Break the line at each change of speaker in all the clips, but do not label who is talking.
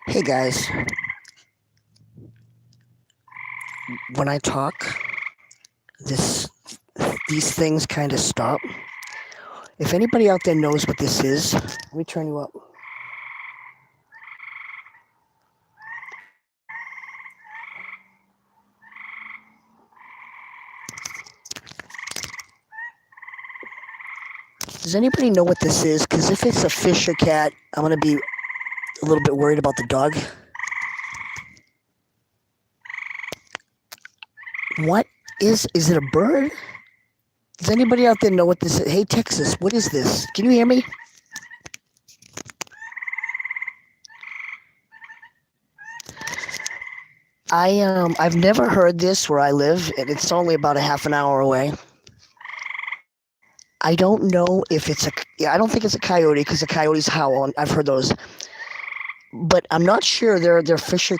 Hey guys, when I talk, this these things kind of stop. If anybody out there knows what this is, let me turn you up. Does anybody know what this is? Because if it's a fish or cat, I'm gonna be a little bit worried about the dog. What is it a bird? Does anybody out there know what this is? Hey Texas, what is this? Can you hear me? I've never heard this where I live, and it's only about a half an hour away. I don't know if it's a. Yeah, I don't think it's a coyote because the coyotes howl. And I've heard those, but I'm not sure. There are fisher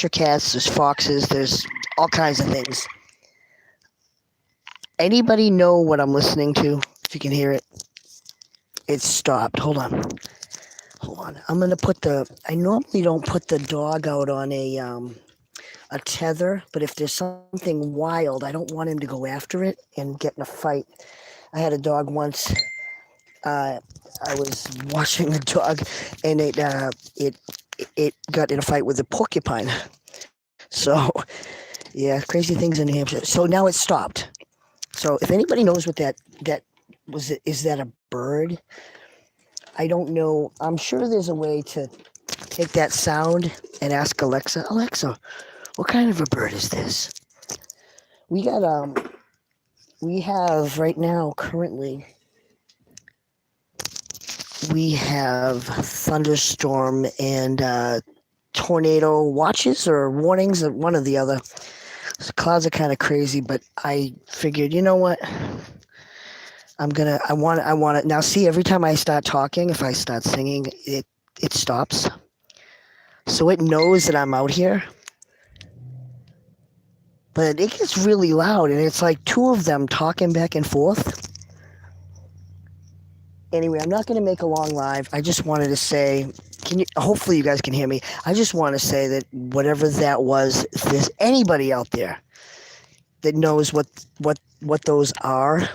cats. There's foxes. There's all kinds of things. Anybody know what I'm listening to? If you can hear it, it stopped. Hold on, hold on. I'm gonna put the. I normally don't put the dog out on a tether, but if there's something wild, I don't want him to go after it and get in a fight. I had a dog once. Uh, I was watching the dog, and it got in a fight with a porcupine. So yeah, crazy things in New Hampshire. So now it's stopped. So if anybody knows what that was, is that a bird? I don't know. I'm sure there's a way to take that sound and ask Alexa. Alexa, what kind of a bird is this? We got we have right now currently we have thunderstorm and tornado watches or warnings, one or the other. The clouds are kind of crazy, but I figured, you know what? I want it. Now, see, every time I start talking, if I start singing, it stops. So it knows that I'm out here. But it gets really loud, and it's like two of them talking back and forth. Anyway, I'm not going to make a long live. I just wanted to say, hopefully you guys can hear me. I just want to say that whatever that was, if there's anybody out there that knows what those are,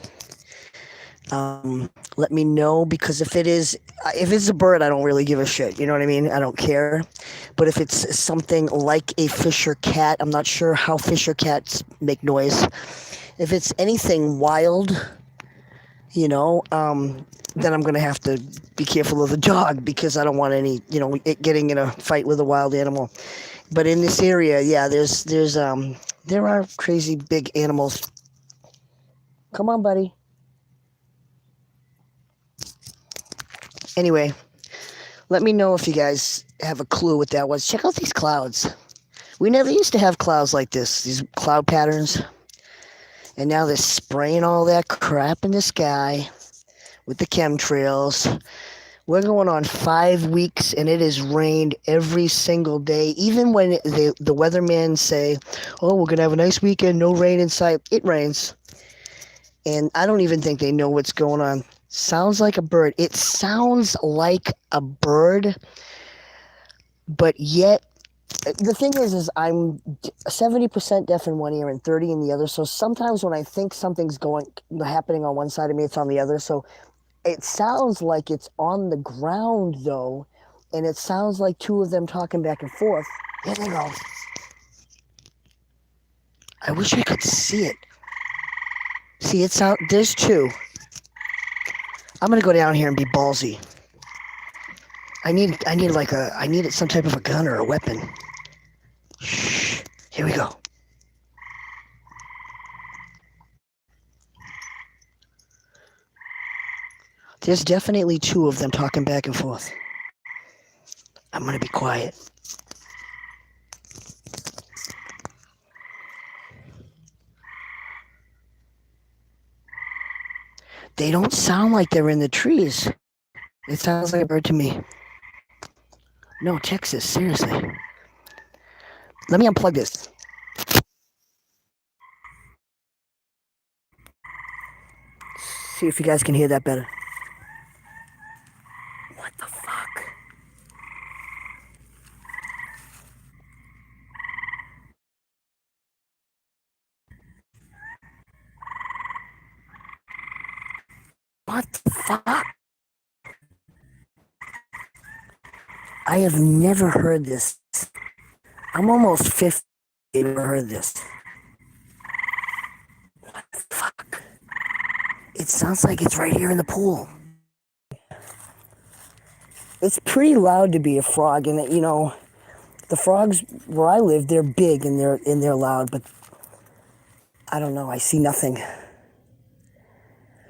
let me know, because if it's a bird, I don't really give a shit. You know what I mean? I don't care. But if it's something like a fish or cat, I'm not sure how fish or cats make noise. If it's anything wild, you know, then I'm gonna have to be careful of the dog because I don't want it getting in a fight with a wild animal. But in this area, yeah, there are crazy big animals. Come on, buddy. Anyway, let me know if you guys have a clue what that was. Check out these clouds. We never used to have clouds like this, these cloud patterns. And now they're spraying all that crap in the sky with the chemtrails. We're going on 5 weeks, and it has rained every single day. Even when the weathermen say, "Oh, we're gonna have a nice weekend, no rain in sight," it rains, and I don't even think they know what's going on. Sounds like a bird. It sounds like a bird, but yet the thing is I'm 70% deaf in one ear and 30 in the other. So sometimes when I think something's happening on one side of me, it's on the other. So it sounds like it's on the ground, though, and it sounds like two of them talking back and forth. Here they go. I wish I could see it. See, it's out. There's two. I'm gonna go down here and be ballsy. I needed some type of a gun or a weapon. Shh. Here we go. There's definitely two of them talking back and forth. I'm gonna be quiet. They don't sound like they're in the trees. It sounds like a bird to me. No, Texas, seriously. Let me unplug this. See if you guys can hear that better. What the fuck? fuck? I have never heard this. I'm almost 50. I never heard this. What the fuck? It sounds like it's right here in the pool. It's pretty loud to be a frog, and the frogs where I live, they're big and they're loud, but I don't know. I see nothing.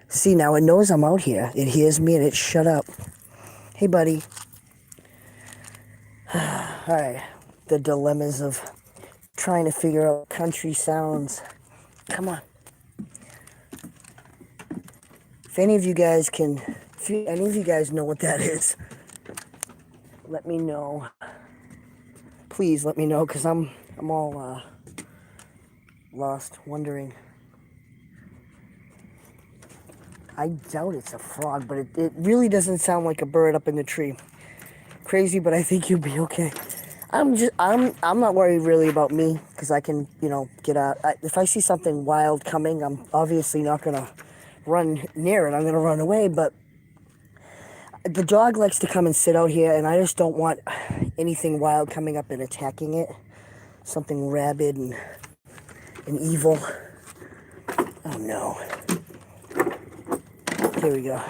See, now it knows I'm out here. It hears me and it shut up. Hey, buddy. All right. The dilemmas of trying to figure out country sounds. Come on. If any of you guys know what that is, let me know. Please let me know, because I'm all lost, wondering. I doubt it's a frog, but it really doesn't sound like a bird up in the tree. Crazy, but I think you'll be okay. I'm not worried really about me, because I can, get out. If I see something wild coming, I'm obviously not gonna run near it. I'm gonna run away, but the dog likes to come and sit out here, and I just don't want anything wild coming up and attacking it. Something rabid and evil. Oh no. Here we go.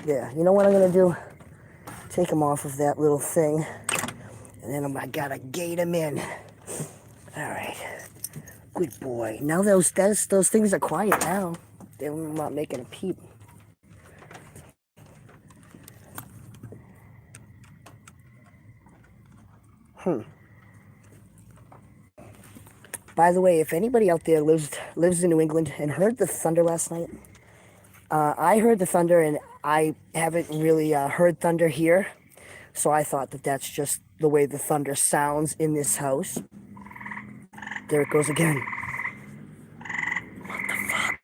Yeah, you know what I'm gonna do? Take him off of that little thing, and then I gotta gate him in. All right, good boy. Now those things are quiet now. They're not making a peep. By the way, if anybody out there lives in New England and heard the thunder last night, I heard the thunder, and I haven't really heard thunder here, so I thought that that's just the way the thunder sounds in this house. There it goes again. What the fuck?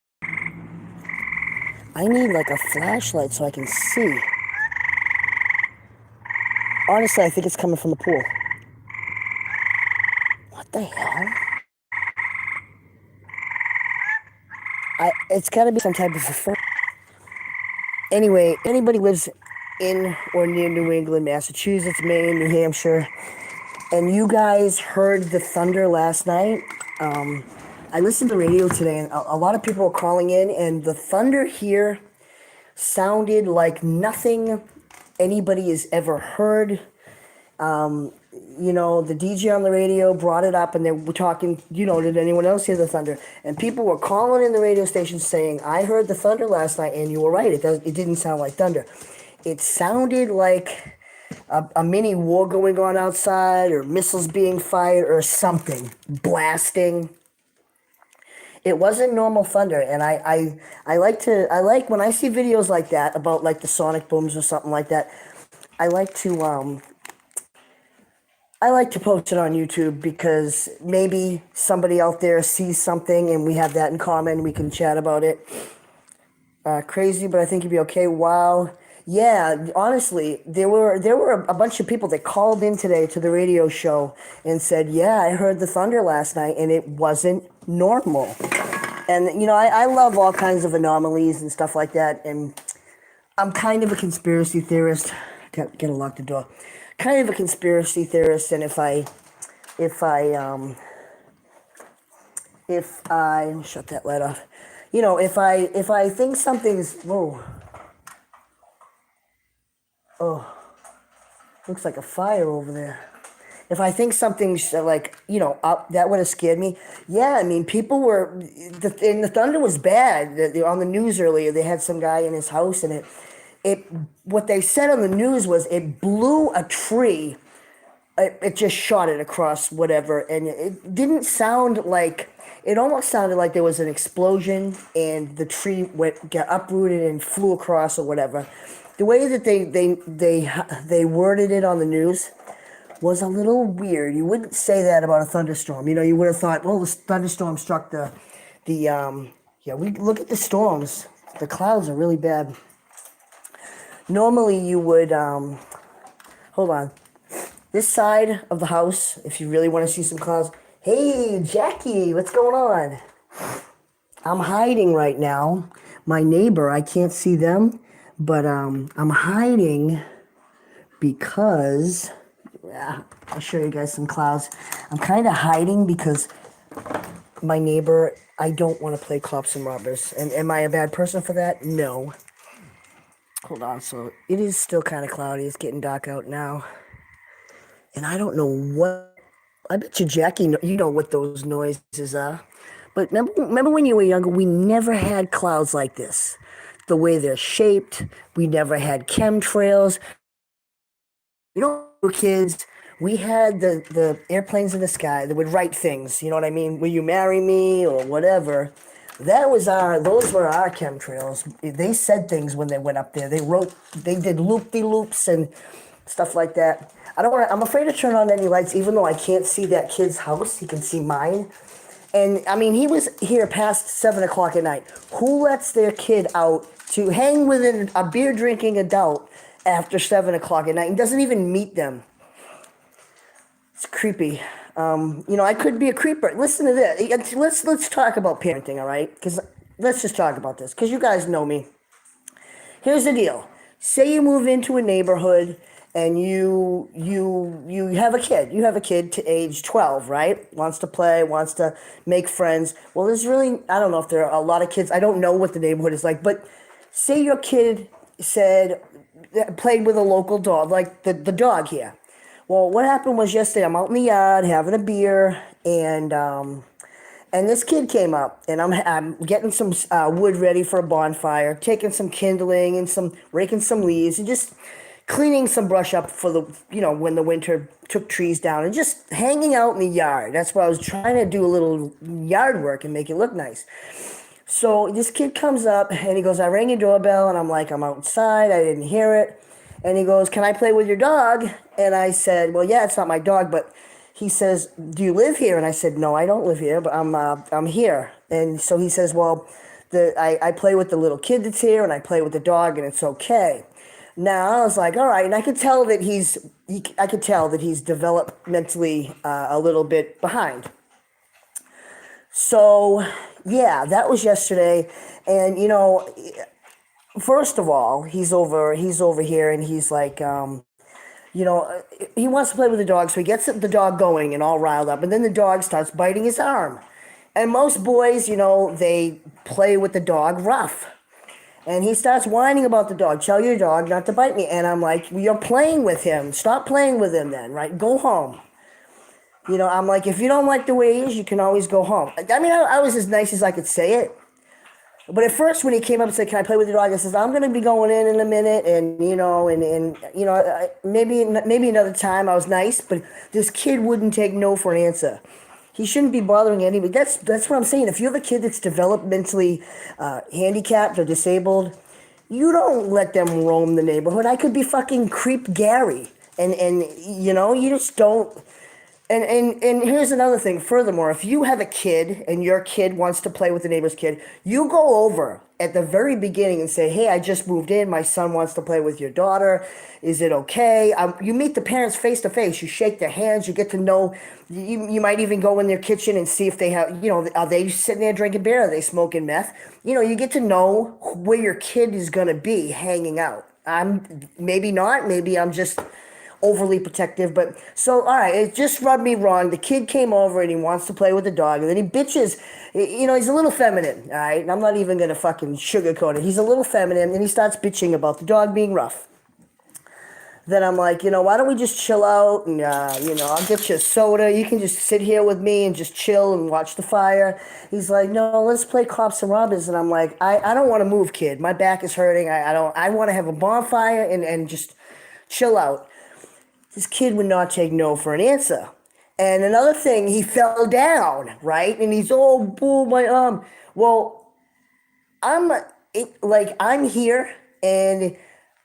I need like a flashlight so I can see. Honestly, I think it's coming from the pool. What the hell? It's gotta be some type of a fur. Anyway, anybody lives in or near New England, Massachusetts, Maine, New Hampshire, and you guys heard the thunder last night, I listened to the radio today, and a lot of people were calling in, and the thunder here sounded like nothing anybody has ever heard. The DJ on the radio brought it up, and they were talking, did anyone else hear the thunder? And people were calling in the radio station saying, I heard the thunder last night, and you were right, it didn't sound like thunder. It sounded like a mini war going on outside, or missiles being fired, or something, blasting. It wasn't normal thunder, and I like when I see videos like that, about like the sonic booms or something like that, I like to post it on YouTube, because maybe somebody out there sees something and we have that in common. We can chat about it. Crazy, but I think you'd be okay. Wow. Yeah, honestly, there were a bunch of people that called in today to the radio show and said, yeah, I heard the thunder last night and it wasn't normal. And, I love all kinds of anomalies and stuff like that. And I'm kind of a conspiracy theorist. Gotta lock the door. Kind of a conspiracy theorist, and if I shut that light off, if I think something's looks like a fire over there. If I think something's up, that would have scared me. Yeah, I mean, people were, and the thunder was bad. On the news earlier, they had some guy in his house, and what they said on the news was it blew a tree. It just shot it across whatever, and it didn't sound like. It almost sounded like there was an explosion and the tree got uprooted and flew across or whatever. The way that they worded it on the news was a little weird. You wouldn't say that about a thunderstorm. You would have thought, well, the thunderstorm struck we look at the storms. The clouds are really bad. Normally you would, hold on, this side of the house, if you really want to see some clouds. Hey, Jackie, what's going on? I'm hiding right now, my neighbor, I can't see them, but I'm hiding because, yeah, I'll show you guys some clouds. I'm kind of hiding because my neighbor, I don't want to play cops and robbers. And am I a bad person for that? No. Hold on. So it is still kind of cloudy. It's getting dark out now. And I don't know what, I bet you, Jackie, you know what those noises are. But remember when you were younger, we never had clouds like this. The way they're shaped, we never had chemtrails. You know, we were kids, we had the airplanes in the sky that would write things. You know what I mean? Will you marry me or whatever? Those were our chemtrails. They said things when they went up there. They did loop-de-loops and stuff like that. I'm afraid to turn on any lights, even though I can't see that kid's house. He can see mine. And I mean, he was here past 7 o'clock at night. Who lets their kid out to hang with a beer drinking adult after 7 o'clock at night and doesn't even meet them? It's creepy. I could be a creeper. Listen to this. Let's talk about parenting, all right? Because let's just talk about this. Because you guys know me. Here's the deal. Say you move into a neighborhood and you have a kid. You have a kid to age 12, right? Wants to play, wants to make friends. Well, I don't know if there are a lot of kids. I don't know what the neighborhood is like, but say your kid played with a local dog, like the dog here. Well, what happened was yesterday I'm out in the yard having a beer, and this kid came up, and I'm getting some wood ready for a bonfire, taking some kindling and raking some leaves, and just cleaning some brush up for when the winter took trees down, and just hanging out in the yard. That's why I was trying to do a little yard work and make it look nice. So this kid comes up and he goes, I rang your doorbell, and I'm like, I'm outside, I didn't hear it. And he goes, can I play with your dog? And I said, well, yeah, it's not my dog, but he says, do you live here? And I said, no, I don't live here, but I'm here. And so he says, well, I play with the little kid that's here, and I play with the dog, and it's okay. Now I was like, all right, and I could tell that he's developmentally a little bit behind. So yeah, that was yesterday, and first of all, he's over here, and he's like, he wants to play with the dog, so he gets the dog going and all riled up, and then the dog starts biting his arm. And most boys, they play with the dog rough. And he starts whining about the dog. Tell your dog not to bite me. And I'm like, you're playing with him. Stop playing with him then, right? Go home. I'm like, if you don't like the way he is, you can always go home. I mean, I was as nice as I could say it. But at first, when he came up and said, can I play with your dog? I says, I'm going to be going in a minute. And, maybe another time I was nice. But this kid wouldn't take no for an answer. He shouldn't be bothering anybody. That's what I'm saying. If you have a kid that's developmentally handicapped or disabled, you don't let them roam the neighborhood. I could be fucking Creep Gary. And you just don't. And here's another thing. Furthermore, if you have a kid and your kid wants to play with the neighbor's kid, you go over at the very beginning and say, hey, I just moved in. My son wants to play with your daughter. Is it okay? You meet the parents face to face. You shake their hands. You get to know. You might even go in their kitchen and see if they have, are they sitting there drinking beer? Are they smoking meth? You get to know where your kid is going to be hanging out. I'm maybe not. Maybe I'm just overly protective, but so all right, it just rubbed me wrong. The kid came over and he wants to play with the dog, and then he bitches. He's a little feminine, all right, and I'm not even gonna fucking sugarcoat it. He's a little feminine, and he starts bitching about the dog being rough. Then I'm like, why don't we just chill out, and I'll get you a soda. You can just sit here with me and just chill and watch the fire. He's like, no, let's play cops and robbers. And I'm like, I don't want to move, kid. My back is hurting. I want to have a bonfire and just chill out. This kid would not take no for an answer. And another thing, he fell down, right? And he's, oh, boo, my arm. Well, I'm here, and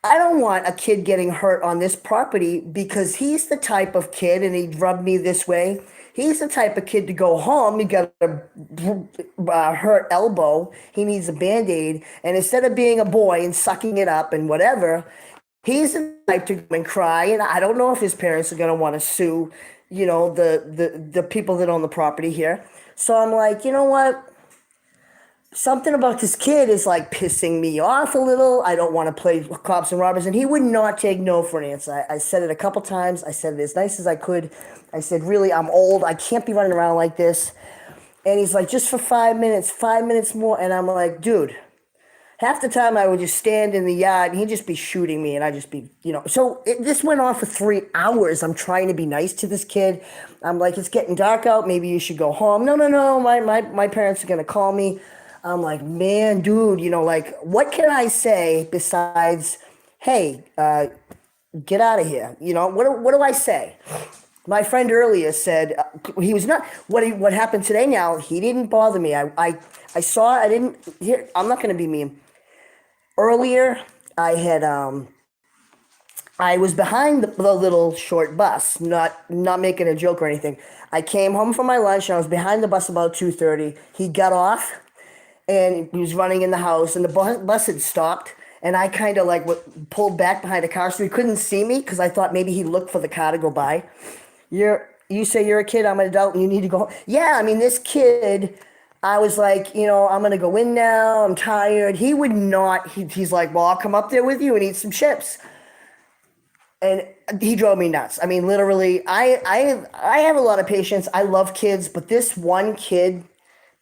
I don't want a kid getting hurt on this property because he's the type of kid, and he rubbed me this way. He's the type of kid to go home. He got a hurt elbow. He needs a Band-Aid. And instead of being a boy and sucking it up and whatever, he's the type to go and cry, and I don't know if his parents are going to want to sue, the people that own the property here. So I'm like, you know what? something about this kid is like pissing me off a little. I don't want to play cops and robbers. And he would not take no for an answer. I said it a couple times. I said it as nice as I could. I said, really, I'm old. I can't be running around like this. And he's like, just for 5 minutes more. And I'm like, dude, half the time I would just stand in the yard and he'd just be shooting me and I'd just be, So this went on for 3 hours. I'm trying to be nice to this kid. I'm like, it's getting dark out. Maybe you should go home. No. My parents are going to call me. I'm like, man, dude, like, what can I say besides, hey, get out of here? What do I say? My friend earlier said he was not. What happened today? Now he didn't bother me. I saw. I didn't hear. I'm not going to be mean. Earlier, I was behind the little short bus, not making a joke or anything. I came home from my lunch and I was behind the bus about 2:30. He got off and he was running in the house and the bus had stopped. And I kind of like pulled back behind a car so he couldn't see me because I thought maybe he looked for the car to go by. You say you're a kid, I'm an adult, and you need to go home. Yeah, I mean, this kid, I was like, I'm going to go in now. I'm tired. He would not. He's like, well, I'll come up there with you and eat some chips. And he drove me nuts. I mean, literally, I have a lot of patience. I love kids, but this one kid,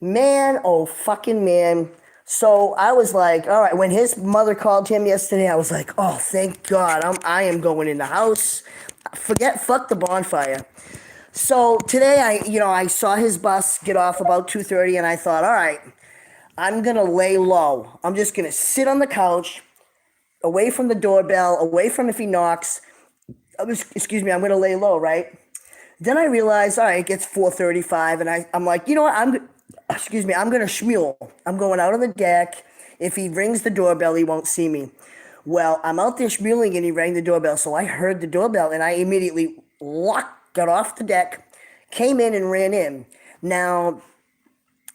man, oh, fucking man. So I was like, all right, when his mother called him yesterday, I was like, oh, thank God, I am going in the house. Fuck the bonfire. So today I saw his bus get off about 2:30 and I thought, all right, I'm going to lay low. I'm just going to sit on the couch, away from the doorbell, away from if he knocks. Excuse me, I'm going to lay low, right? Then I realized, all right, it gets 4:35 and I'm like, you know what, I'm going to schmule. I'm going out on the deck. If he rings the doorbell, he won't see me. Well, I'm out there schmuling and he rang the doorbell. So I heard the doorbell and I immediately got off the deck, came in and ran in. Now,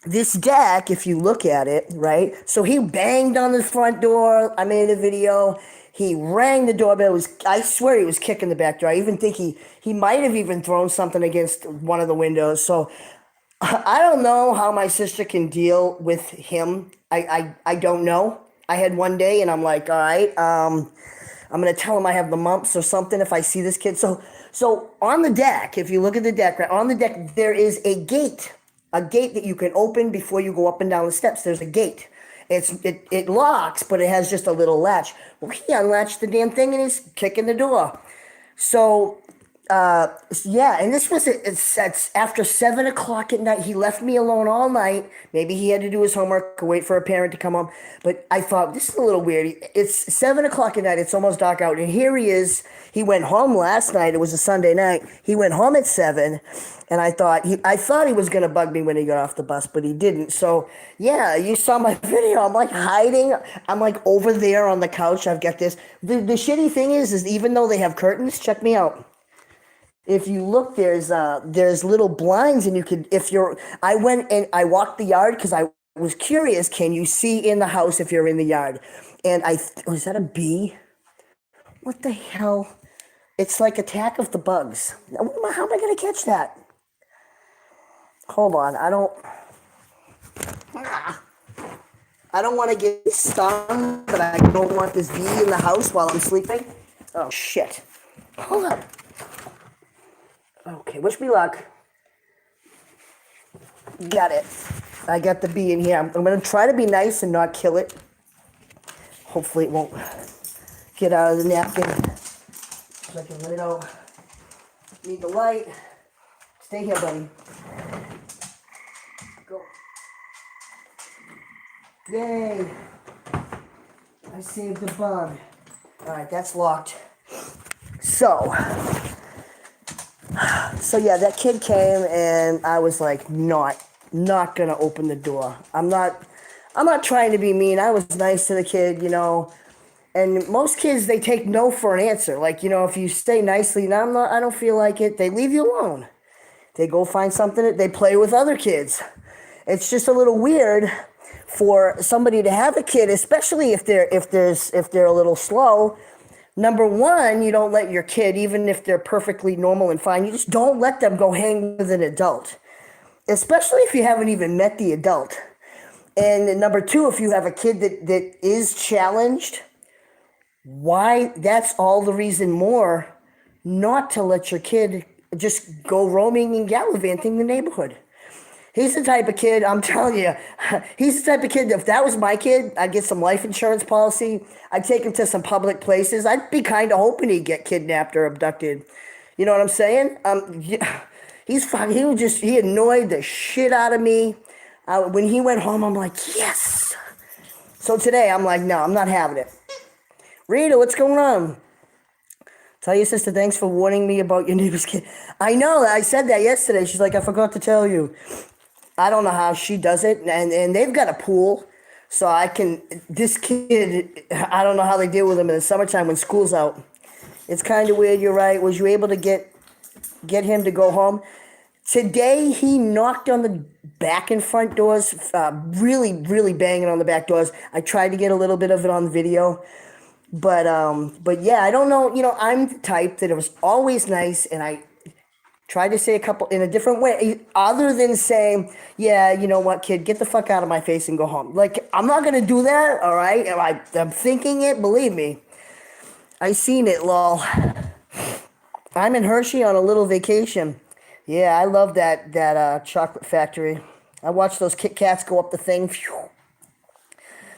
this deck, if you look at it, right? So he banged on the front door. I made a video. He rang the doorbell. I swear he was kicking the back door. I even think he might have even thrown something against one of the windows. So I don't know how my sister can deal with him. I don't know. I had one day and I'm like, all right, I'm going to tell him I have the mumps or something if I see this kid. So on the deck, if you look at the deck, right, on the deck, there is a gate that you can open before you go up and down the steps. There's a gate. It locks, but it has just a little latch. Well, he unlatched the damn thing and he's kicking the door. So yeah, and this was it's after 7 o'clock at night. He left me alone all night. Maybe he had to do his homework or wait for a parent to come home. But I thought, this is a little weird. It's 7 o'clock at night. It's almost dark out. And here he is. He went home last night. It was a Sunday night. He went home at 7. And I thought he was going to bug me when he got off the bus, but he didn't. So, yeah, you saw my video. I'm like hiding. I'm like over there on the couch. I've got this. The shitty thing is even though they have curtains, check me out. If you look, there's little blinds, and you could, I went and I walked the yard because I was curious. Can you see in the house if you're in the yard? And was that a bee? What the hell? It's like Attack of the Bugs. How am I going to catch that? Hold on. I don't want to get stung, but I don't want this bee in the house while I'm sleeping. Oh, shit. Hold up. Okay, wish me luck. Got it. I got the bee in here. I'm going to try to be nice and not kill it. Hopefully it won't get out of the napkin. So I can let it out. Need the light. Stay here, buddy. Go. Yay. I saved the bug. All right, that's locked. So yeah, that kid came and I was like, not gonna open the door. I'm not trying to be mean. I was nice to the kid, and most kids, they take no for an answer. Like, if you say nicely, no, I don't feel like it, they leave you alone. They go find something, they play with other kids. It's just a little weird for somebody to have a kid, especially if they're a little slow. Number one, you don't let your kid, even if they're perfectly normal and fine, you just don't let them go hang with an adult, especially if you haven't even met the adult. And number two, if you have a kid that is challenged, why, that's all the reason more not to let your kid just go roaming and gallivanting the neighborhood. He's the type of kid, I'm telling you, he's the type of kid, if that was my kid, I'd get some life insurance policy. I'd take him to some public places. I'd be kind of hoping he'd get kidnapped or abducted. You know what I'm saying? He annoyed the shit out of me. When he went home, I'm like, yes. So today, I'm like, no, I'm not having it. Rita, what's going on? Tell your sister thanks for warning me about your neighbor's kid. I know, I said that yesterday. She's like, I forgot to tell you. I don't know how she does it, and they've got a pool, so I can. This kid, I don't know how they deal with him in the summertime when school's out. It's kind of weird. You're right. Was you able to get him to go home? Today he knocked on the back and front doors, really, really banging on the back doors. I tried to get a little bit of it on video, but yeah, I don't know. You know, I'm the type that it was always nice, and I tried to say a couple in a different way, other than saying, yeah, you know what, kid, get the fuck out of my face and go home. Like, I'm not going to do that, all right? I'm thinking it, believe me. I seen it, lol. I'm in Hershey on a little vacation. Yeah, I love that chocolate factory. I watch those Kit Kats go up the thing. Phew.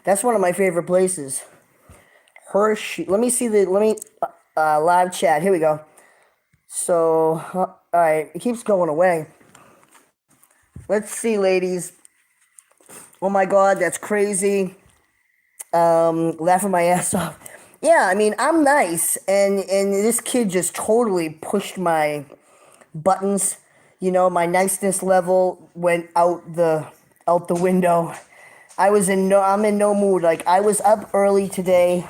That's one of my favorite places. Hershey. Let me live chat. Here we go. So, all right, it keeps going away. Let's see, ladies. Oh my God, that's crazy. Laughing my ass off. Yeah, I mean, I'm nice, and this kid just totally pushed my buttons. You know, my niceness level went out the window. I'm in no mood. Like, I was up early today.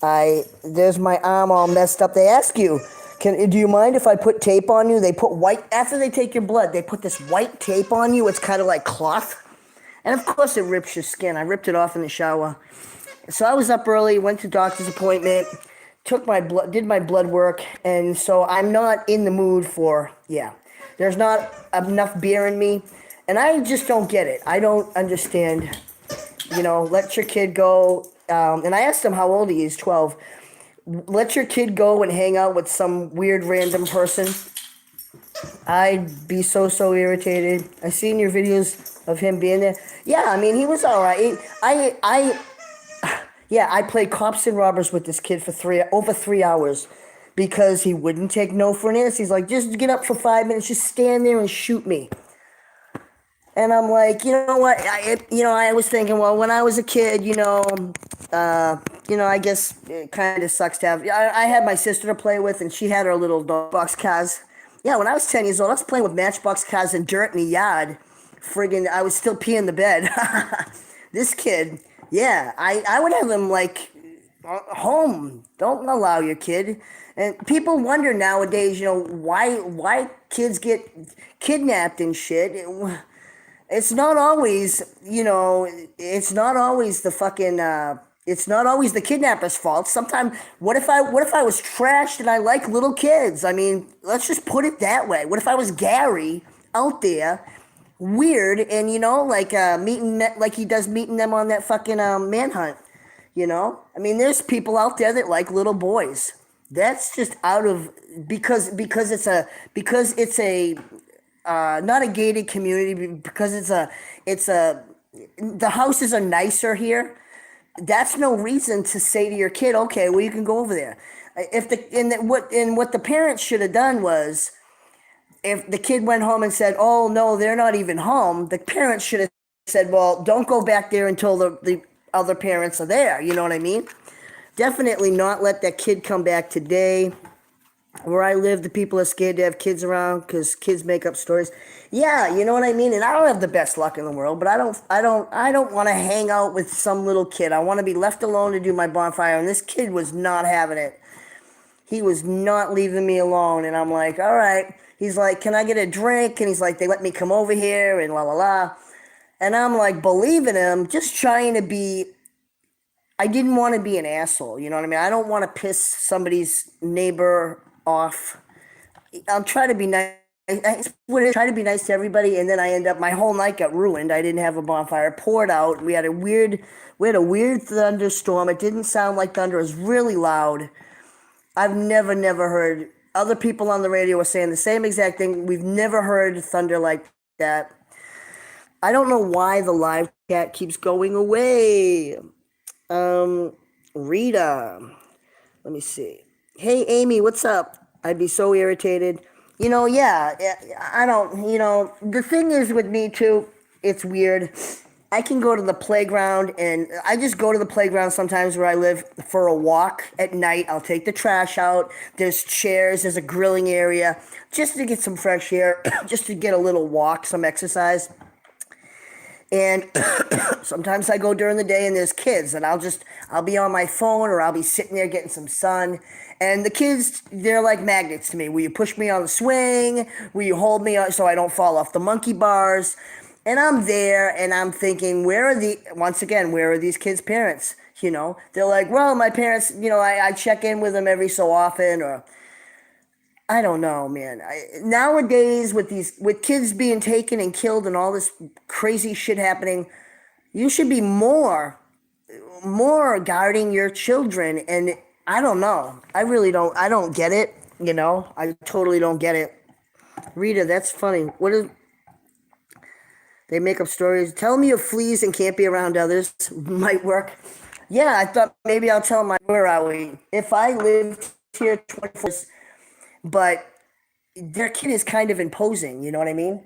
There's my arm all messed up. They ask you, do you mind if I put tape on you? They put white, after they take your blood, they put this white tape on you. It's kind of like cloth. And of course it rips your skin. I ripped it off in the shower. So I was up early, went to doctor's appointment, did my blood work. And so I'm not in the mood for, there's not enough beer in me. And I just don't get it. I don't understand, let your kid go. And I asked him how old he is, 12. Let your kid go and hang out with some weird random person. I'd be so irritated. I seen your videos of him being there. Yeah, I mean, he was all right. I played cops and robbers with this kid for over 3 hours because he wouldn't take no for an answer. He's like, just get up for 5 minutes, just stand there and shoot me. And I'm like, you know what? I was thinking, well, when I was a kid, I guess it kind of sucks to have. I had my sister to play with, and she had her little box cars. Yeah, when I was 10 years old, I was playing with matchbox cars and dirt in the yard. Friggin', I was still peeing the bed. This kid, yeah, I would have him like home. Don't allow your kid. And people wonder nowadays, why kids get kidnapped and shit. It's not always, it's not always the fucking, it's not always the kidnapper's fault. Sometimes, what if I was trashed and I like little kids? I mean, let's just put it that way. What if I was Gary out there, weird, and like he does meeting them on that fucking manhunt? I mean, there's people out there that like little boys. That's just out of because it's a not a gated community, because the houses are nicer here. That's no reason to say to your kid, okay, well, you can go over there. What the parents should have done was, if the kid went home and said, oh no, they're not even home, the parents should have said, well, don't go back there until the other parents are there. You know what I mean? Definitely not let that kid come back today. Where I live, the people are scared to have kids around because kids make up stories. Yeah, you know what I mean? And I don't have the best luck in the world, but I don't want to hang out with some little kid. I want to be left alone to do my bonfire. And this kid was not having it. He was not leaving me alone. And I'm like, all right. He's like, can I get a drink? And he's like, they let me come over here and la la la. And I'm like, believing him, just trying to be. I didn't want to be an asshole. You know what I mean? I don't want to piss somebody's neighbor off. I'll try to be nice I would try to be nice to everybody, and then I end up my whole night got ruined. I didn't have a bonfire. It poured out. We had a weird thunderstorm. It didn't sound like thunder. It was really loud. I've never heard other people on the radio were saying the same exact thing. We've never heard thunder like that. I don't know why the live chat keeps going away. Um, Rita, let me see. Hey, Amy, what's up? I'd be so irritated. Yeah, I don't, the thing is with me too, it's weird. I can go to the playground, and I just go to the playground sometimes where I live for a walk at night. I'll take the trash out. There's chairs, there's a grilling area just to get some fresh air, just to get a little walk, some exercise. And sometimes I go during the day and there's kids, and I'll be on my phone, or I'll be sitting there getting some sun. And the kids, they're like magnets to me. Will you push me on the swing? Will you hold me so I don't fall off the monkey bars? And I'm there and I'm thinking, once again, where are these kids' parents? They're like, well, my parents, I check in with them every so often, or I don't know, man. Nowadays, with kids being taken and killed and all this crazy shit happening, you should be more guarding your children. And I don't know. I really don't. I don't get it. I totally don't get it. Rita, that's funny. What is? They make up stories. Tell me of fleas and can't be around others might work. Yeah, I thought maybe I'll tell my where are we? If I lived here 24, but their kid is kind of imposing. You know what I mean?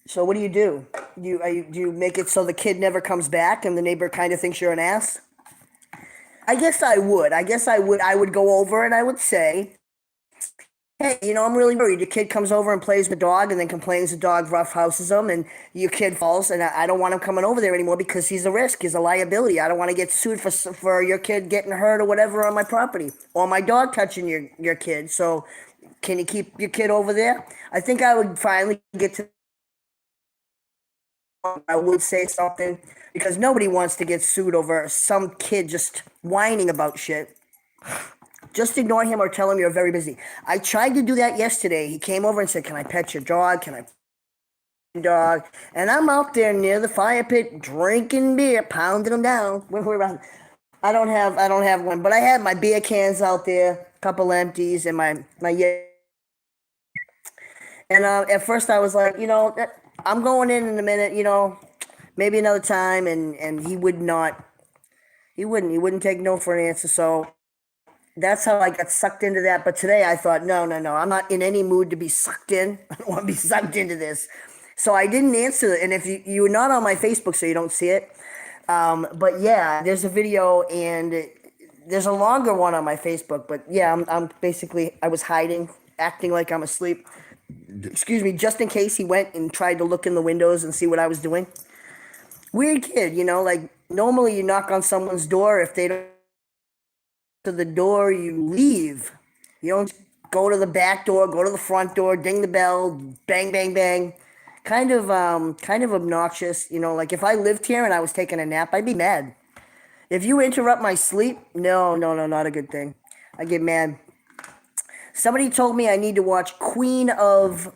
So what do you do? Do you make it so the kid never comes back and the neighbor kind of thinks you're an ass? I guess I would. I would go over and I would say, hey, I'm really worried. Your kid comes over and plays with the dog and then complains the dog roughhouses him and your kid falls, and I don't want him coming over there anymore because he's a risk. He's a liability. I don't want to get sued for your kid getting hurt or whatever on my property, or my dog touching your kid. So can you keep your kid over there? I think I would finally get to, I would say something, because nobody wants to get sued over some kid just whining about shit. Just ignore him or tell him you're very busy. I tried to do that yesterday. He came over and said, can I pet your dog? Can I pet your dog? And I'm out there near the fire pit drinking beer, pounding them down. I don't have one, but I had my beer cans out there, a couple empties, and my and at first I was like, I'm going in a minute, maybe another time, and he wouldn't take no for an answer. So that's how I got sucked into that. But today I thought, no, I'm not in any mood to be sucked in. I don't want to be sucked into this. So I didn't answer it. And if you're not on my Facebook, so you don't see it. But yeah, there's a video, and there's a longer one on my Facebook. But yeah, I'm basically, I was hiding, acting like I'm asleep. Excuse me, just in case he went and tried to look in the windows and see what I was doing. Weird kid, like normally you knock on someone's door. If they don't to the door, you leave. You don't go to the back door, go to the front door, ding the bell, bang, bang, bang. Kind of obnoxious. Like if I lived here and I was taking a nap, I'd be mad. If you interrupt my sleep, no, not a good thing. I get mad. Somebody told me I need to watch Queen of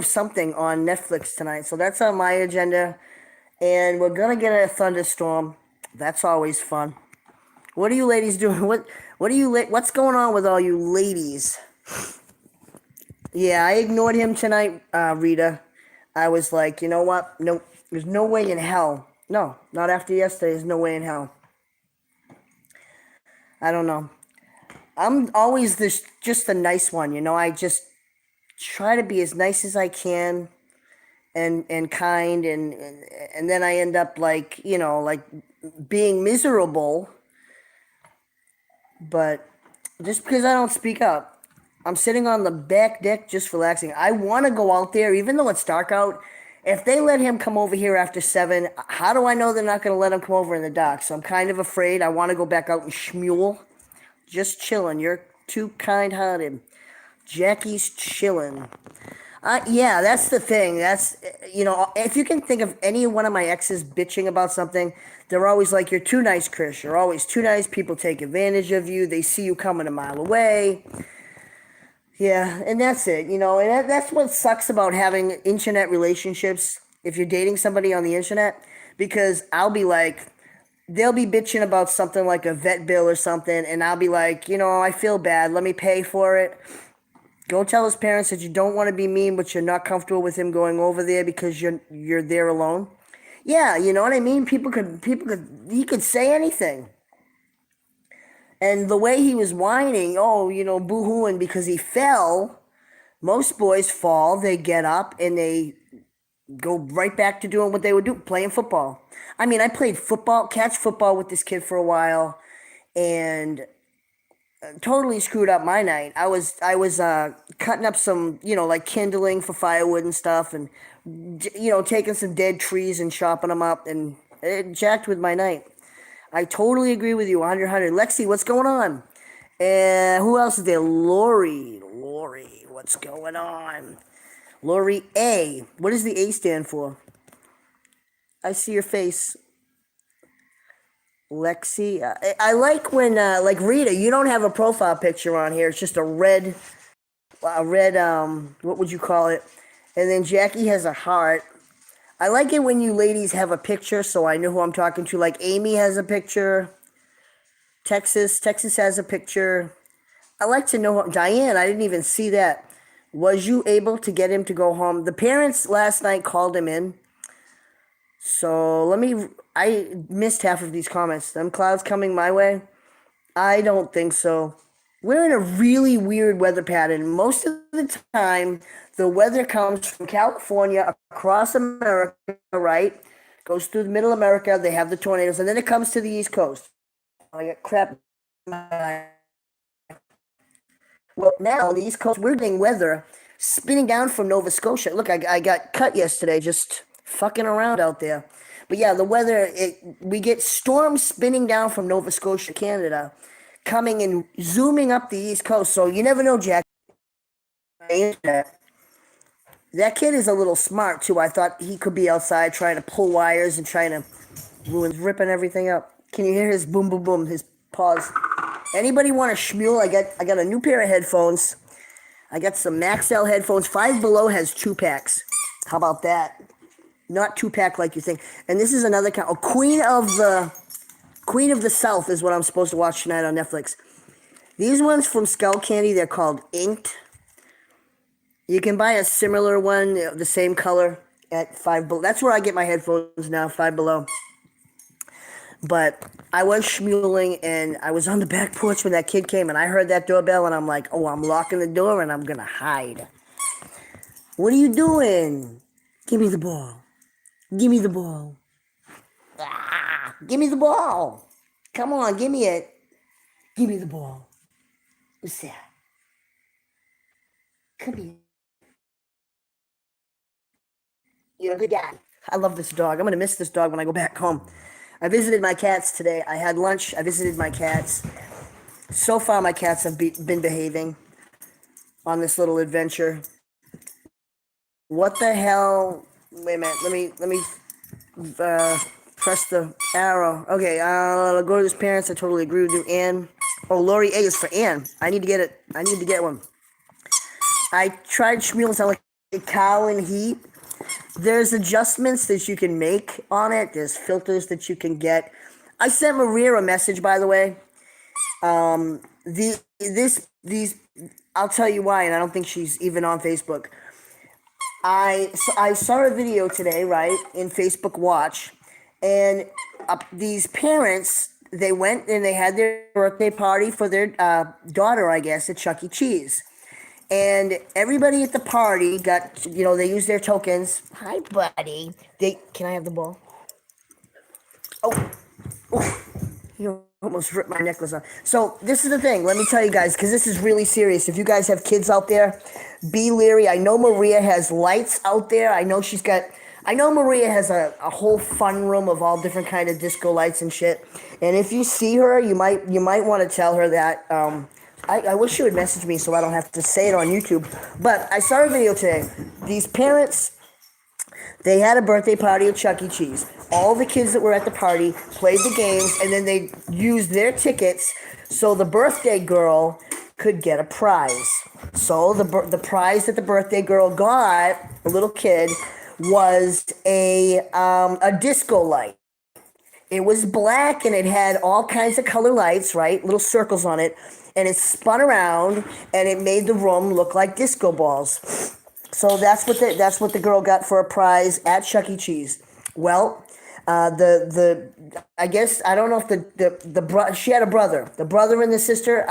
something on Netflix tonight, so that's on my agenda. And we're gonna get a thunderstorm. That's always fun. What are you ladies doing? What's going on with all you ladies? Yeah, I ignored him tonight, Rita. I was like, you know what? No, there's no way in hell. No, not after yesterday. There's no way in hell. I don't know. I'm always just the nice one, I just try to be as nice as I can, and kind, and then I end up like being miserable. But just because I don't speak up, I'm sitting on the back deck just relaxing. I want to go out there, even though it's dark out. If they let him come over here after 7, how do I know they're not going to let him come over in the dark? So I'm kind of afraid. I want to go back out and schmule. Just chilling. You're too kind-hearted. Jackie's chilling. Yeah, that's the thing. That's, if you can think of any one of my exes bitching about something, they're always like, you're too nice, Chris. You're always too nice. People take advantage of you. They see you coming a mile away. Yeah, and that's it, and that's what sucks about having internet relationships if you're dating somebody on the internet, because they'll be bitching about something like a vet bill or something, and I'll be like, I feel bad, let me pay for it. Go tell his parents that you don't want to be mean, but you're not comfortable with him going over there because you're there alone. Yeah, you know what I mean? He could say anything. And the way he was whining, oh, boo-hooing because he fell. Most boys fall, they get up, and they go right back to doing what they would do, playing football. I mean, I played football, catch football with this kid for a while, and totally screwed up my night. I was cutting up some, like kindling for firewood and stuff, and taking some dead trees and chopping them up, and it jacked with my night. I totally agree with you, 100. Lexi, what's going on? And who else is there? Lori, what's going on? Lori A. What does the A stand for? I see your face. Lexi. I like when, like Rita, you don't have a profile picture on here. It's just a red, what would you call it? And then Jackie has a heart. I like it when you ladies have a picture, so I know who I'm talking to. Like Amy has a picture. Texas has a picture. I like to know, Diane, I didn't even see that. Was you able to get him to go home? The parents last night called him in. So I missed half of these comments. Them clouds coming my way? I don't think so. We're in a really weird weather pattern. Most of the time, the weather comes from California across America, right? Goes through the middle of America. They have the tornadoes, and then it comes to the East Coast. I got crap. Well, now on the East Coast, we're getting weather spinning down from Nova Scotia. Look, I got cut yesterday just fucking around out there. But yeah, the weather, we get storms spinning down from Nova Scotia, Canada, coming and zooming up the East Coast. So you never know, Jack. That kid is a little smart, too. I thought he could be outside trying to pull wires and trying to ripping everything up. Can you hear his boom, boom, boom, his paws? Anybody want a schmule? I got a new pair of headphones. I got some Maxell headphones. Five Below has 2-packs. How about that? Not 2-pack like you think. And this is another kind. Queen of the South is what I'm supposed to watch tonight on Netflix. These ones from Skull Candy, they're called Inked. You can buy a similar one, the same color at Five Below. That's where I get my headphones now, Five Below. But I was schmuling, and I was on the back porch when that kid came, and I heard that doorbell, and I'm like, oh, I'm locking the door, and I'm going to hide. What are you doing? Give me the ball. Give me the ball. Ah, give me the ball. Come on, give me it. Give me the ball. What's that? Come here. You're a good dad. I love this dog. I'm going to miss this dog when I go back home. I visited my cats today. I had lunch. I visited my cats. So far, my cats have been behaving on this little adventure. What the hell? Wait a minute. Let me press the arrow. Okay, I'll go to his parents. I totally agree with you. Ann. Oh, Lori A is for Ann. I need to get it. I need to get one. I tried schmealing sound like a cow in heat. There's adjustments that you can make on it. There's filters that you can get. I sent Maria a message, by the way. These I'll tell you why, and I don't think she's even on Facebook. I saw a video today, right, in Facebook Watch, and these parents, they went and they had their birthday party for their daughter, I guess, at Chuck E. Cheese. And everybody at the party got, they used their tokens. Hi, buddy. Can I have the ball? Oh, you almost ripped my necklace off. So this is the thing. Let me tell you guys, because this is really serious. If you guys have kids out there, be leery. I know Maria has lights out there. I know Maria has a whole fun room of all different kind of disco lights and shit. And if you see her, you might want to tell her that. I wish she would message me so I don't have to say it on YouTube. But I saw a video today. These parents, they had a birthday party at Chuck E. Cheese. All the kids that were at the party played the games, and then they used their tickets so the birthday girl could get a prize. So the prize that the birthday girl got, a little kid, was a disco light. It was black and it had all kinds of color lights, right? Little circles on it, and it spun around and it made the room look like disco balls. So that's what the girl got for a prize at Chuck E. Cheese. Well, the I guess I don't know if she had a brother, the brother and the sister.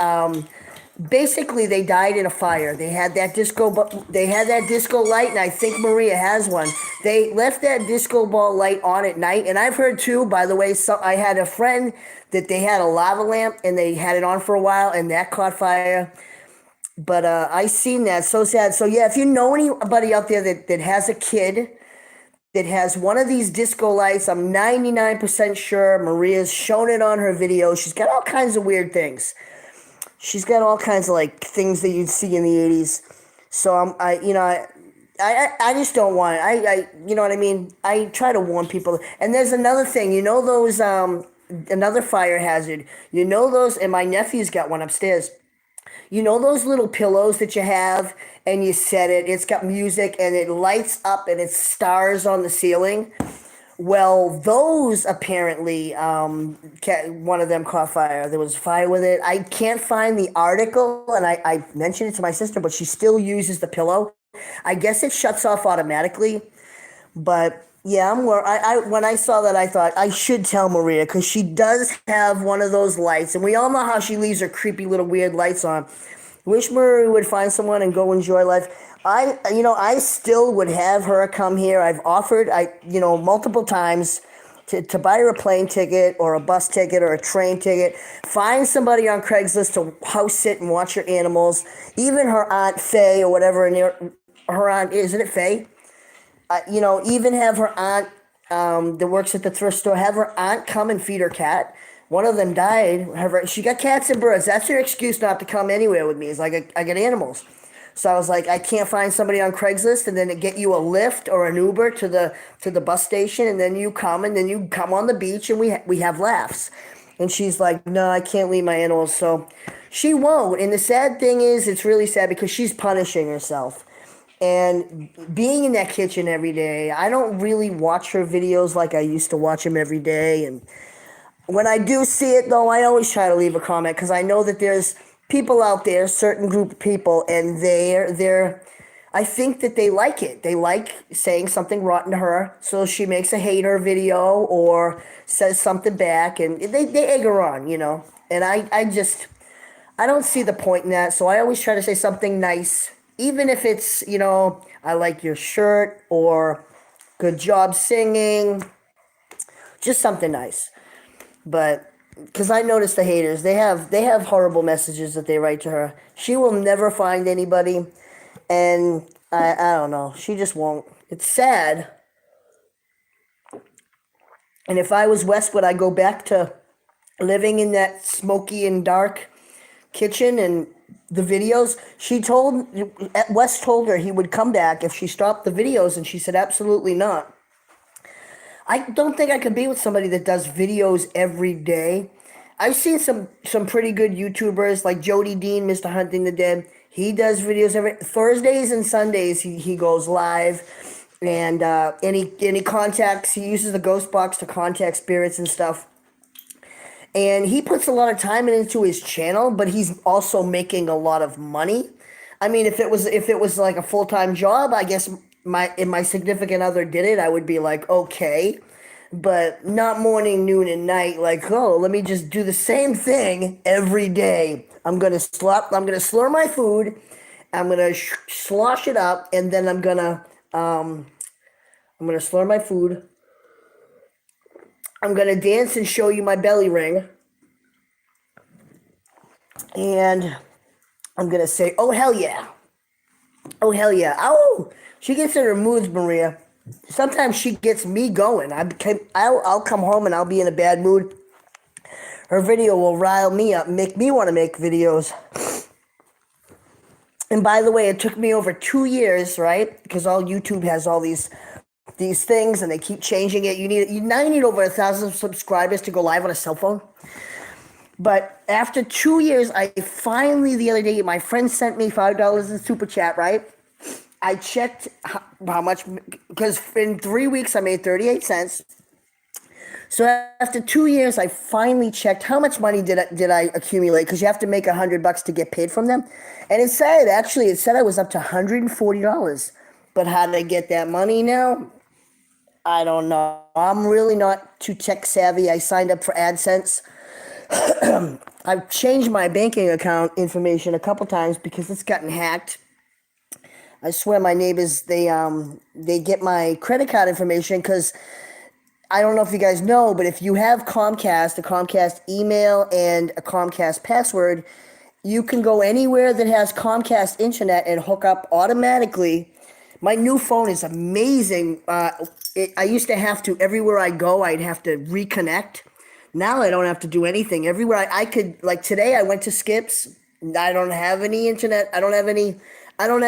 Basically, they died in a fire. They had that disco light, and I think Maria has one. They left that disco ball light on at night, and I've heard too. By the way, I had a friend that they had a lava lamp and they had it on for a while, and that caught fire. But I seen that, so sad. So yeah, if you know anybody out there that has a kid that has one of these disco lights, I'm 99% sure Maria's shown it on her video. She's got all kinds of weird things. She's got all kinds of like things that you'd see in the 80s. So I just don't want it. You know what I mean? I try to warn people. And there's another thing, those another fire hazard. Those, and my nephew's got one upstairs. Those little pillows that you have and you set it, it's got music and it lights up and it's stars on the ceiling. Well, those apparently, one of them caught fire. There was fire with it. I can't find the article, and I mentioned it to my sister, but she still uses the pillow. I guess it shuts off automatically. But yeah, when I saw that, I thought I should tell Maria because she does have one of those lights, and we all know how she leaves her creepy little weird lights on. Wish Maria would find someone and go enjoy life. I still would have her come here. I've offered, multiple times to buy her a plane ticket or a bus ticket or a train ticket. Find somebody on Craigslist to house sit and watch your animals. Even her Aunt Faye or whatever, her aunt, isn't it Faye? Even have her aunt that works at the thrift store, have her aunt come and feed her cat. One of them died. She got cats and birds. That's her excuse not to come anywhere with me. It's like I get animals. So I was like, I can't find somebody on Craigslist and then get you a Lyft or an Uber to the bus station, and then you come on the beach and we have laughs. And she's like, no, I can't leave my animals. So she won't. And the sad thing is, it's really sad because she's punishing herself. And being in that kitchen every day, I don't really watch her videos like I used to watch them every day. And when I do see it, though, I always try to leave a comment because I know that there's people out there, certain group of people, and I think that they like it. They like saying something rotten to her, so she makes a hate her video or says something back, and they egg her on, And I don't see the point in that, so I always try to say something nice, even if it's, I like your shirt or good job singing, just something nice. But because I noticed the haters, they have horrible messages that they write to her. She will never find anybody, and I don't know. She just won't. It's sad. And if I was Wes, would I go back to living in that smoky and dark kitchen and the videos? Wes told her he would come back if she stopped the videos, and she said absolutely not. I don't think I could be with somebody that does videos every day. I've seen some pretty good YouTubers like Jody Dean, Mr. Hunting the Dead. He does videos every Thursdays and Sundays. He goes live, and he contacts. He uses the ghost box to contact spirits and stuff. And he puts a lot of time into his channel, but he's also making a lot of money. I mean, if it was like a full-time job, I guess if my significant other did it, I would be like, okay, but not morning, noon, and night. Like, oh, let me just do the same thing every day. I'm gonna slur my food. I'm gonna slosh it up, and then I'm gonna slur my food. I'm gonna dance and show you my belly ring, and I'm gonna say, oh hell yeah, oh hell yeah, oh. She gets in her moods, Maria. Sometimes she gets me going. I'll come home and I'll be in a bad mood. Her video will rile me up, make me want to make videos. And by the way, it took me over 2 years, right? Because all YouTube has all these things, and they keep changing it. You need over 1,000 subscribers to go live on a cell phone. But after 2 years, I finally the other day, my friend sent me $5 in super chat, right? I checked how much, because in 3 weeks I made 38 cents. So after 2 years, I finally checked how much money did I accumulate, because you have to make $100 to get paid from them, and it said I was up to $140. But how did I get that money now? I don't know. I'm really not too tech savvy. I signed up for AdSense. I've changed my banking account information a couple times because it's gotten hacked. I swear my neighbors they get my credit card information because I don't know if you guys know, but if you have Comcast, a Comcast email and a Comcast password, you can go anywhere that has Comcast internet and hook up automatically. My new phone is amazing. I used to have to, everywhere I go, I'd have to reconnect. Now I don't have to do anything. Everywhere I could, like today I went to Skips. I don't have any internet. I don't have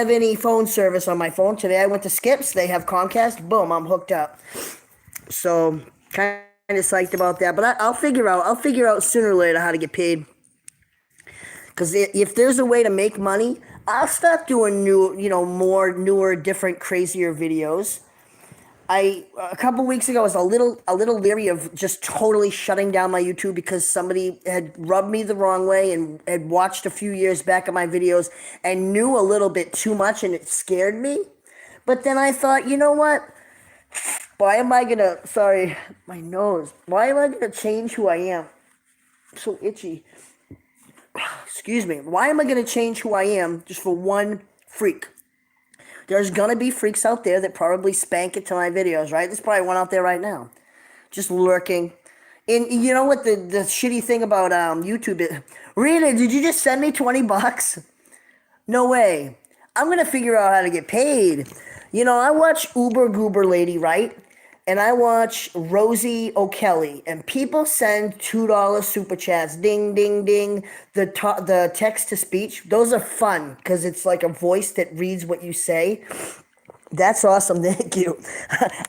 any phone service on my phone. Today I went to Skips. They have Comcast. Boom, I'm hooked up. So kind of psyched about that. But I'll figure out sooner or later how to get paid. Because if there's a way to make money, I'll start doing more newer, different, crazier videos. A couple weeks ago I was a little leery of just totally shutting down my YouTube because somebody had rubbed me the wrong way and had watched a few years back of my videos and knew a little bit too much, and it scared me. But then I thought, you know what? Why am I gonna? Sorry, my nose. Why am I gonna change who I am? I'm so itchy. Excuse me. Why am I gonna change who I am just for one freak? There's gonna be freaks out there that probably spank it to my videos, right? There's probably one out there right now, just lurking. And you know what the shitty thing about YouTube is? Rita, did you just send me $20? No way. I'm gonna figure out how to get paid. I watch Uber Goober Lady, right? And I watch Rosie O'Kelly, and people send $2 super chats. Ding, ding, ding. The text to speech. Those are fun because it's like a voice that reads what you say. That's awesome. Thank you.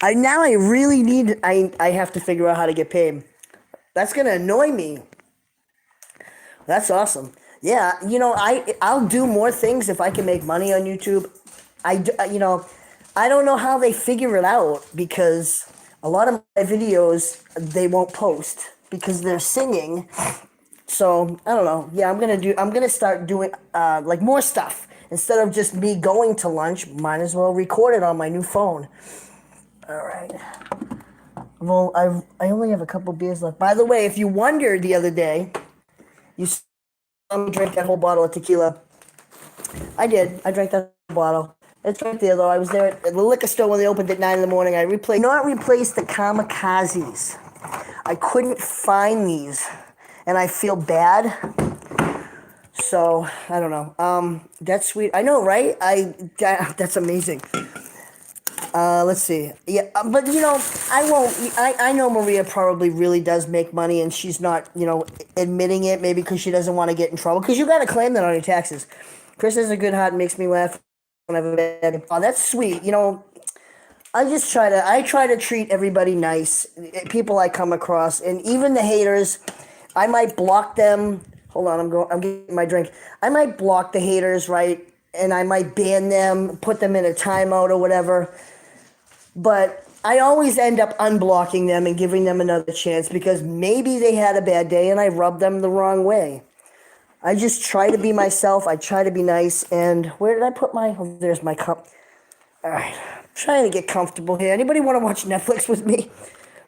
I really need. I have to figure out how to get paid. That's gonna annoy me. That's awesome. Yeah, I'll do more things if I can make money on YouTube. I don't know how they figure it out because a lot of my videos they won't post because they're singing. So I don't know. Yeah, I'm gonna start doing like more stuff instead of just me going to lunch. Might as well record it on my new phone. All right. Well, I only have a couple beers left. By the way, if you wondered the other day, you saw me drink that whole bottle of tequila. I did. I drank that bottle. It's right there, though. I was there at the liquor store when they opened at 9 in the morning. I replaced the kamikazes. I couldn't find these, and I feel bad. So, I don't know. That's sweet. I know, right? That's amazing. Let's see. Yeah, but I won't. I know Maria probably really does make money, and she's not, admitting it. Maybe because she doesn't want to get in trouble. Because you got to claim that on your taxes. Chris has a good heart and makes me laugh when I'm bad. Oh, that's sweet. I try to treat everybody nice. People I come across, and even the haters, I might block them. Hold on, I'm getting my drink. I might block the haters, right? And I might ban them, put them in a timeout or whatever. But I always end up unblocking them and giving them another chance because maybe they had a bad day and I rubbed them the wrong way. I just try to be myself. I try to be nice. And where did I put my... Oh, there's my cup. All right. I'm trying to get comfortable here. Anybody want to watch Netflix with me?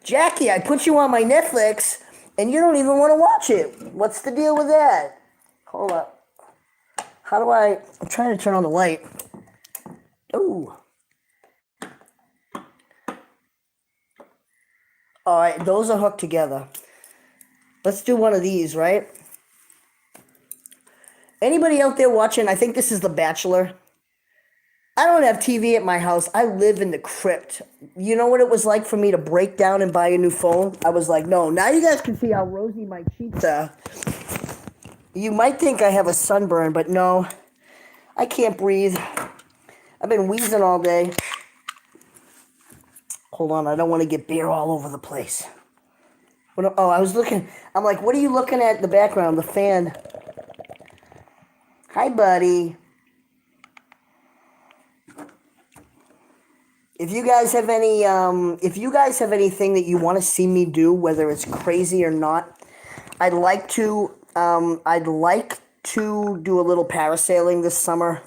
Jackie, I put you on my Netflix, and you don't even want to watch it. What's the deal with that? Hold up. How do I... I'm trying to turn on the light. Ooh. All right. Those are hooked together. Let's do one of these, right? Anybody out there watching? I think this is The Bachelor. I don't have TV at my house. I live in the crypt. You know what it was like for me to break down and buy a new phone? I was like, no. Now you guys can see how rosy my cheeks are. You might think I have a sunburn, but no. I can't breathe. I've been wheezing all day. Hold on, I don't want to get beer all over the place. Oh, I was looking. I'm like, what are you looking at in the background? The fan. Hi, buddy. If you guys have anything that you want to see me do, whether it's crazy or not, I'd like to do a little parasailing this summer.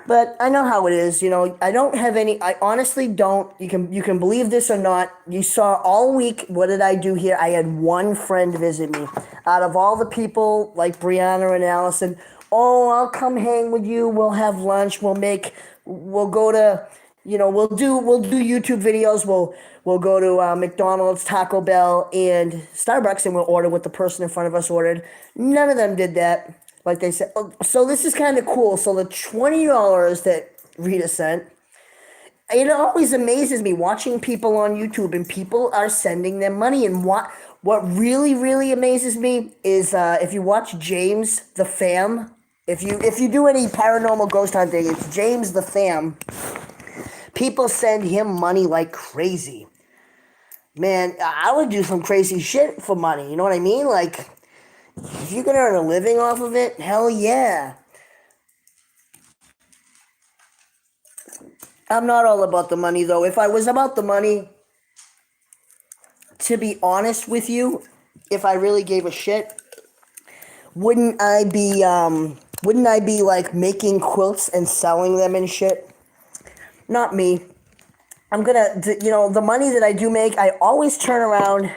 But I know how it is, I don't have any. I honestly don't. You can believe this or not. You saw all week. What did I do here? I had one friend visit me. Out of all the people like Brianna and Allison, oh, I'll come hang with you. We'll have lunch. We'll go to, we'll do YouTube videos. We'll go to McDonald's, Taco Bell, and Starbucks, and we'll order what the person in front of us ordered. None of them did that. Like they said, oh, so this is kind of cool. So the $20 that Rita sent, it always amazes me watching people on YouTube, and people are sending them money. And what really really amazes me is if you watch James the Fam, if you do any paranormal ghost hunting, it's James the Fam. People send him money like crazy. Man, I would do some crazy shit for money. You know what I mean? Like, if you can earn a living off of it, hell yeah. I'm not all about the money, though. If I was about the money, to be honest with you, if I really gave a shit, wouldn't I be like making quilts and selling them and shit? Not me. The money that I do make, I always turn around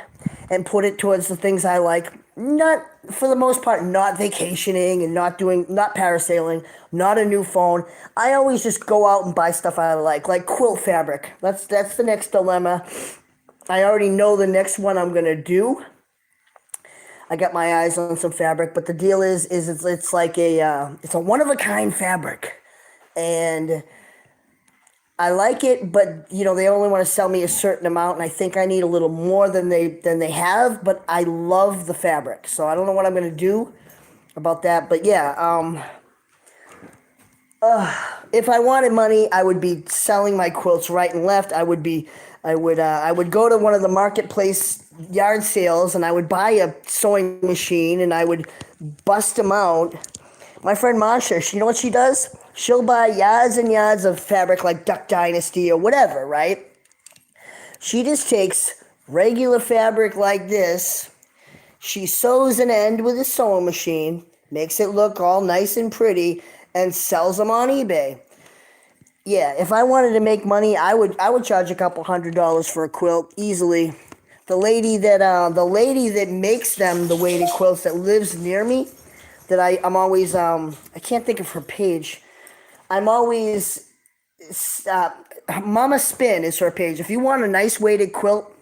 and put it towards the things I like. Not, for the most part, not vacationing and not parasailing, not a new phone. I always just go out and buy stuff I like quilt fabric. That's the next dilemma. I already know the next one I'm gonna do. I got my eyes on some fabric, but the deal is it's like it's a one of a kind fabric, and I like it, but they only want to sell me a certain amount, and I think I need a little more than they have. But I love the fabric, so I don't know what I'm gonna do about that. But yeah, if I wanted money, I would be selling my quilts right and left. I would go to one of the marketplace yard sales, and I would buy a sewing machine, and I would bust them out. My friend Masha, you know what she does? She'll buy yards and yards of fabric like Duck Dynasty or whatever, right? She just takes regular fabric like this. She sews an end with a sewing machine, makes it look all nice and pretty, and sells them on eBay. Yeah, if I wanted to make money, I would charge a couple $100 for a quilt easily. The lady that makes them, the weighted quilts, that lives near me, that I'm always I can't think of her page. I'm always uh, Mama Spin is her page. If you want a nice weighted quilt,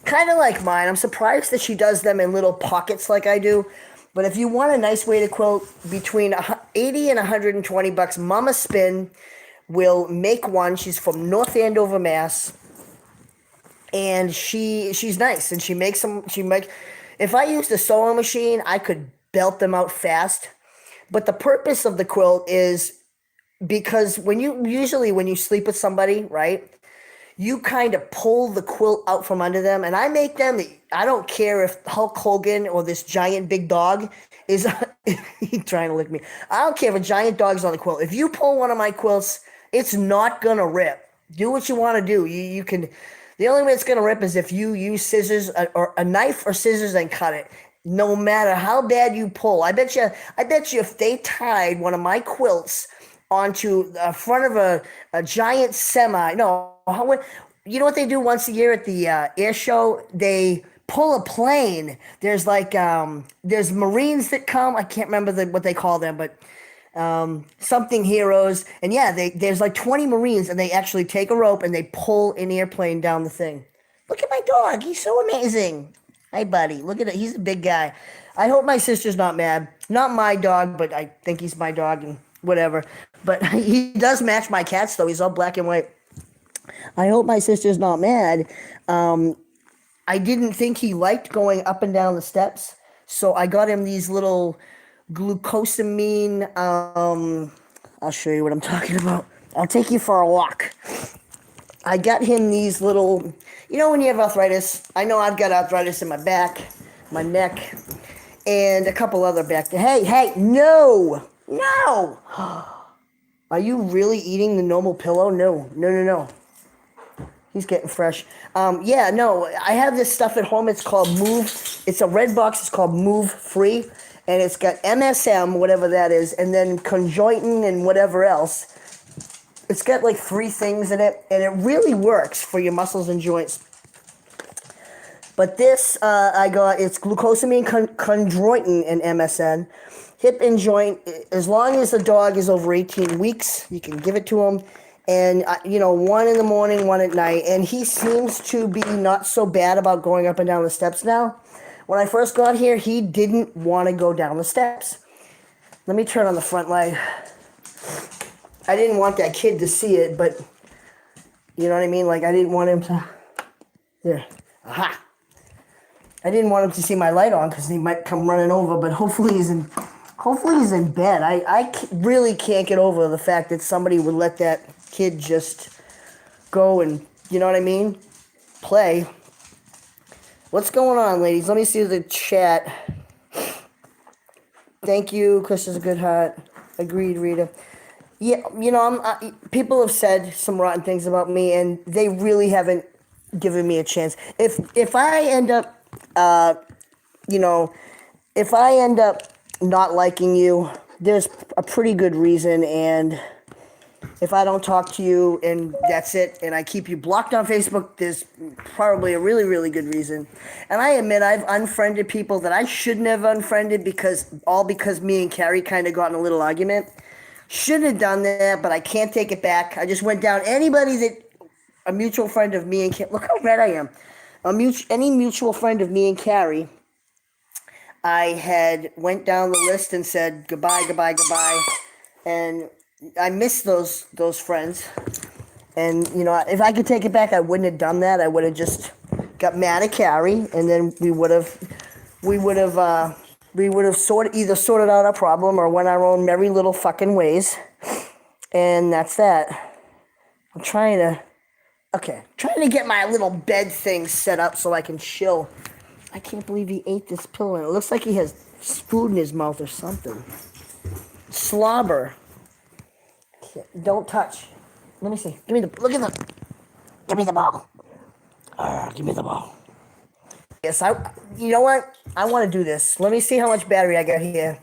kind of like mine, I'm surprised that she does them in little pockets like I do. But if you want a nice weighted quilt between 80 and $120, Mama Spin will make one. She's from North Andover, Mass, and she's nice, and she makes them. If I used a sewing machine, I could belt them out fast. But the purpose of the quilt is because when you sleep with somebody, right? You kind of pull the quilt out from under them, and I make them. I don't care if Hulk Hogan or this giant big dog is he's trying to lick me. I don't care if a giant dog's on the quilt. If you pull one of my quilts, it's not gonna rip. Do what you want to do. You can. The only way it's gonna rip is if you use scissors or a knife or scissors and cut it. No matter how bad you pull, I bet you. If they tied one of my quilts onto the front of a giant semi. No, you know what they do once a year at the air show? They pull a plane. There's Marines that come. I can't remember what they call them, but something heroes. And yeah, there's like 20 Marines, and they actually take a rope and they pull an airplane down the thing. Look at my dog. He's so amazing. Hi, buddy. Look at it. He's a big guy. I hope my sister's not mad. Not my dog, but I think he's my dog and whatever. But he does match my cats, though. He's all black and white. I hope my sister's not mad. I didn't think he liked going up and down the steps, so I got him these little glucosamine. I'll show you what I'm talking about. I'll take you for a walk. I got him these little, when you have arthritis, I know I've got arthritis in my back, my neck, and a couple other back. Hey, no, no. Are you really eating the normal pillow? No. He's getting fresh. Yeah, no, I have this stuff at home. It's called Move. It's a red box. It's called Move Free. And it's got MSM, whatever that is, and then conjointin and whatever else. It's got like 3 things in it, and it really works for your muscles and joints. But this, I got, it's glucosamine, chondroitin, and MSM. Hip and joint, as long as the dog is over 18 weeks, you can give it to him. And, 1 in the morning, 1 at night. And he seems to be not so bad about going up and down the steps now. When I first got here, he didn't want to go down the steps. Let me turn on the front light. I didn't want that kid to see it, but you know what I mean? Like, I didn't want him to... There. Aha! I didn't want him to see my light on because he might come running over, but hopefully he's in bed. I really can't get over the fact that somebody would let that kid just go and, you know what I mean, play. What's going on, ladies? Let me see the chat. Thank you. Chris is a good heart. Agreed, Rita. Yeah, people have said some rotten things about me, and they really haven't given me a chance. If I end up, if I end up not liking you, there's a pretty good reason, and if I don't talk to you and that's it, and I keep you blocked on Facebook, there's probably a really, really good reason. And I admit I've unfriended people that I shouldn't have unfriended because me and Carrie kind of got in a little argument. Shouldn't have done that, but I can't take it back. I just went down anybody that a mutual friend of me and Carrie. Look how red I am. Any mutual friend of me and Carrie, I had went down the list and said goodbye, and I miss those friends. And if I could take it back, I wouldn't have done that. I would have just got mad at Carrie, and then we would have either sorted out our problem or went our own merry little fucking ways. And that's that. I'm trying to get my little bed thing set up so I can chill. I can't believe he ate this pillow, and it looks like he has food in his mouth or something. Slobber. Don't touch. Let me see. Give me the ball. Give me the ball. Yes, you know what? I want to do this. Let me see how much battery I got here.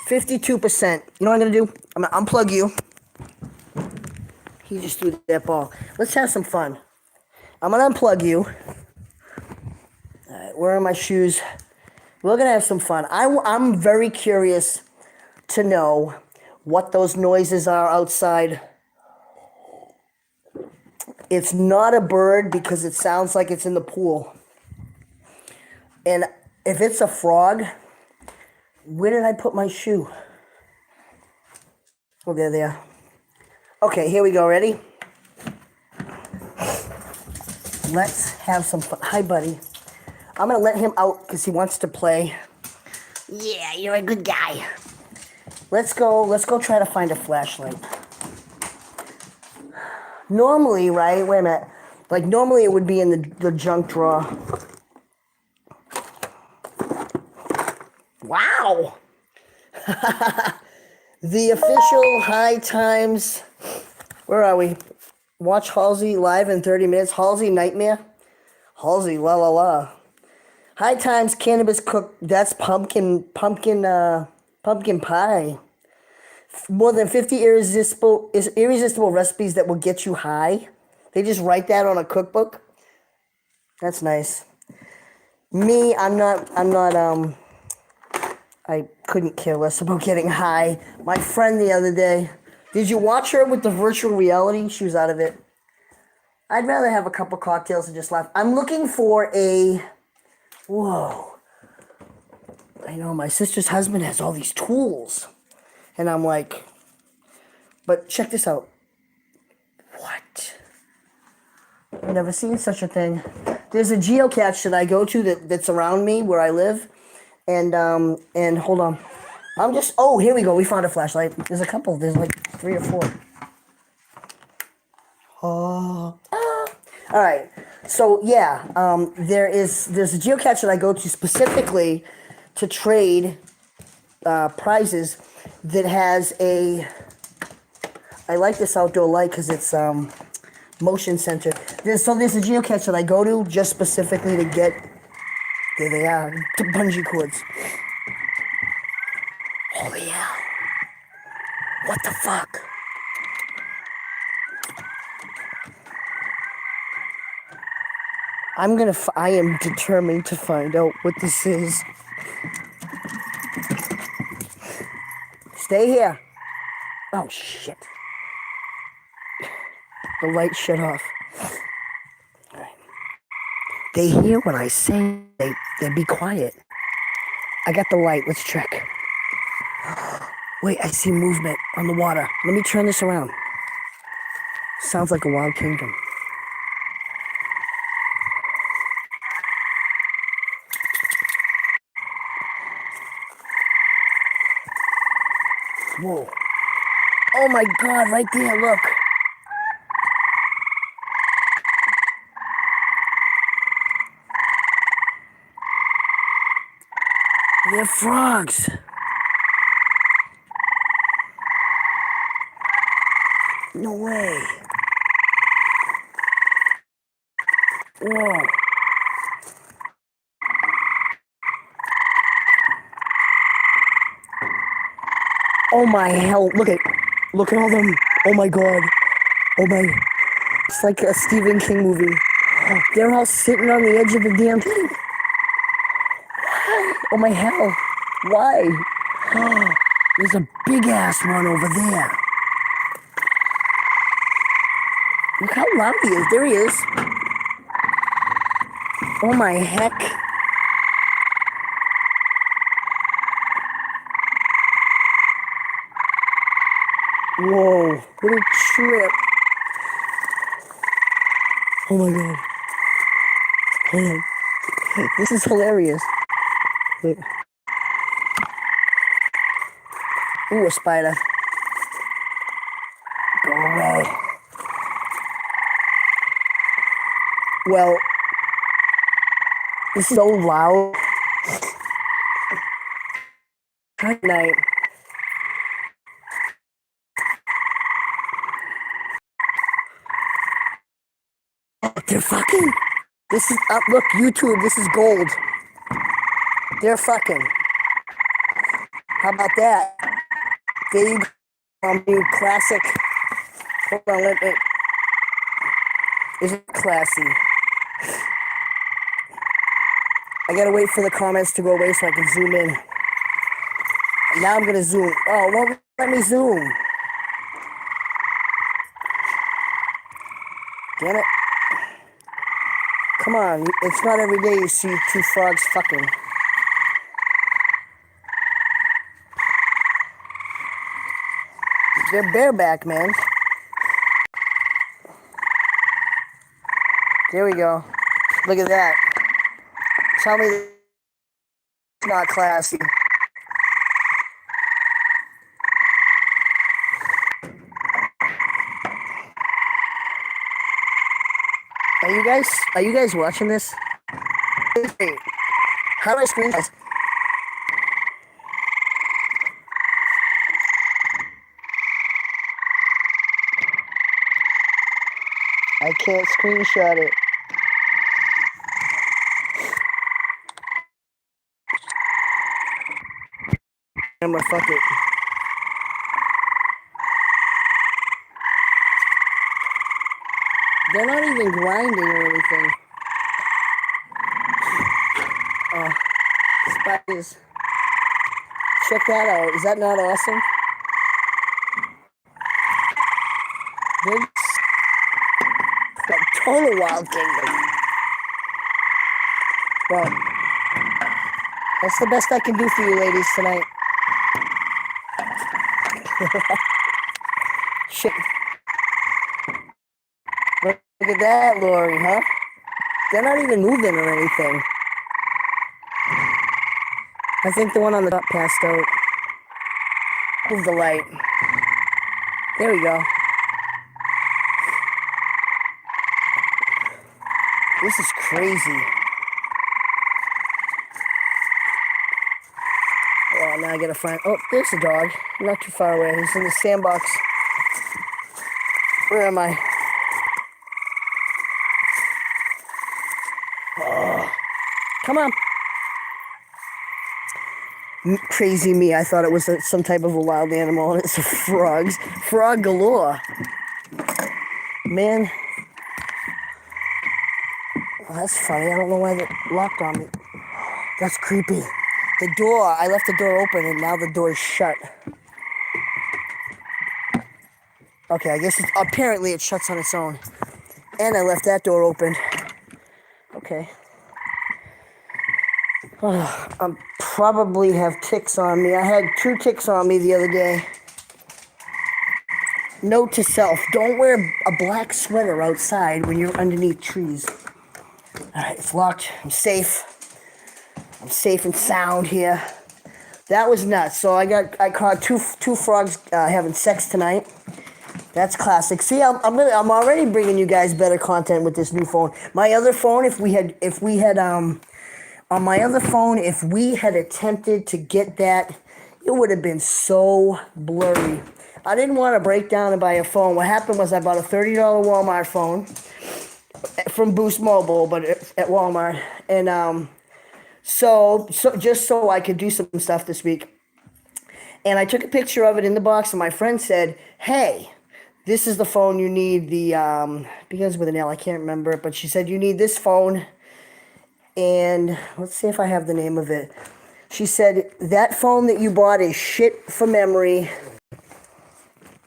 52%. You know what I'm going to do? I'm going to unplug you. He just threw that ball. Let's have some fun. I'm going to unplug you. All right, where are my shoes? We're going to have some fun. I'm very curious to know what those noises are outside. It's not a bird because it sounds like it's in the pool. And if it's a frog, where did I put my shoe? Oh, there. Okay, here we go. Ready? Let's have some fun. Hi, buddy. I'm going to let him out because he wants to play. Yeah, you're a good guy. Let's go try to find a flashlight. Normally, right? Wait a minute. Like, normally it would be in the junk drawer. Wow! The official High Times. Where are we? Watch Halsey live in 30 minutes. Halsey Nightmare. Halsey, la la la. High Times Cannabis Cook. That's pumpkin pie. More than 50 irresistible recipes that will get you high. They just write that on a cookbook. That's nice. Me, I couldn't care less about getting high. My friend the other day, did you watch her with the virtual reality? She was out of it. I'd rather have a couple cocktails and just laugh. I'm looking for whoa. I know, my sister's husband has all these tools. And I'm like, but check this out. What? I've never seen such a thing. There's a geocache that I go to that's around me where I live. And hold on. Here we go. We found a flashlight. There's a couple. There's like 3 or 4. All right. So yeah, there's a geocache that I go to specifically to trade prizes that has a. I like this outdoor light because it's motion sensor. There's a geocache that I go to just specifically to get. There they are, the bungee cords. Oh yeah. What the fuck? I am determined to find out what this is. Stay here. Oh shit. The light shut off. All right. They hear what I say. They be quiet. I got the light. Let's check. Wait, I see movement on the water. Let me turn this around. Sounds like a wild kingdom. Whoa. Oh my god, right there, look. They're frogs. No way. Whoa. Oh my hell, look at all them. Oh my god. Oh my, it's like a Stephen King movie. They're all sitting on the edge of the damn thing. Oh my hell, why? There's a big ass one over there. Look how loud he is, there he is. Oh my heck. Whoa, what a trip. Oh my god. Hold on. This is hilarious. Wait. Ooh, a spider. Go away. Well, this is so loud. Good night. They're fucking. This is up. Look, YouTube. This is gold. They're fucking. How about that? There you go. New classic. Hold on, let me. Isn't it classy? I gotta wait for the comments to go away so I can zoom in. Now I'm gonna zoom. Oh, won't let me zoom. Damn it. Come on, it's not every day you see two frogs fucking. They're bareback, man. There we go. Look at that. Tell me it's not classy. Are you guys watching this? Hey, how do I screen this? I can't screenshot it. Camera, fuck it. They're not even grinding or anything. Oh, spiders. Check that out. Is that not awesome? They're a total wild kingdom. Well, that's the best I can do for you ladies tonight. Shit. Look at that, Lori, huh? They're not even moving or anything. I think the one on the top passed out. Move the light. There we go. This is crazy. Oh, now I gotta find. Oh, there's the dog. Not too far away. He's in the sandbox. Where am I? Oh, come on. Crazy me. I thought it was some type of a wild animal, and it's a frogs. Frog galore. Man. Oh, that's funny. I don't know why they locked on me. That's creepy. The door. I left the door open, and now the door is shut. Okay, I guess apparently it shuts on its own. And I left that door open. Okay. Oh, I probably have ticks on me. I had 2 ticks on me the other day. Note to self, don't wear a black sweater outside when you're underneath trees. Alright, it's locked. I'm safe. I'm safe and sound here. That was nuts. So I caught two frogs having sex tonight. That's classic. See, I'm already bringing you guys better content with this new phone. My other phone, if we had on my other phone, if we had attempted to get that, it would have been so blurry. I didn't want to break down and buy a phone. What happened was I bought a $30 Walmart phone from Boost Mobile, but at Walmart, and so just so I could do some stuff this week. And I took a picture of it in the box, and my friend said, "Hey, this is the phone you need." Begins with an L. I can't remember it, but she said you need this phone. And let's see if I have the name of it. She said that phone that you bought is shit for memory.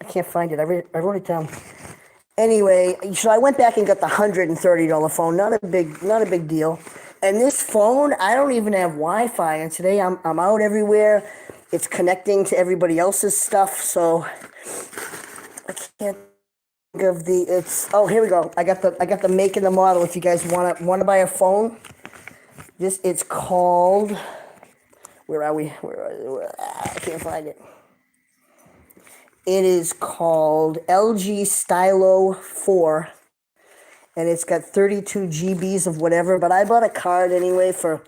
I can't find it. I wrote it down. Anyway, so I went back and got the $130 phone. Not a big deal. And this phone, I don't even have Wi-Fi. And today I'm out everywhere. It's connecting to everybody else's stuff. So I can't think of the. Oh, here we go. I got the make and the model. If you guys wanna buy a phone, it's called. Where are we? I can't find it. It is called LG Stylo 4, and it's got 32 GBs of whatever, but I bought a card anyway for,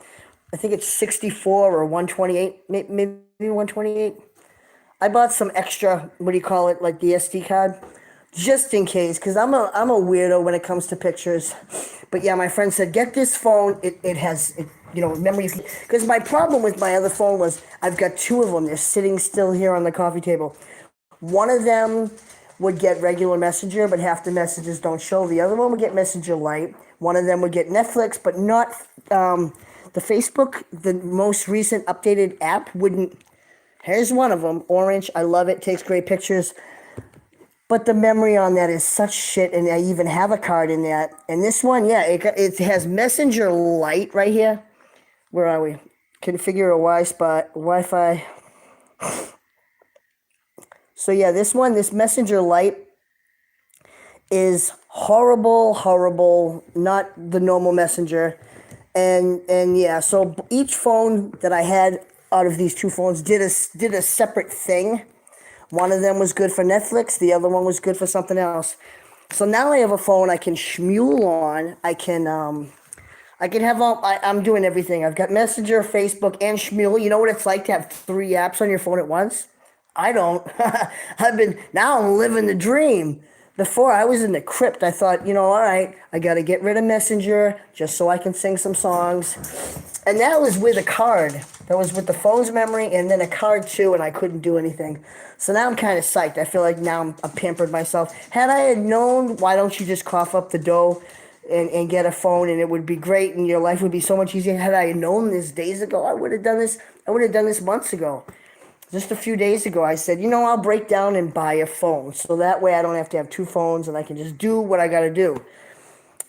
I think it's 64 or 128, maybe 128. I bought some extra, what do you call it, like the SD card, just in case, because I'm a weirdo when it comes to pictures. But yeah, my friend said, get this phone, it has, memory, because my problem with my other phone was I've got 2 of them, they're sitting still here on the coffee table. One of them would get regular Messenger, but half the messages don't show. The other one would get Messenger Lite. One of them would get Netflix, but not the Facebook. The most recent updated app wouldn't. Here's one of them, orange. I love it. Takes great pictures. But the memory on that is such shit, and I even have a card in that. And this one, yeah, it has Messenger Lite right here. Where are we? Configure a Wi-Fi. So yeah, this Messenger Lite is horrible, not the normal Messenger. And yeah, so each phone that I had out of these 2 phones did a separate thing. One of them was good for Netflix, the other one was good for something else. So now I have a phone I can schmule on. I can have I'm doing everything. I've got Messenger, Facebook, and schmule. You know what it's like to have 3 apps on your phone at once? I don't. Now I'm living the dream. Before I was in the crypt, I thought, all right, I got to get rid of Messenger just so I can sing some songs. And that was with a card. That was with the phone's memory and then a card too, and I couldn't do anything. So now I'm kind of psyched. I feel like now I'm pampered myself. Had I had known, why don't you just cough up the dough and get a phone, and it would be great and your life would be so much easier. Had I known this days ago, I would have done this. I would have done this months ago. Just a few days ago, I said, I'll break down and buy a phone. So that way I don't have to have 2 phones and I can just do what I got to do.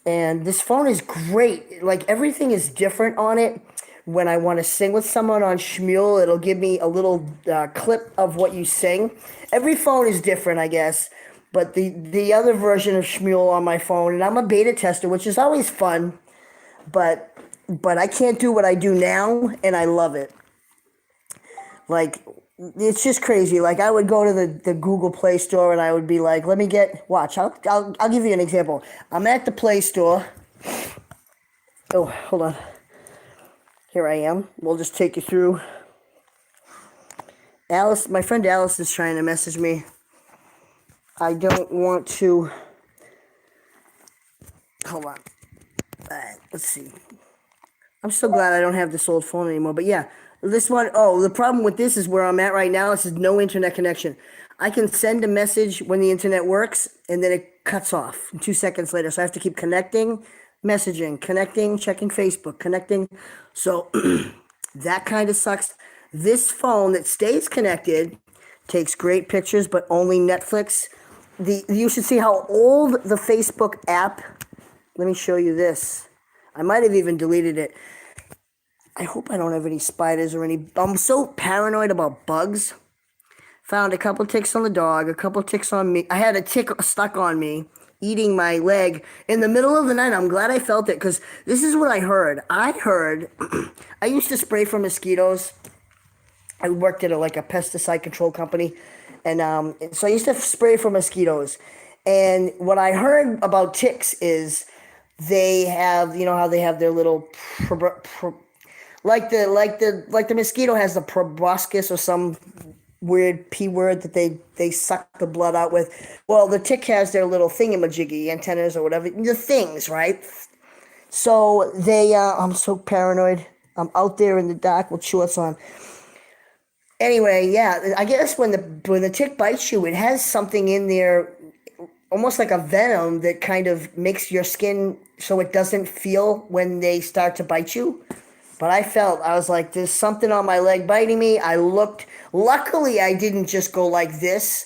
And this phone is great. Like, everything is different on it. When I want to sing with someone on Shmule, it'll give me a little clip of what you sing. Every phone is different, I guess. But the other version of Shmule on my phone, and I'm a beta tester, which is always fun. But I can't do what I do now, and I love it. Like, it's just crazy. Like, I would go to the Google Play Store and I would be like, watch, I'll give you an example. I'm at the Play Store Oh, hold on. Here I am. We'll just take you through. Alice, my friend Alice is trying to message me. I don't want to. Hold on. Let's see. I'm so glad I don't have this old phone anymore. But yeah, this one, oh, the problem with this is where I'm at right now. This is no internet connection. I can send a message when the internet works, and then it cuts off 2 seconds later. So I have to keep connecting, messaging, connecting, checking Facebook, connecting. So that kind of sucks. This phone that stays connected takes great pictures, but only Netflix. You should see how old the Facebook app. Let me show you this. I might have even deleted it. I hope I don't have any spiders or any. I'm so paranoid about bugs. Found a couple ticks on the dog, a couple ticks on me. I had a tick stuck on me, eating my leg in the middle of the night. I'm glad I felt it because this is what I heard. I used to spray for mosquitoes. I worked at like a pesticide control company, and so I used to spray for mosquitoes. And what I heard about ticks is they have, you know how they have their little like the mosquito has the proboscis or some weird p word that they suck the blood out with. Well, the tick has their little thingamajiggy antennas or whatever, the things, right? So I'm so paranoid. I'm out there in the dark with shorts on. Anyway, yeah, I guess when the tick bites you, it has something in there, almost like a venom that kind of makes your skin so it doesn't feel when they start to bite you. But I was like, there's something on my leg biting me. I looked. Luckily, I didn't just go like this.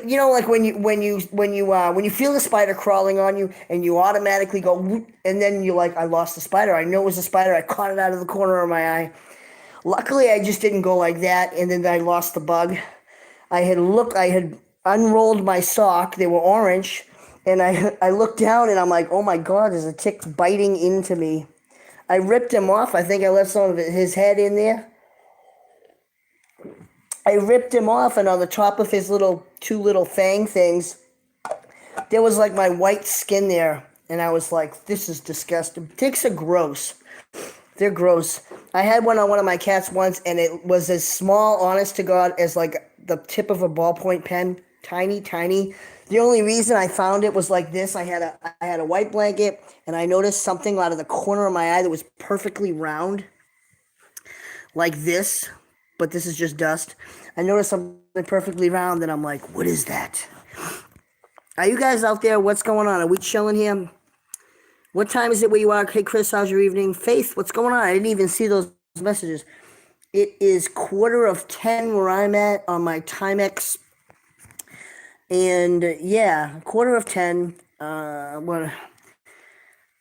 You know, like when you feel the spider crawling on you and you automatically go, whoop, and then you're like, I lost the spider. I know it was a spider. I caught it out of the corner of my eye. Luckily, I just didn't go like that, and then I lost the bug. I had unrolled my sock. They were orange, and I looked down, and I'm like, oh my God, there's a tick biting into me. I ripped him off. I think I left some of his head in there. I ripped him off, and on the top of his two little fang things, there was like my white skin there. And I was like, this is disgusting. Ticks are gross. They're gross. I had one on one of my cats once, and it was as small, honest to God, as like the tip of a ballpoint pen. Tiny, tiny. The only reason I found it was like this. I had a white blanket, and I noticed something out of the corner of my eye that was perfectly round, like this, but this is just dust. I noticed something perfectly round, and I'm like, what is that? Are you guys out there? What's going on? Are we chilling here? What time is it where you are? Hey, Chris, how's your evening? Faith, what's going on? I didn't even see those messages. It is 10:15 where I'm at on my Timex. And yeah, 10:15.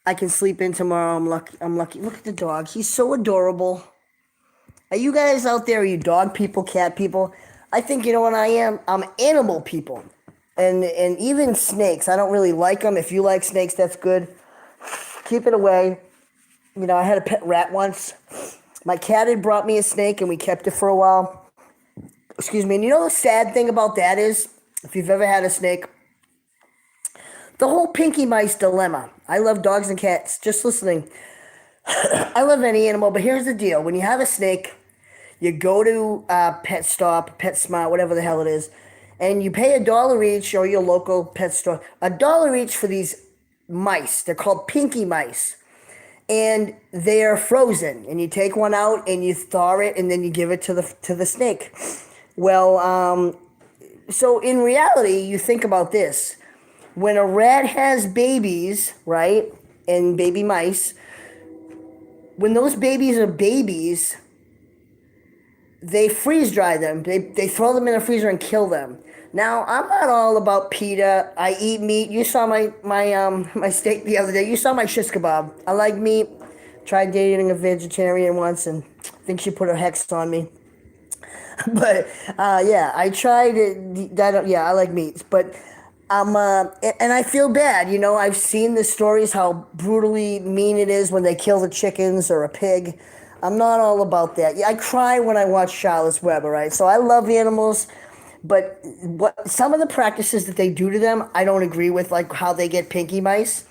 I can sleep in tomorrow. I'm lucky. Look at the dog. He's so adorable. Are you guys out there? Are you dog people, cat people? I think you know what I am. I'm animal people, and even snakes. I don't really like them. If you like snakes, that's good. Keep it away. You know, I had a pet rat once. My cat had brought me a snake, and we kept it for a while. Excuse me. And you know the sad thing about that is, if you've ever had a snake, the whole pinky mice dilemma. I love dogs and cats. Just listening. I love any animal, but here's the deal. When you have a snake, you go to Pet Stop, Pet Smart, whatever the hell it is, and you pay $1 each, or your local pet store, $1 each for these mice. They're called pinky mice. And they're frozen. And you take one out and you thaw it, and then you give it to the snake. Well, so in reality, you think about this. When a rat has babies, right, and baby mice, when those babies are babies, they freeze dry them. They throw them in a freezer and kill them. Now, I'm not all about PETA. I eat meat. You saw my steak the other day. You saw my shish kebab. I like meat. Tried dating a vegetarian once, and I think she put her hex on me. But yeah, I tried it. Yeah, I like meats, but and I feel bad. You know, I've seen the stories how brutally mean it is when they kill the chickens or a pig. I'm not all about that. Yeah, I cry when I watch Charlotte's Web. All right, so I love animals, but some of the practices that they do to them, I don't agree with, like how they get pinky mice.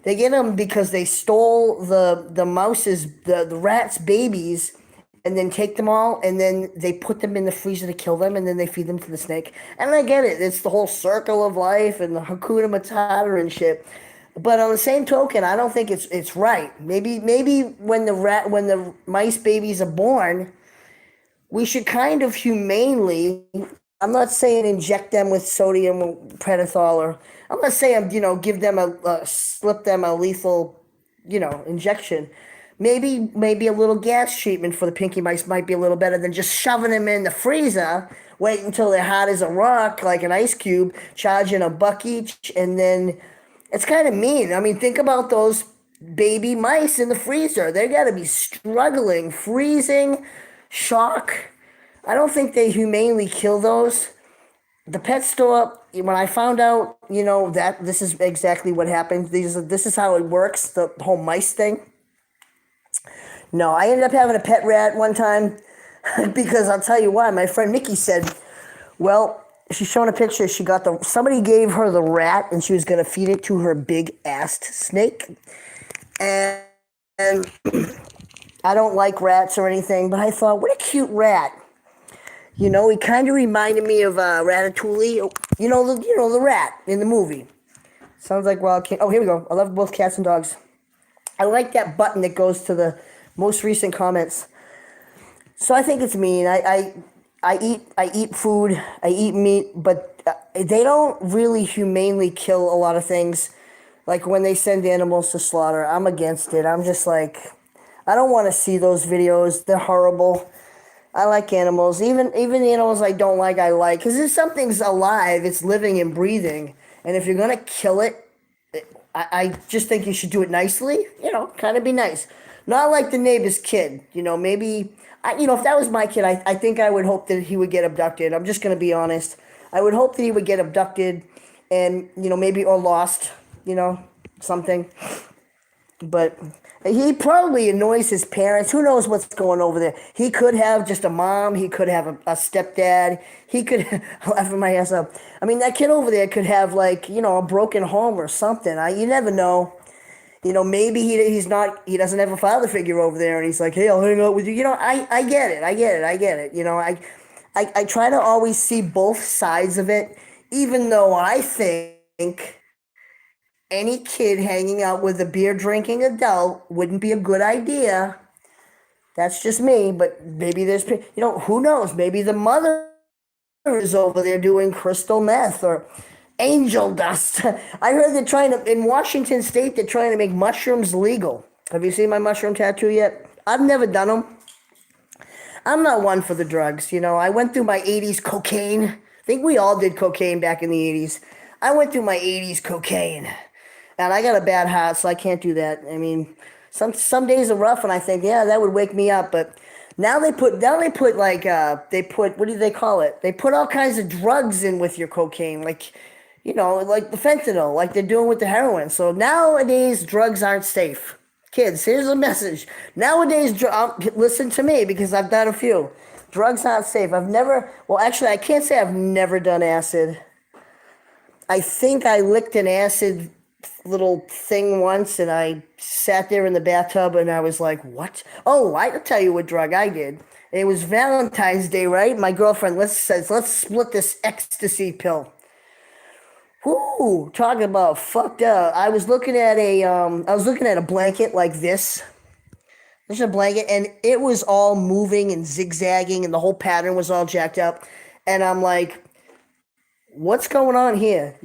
They get them because they stole the mouse's the rat's babies, and then take them all, and then they put them in the freezer to kill them, and then they feed them to the snake. And I get it; it's the whole circle of life and the Hakuna Matata and shit. But on the same token, I don't think it's right. Maybe when the mice babies are born, we should kind of humanely. I'm not saying inject them with sodium predithol, or I'm not saying give them slip them a lethal injection. Maybe a little gas treatment for the pinky mice might be a little better than just shoving them in the freezer. Wait until they're hot as a rock, like an ice cube, charging a buck each, and then it's kind of mean. I mean, think about those baby mice in the freezer. They got to be struggling, freezing, shock. I don't think they humanely kill those. The pet store, when I found out, that this is exactly what happened. This is how it works, the whole mice thing. No, I ended up having a pet rat one time because I'll tell you why. My friend Nikki said, well, she's showing a picture. Somebody gave her the rat and she was going to feed it to her big-assed snake. And I don't like rats or anything, but I thought, what a cute rat. He kind of reminded me of Ratatouille. The rat in the movie. Sounds like Wild King. Oh, here we go. I love both cats and dogs. I like that button that goes to the most recent comments. So I think it's mean. I eat food. I eat meat, but they don't really humanely kill a lot of things. Like when they send animals to slaughter, I'm against it. I'm just like, I don't want to see those videos. They're horrible. I like animals. Even the animals I don't like, I like. Because if something's alive, it's living and breathing. And if you're going to kill it, I just think you should do it nicely. Kind of be nice. Not like the neighbor's kid. Maybe, if that was my kid, I think I would hope that he would get abducted. I'm just going to be honest. I would hope that he would get abducted and, maybe, or lost, something. But he probably annoys his parents. Who knows what's going over there? He could have just a mom. He could have a stepdad. He could, laughing my ass up. I mean, that kid over there could have a broken home or something. You never know. Maybe he doesn't have a father figure over there, and he's like, hey, I'll hang out with you. I get it. I get it. I try to always see both sides of it, even though I think any kid hanging out with a beer drinking adult wouldn't be a good idea. That's just me, but maybe there's, who knows? Maybe the mother is over there doing crystal meth or angel dust. I heard in Washington State, they're trying to make mushrooms legal. Have you seen my mushroom tattoo yet? I've never done them. I'm not one for the drugs. I went through my 80s cocaine. I think we all did cocaine back in the 80s. I went through my 80s cocaine. And I got a bad heart, so I can't do that. I mean, some days are rough, and I think, yeah, that would wake me up. But now they put what do they call it? They put all kinds of drugs in with your cocaine, like the fentanyl, like they're doing with the heroin. So nowadays, drugs aren't safe. Kids, here's a message. Nowadays, listen to me because I've done a few. Drugs aren't safe. Actually, I can't say I've never done acid. I think I licked an acid little thing once, and I sat there in the bathtub, and I was like, what? Oh, I'll tell you what drug I did. It was Valentine's Day, right? My girlfriend says, let's split this ecstasy pill. Whoo, talking about fucked up. I was looking at a blanket like this. There's a blanket, and it was all moving and zigzagging, and the whole pattern was all jacked up. And I'm like, what's going on here?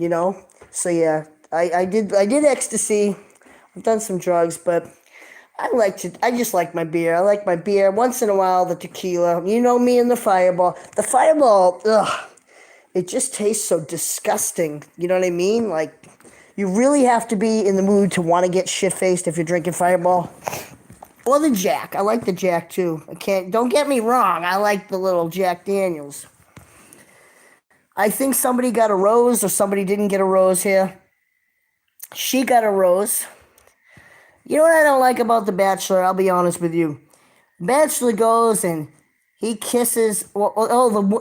So yeah, I did ecstasy. I've done some drugs, but I just like my beer. I like my beer. Once in a while, the tequila. Me and the Fireball. The Fireball, ugh, it just tastes so disgusting. You know what I mean? Like, you really have to be in the mood to want to get shit-faced if you're drinking Fireball. Or the Jack. I like the Jack, too. Don't get me wrong. I like the little Jack Daniels. I think somebody got a rose or somebody didn't get a rose here. She got a rose. You know what I don't like about The Bachelor? I'll be honest with you. Bachelor goes and he kisses.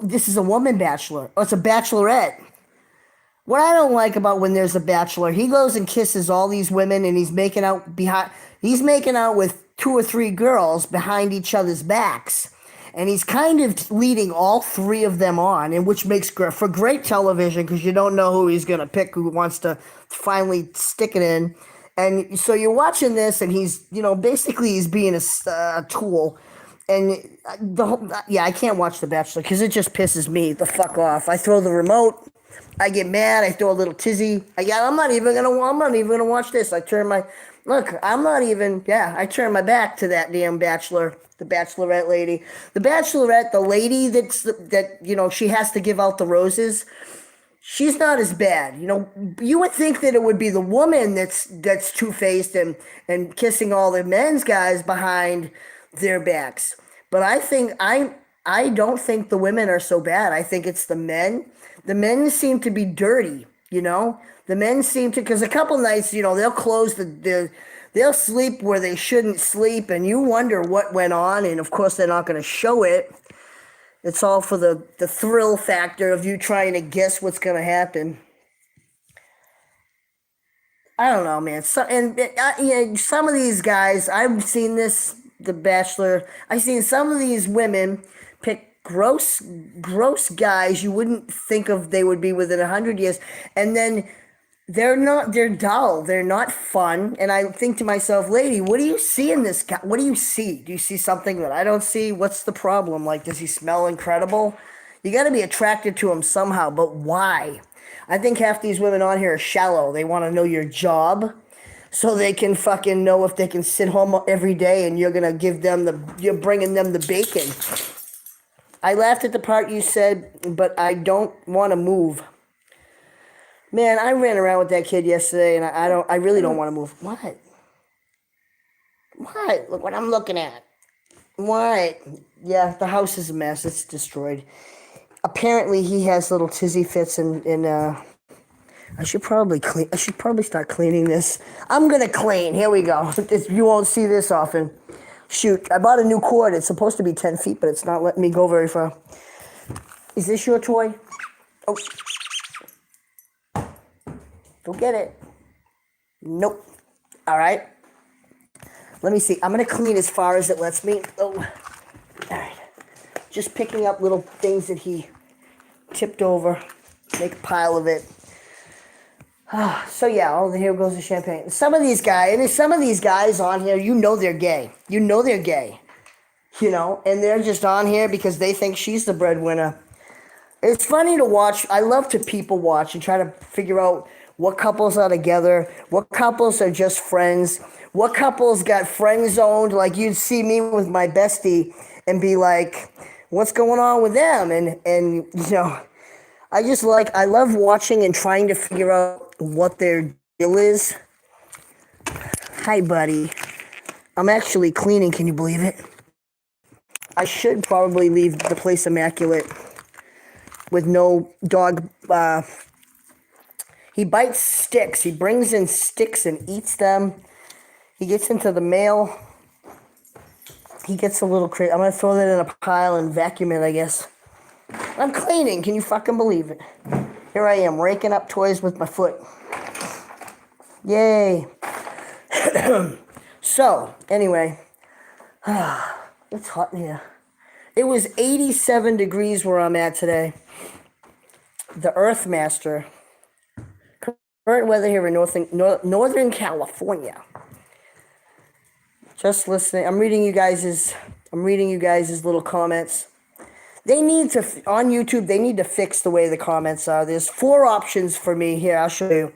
This is a woman bachelor. Oh, it's a bachelorette. what I don't like about when there's a bachelor, he goes and kisses all these women and he's making out with two or three girls behind each other's backs. And he's kind of leading all three of them on, and which makes for great television because you don't know who he's going to pick, who wants to finally stick it in. And so you're watching this, and he's, basically he's being a tool. And yeah, I can't watch The Bachelor because it just pisses me the fuck off. I throw the remote. I get mad. I throw a little tizzy. I'm not even gonna watch this. I turn my look. I'm not even. Yeah, I turn my back to that damn bachelor, the bachelorette lady, the bachelorette, the lady that she has to give out the roses. She's not as bad. You would think that it would be the woman that's two-faced and kissing all the men's guys behind their backs. But I don't think the women are so bad. I think it's the men. The men seem to be dirty, The men seem to, because a couple nights, they'll close they'll sleep where they shouldn't sleep, and you wonder what went on. And of course, they're not going to show it. It's all for the thrill factor of you trying to guess what's going to happen. I don't know, man. Some of these guys, I've seen this, The Bachelor. I've seen some of these women pick gross guys you wouldn't think of they would be within 100 years, and then they're dull, they're not fun. And I think to myself, lady, what do you see in this guy? What do you see? Do you see something that I don't see? What's the problem? Like, does he smell incredible? You got to be attracted to him somehow, but why? I think half these women on here are shallow. They want to know your job so they can fucking know if they can sit home every day and you're bringing them the bacon. I laughed at the part you said, but I don't want to move. Man, I ran around with that kid yesterday, and I really don't want to move. What? What? Look what I'm looking at. What? Yeah, the house is a mess. It's destroyed. Apparently, he has little tizzy fits, and I should probably clean. I should probably start cleaning this. I'm gonna clean. Here we go. You won't see this often. Shoot, I bought a new cord. It's supposed to be 10 feet, but it's not letting me go very far. Is this your toy? Oh. Go get it. Nope. All right. Let me see. I'm going to clean as far as it lets me. Oh. All right. Just picking up little things that he tipped over. Make a pile of it. So yeah, here goes the champagne. Some of these guys on here, they're gay. They're gay. And they're just on here because they think she's the breadwinner. It's funny to watch. I love to people watch and try to figure out what couples are together, what couples are just friends, what couples got friend zoned. Like, you'd see me with my bestie and be like, what's going on with them? And I love watching and trying to figure out what their deal is. Hi, buddy. I'm actually cleaning. Can you believe it? I should probably leave the place immaculate with no dog. He bites sticks. He brings in sticks and eats them. He gets into the mail. He gets a little crazy. I'm going to throw that in a pile and vacuum it, I guess. I'm cleaning. Can you fucking believe it? Here I am, raking up toys with my foot. Yay. So, anyway. It's hot in here. It was 87 degrees where I'm at today. The Earthmaster. Current weather here in Northern California. Just listening. I'm reading you guys' little comments. They need to, on YouTube, they need to fix the way the comments are. There's 4 options for me here. I'll show you.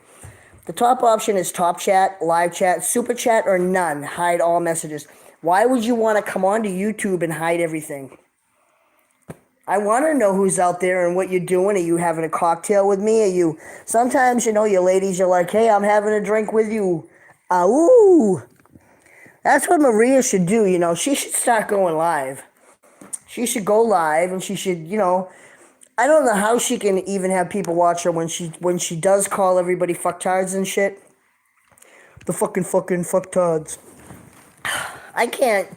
The top option is top chat, live chat, super chat, or none. Hide all messages. Why would you want to come onto YouTube and hide everything? I want to know who's out there and what you're doing. Are you having a cocktail with me? Sometimes, you ladies, you're like, hey, I'm having a drink with you. Ooh. That's what Maria should do, She should start going live. She should go live, and she should, I don't know how she can even have people watch her when she does call everybody fucktards and shit. The fucking fucktards. I can't.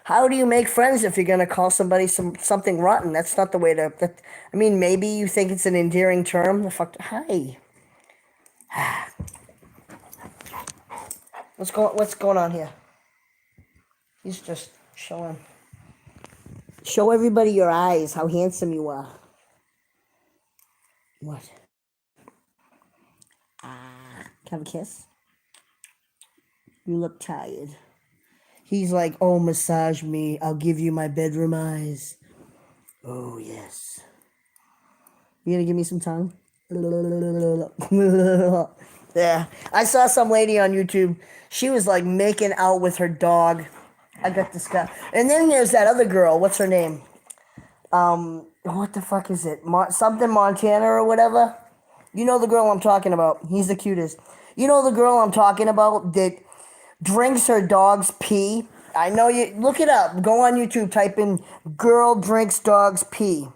How do you make friends if you're gonna call somebody something rotten? That's not the way to. Maybe you think it's an endearing term. Hi. What's going on here? He's just showing. Show everybody your eyes, how handsome you are. What? Can I have a kiss? You look tired. He's like, oh, massage me. I'll give you my bedroom eyes. Oh, yes. You gonna give me some tongue? Yeah. I saw some lady on YouTube. She was like making out with her dog. I got this guy. And then there's that other girl. What's her name? What the fuck is it? Something Montana or whatever? You know the girl I'm talking about. He's the cutest. You know the girl I'm talking about that drinks her dog's pee? I know you. Look it up. Go on YouTube. Type in girl drinks dog's pee.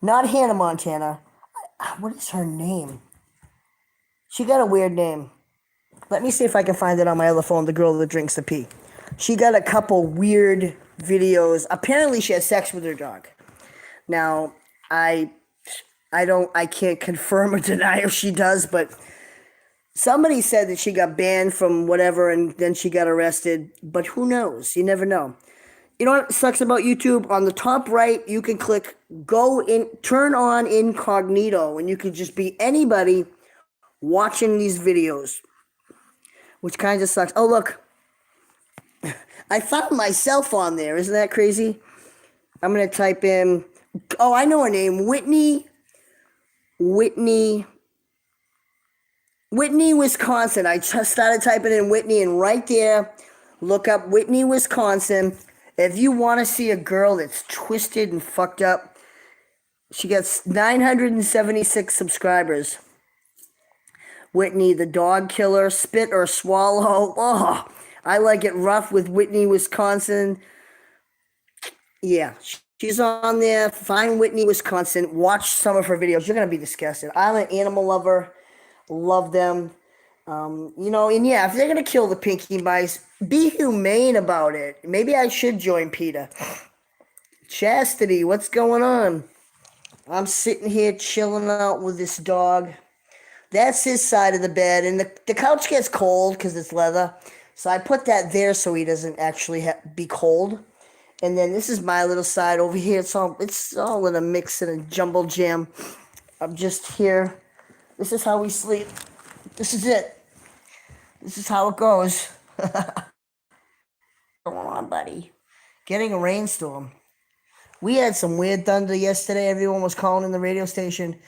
Not Hannah Montana. What is her name? She got a weird name. Let me see if I can find it on my other phone. The girl that drinks the pee. She got a couple weird videos. Apparently she had sex with her dog. Now, I can't confirm or deny if she does, but somebody said that she got banned from whatever and then she got arrested, but who knows? You never know. You know what sucks about YouTube? On the top right, you can click turn on incognito, and you can just be anybody watching these videos, which kind of sucks. Oh, look. I found myself on there. Isn't that crazy? I'm going to type in, oh, I know her name, Whitney, Wisconsin. I just started typing in Whitney, and right there, look up Whitney, Wisconsin. If you want to see a girl that's twisted and fucked up, she gets 976 subscribers. Whitney, the dog killer, spit or swallow. Oh, I like it rough with Whitney, Wisconsin. Yeah, she's on there. Find Whitney, Wisconsin. Watch some of her videos. You're going to be disgusted. I'm an animal lover. Love them. And yeah, if they're going to kill the pinky mice, be humane about it. Maybe I should join PETA. Chastity, what's going on? I'm sitting here chilling out with this dog. That's his side of the bed, and the couch gets cold because it's leather. So I put that there so he doesn't actually be cold. And then this is my little side over here. It's all in a mix and a jumble jam. I'm just here. This is how we sleep. This is it. This is how it goes. Come on, buddy. Getting a rainstorm. We had some weird thunder yesterday. Everyone was calling in the radio station.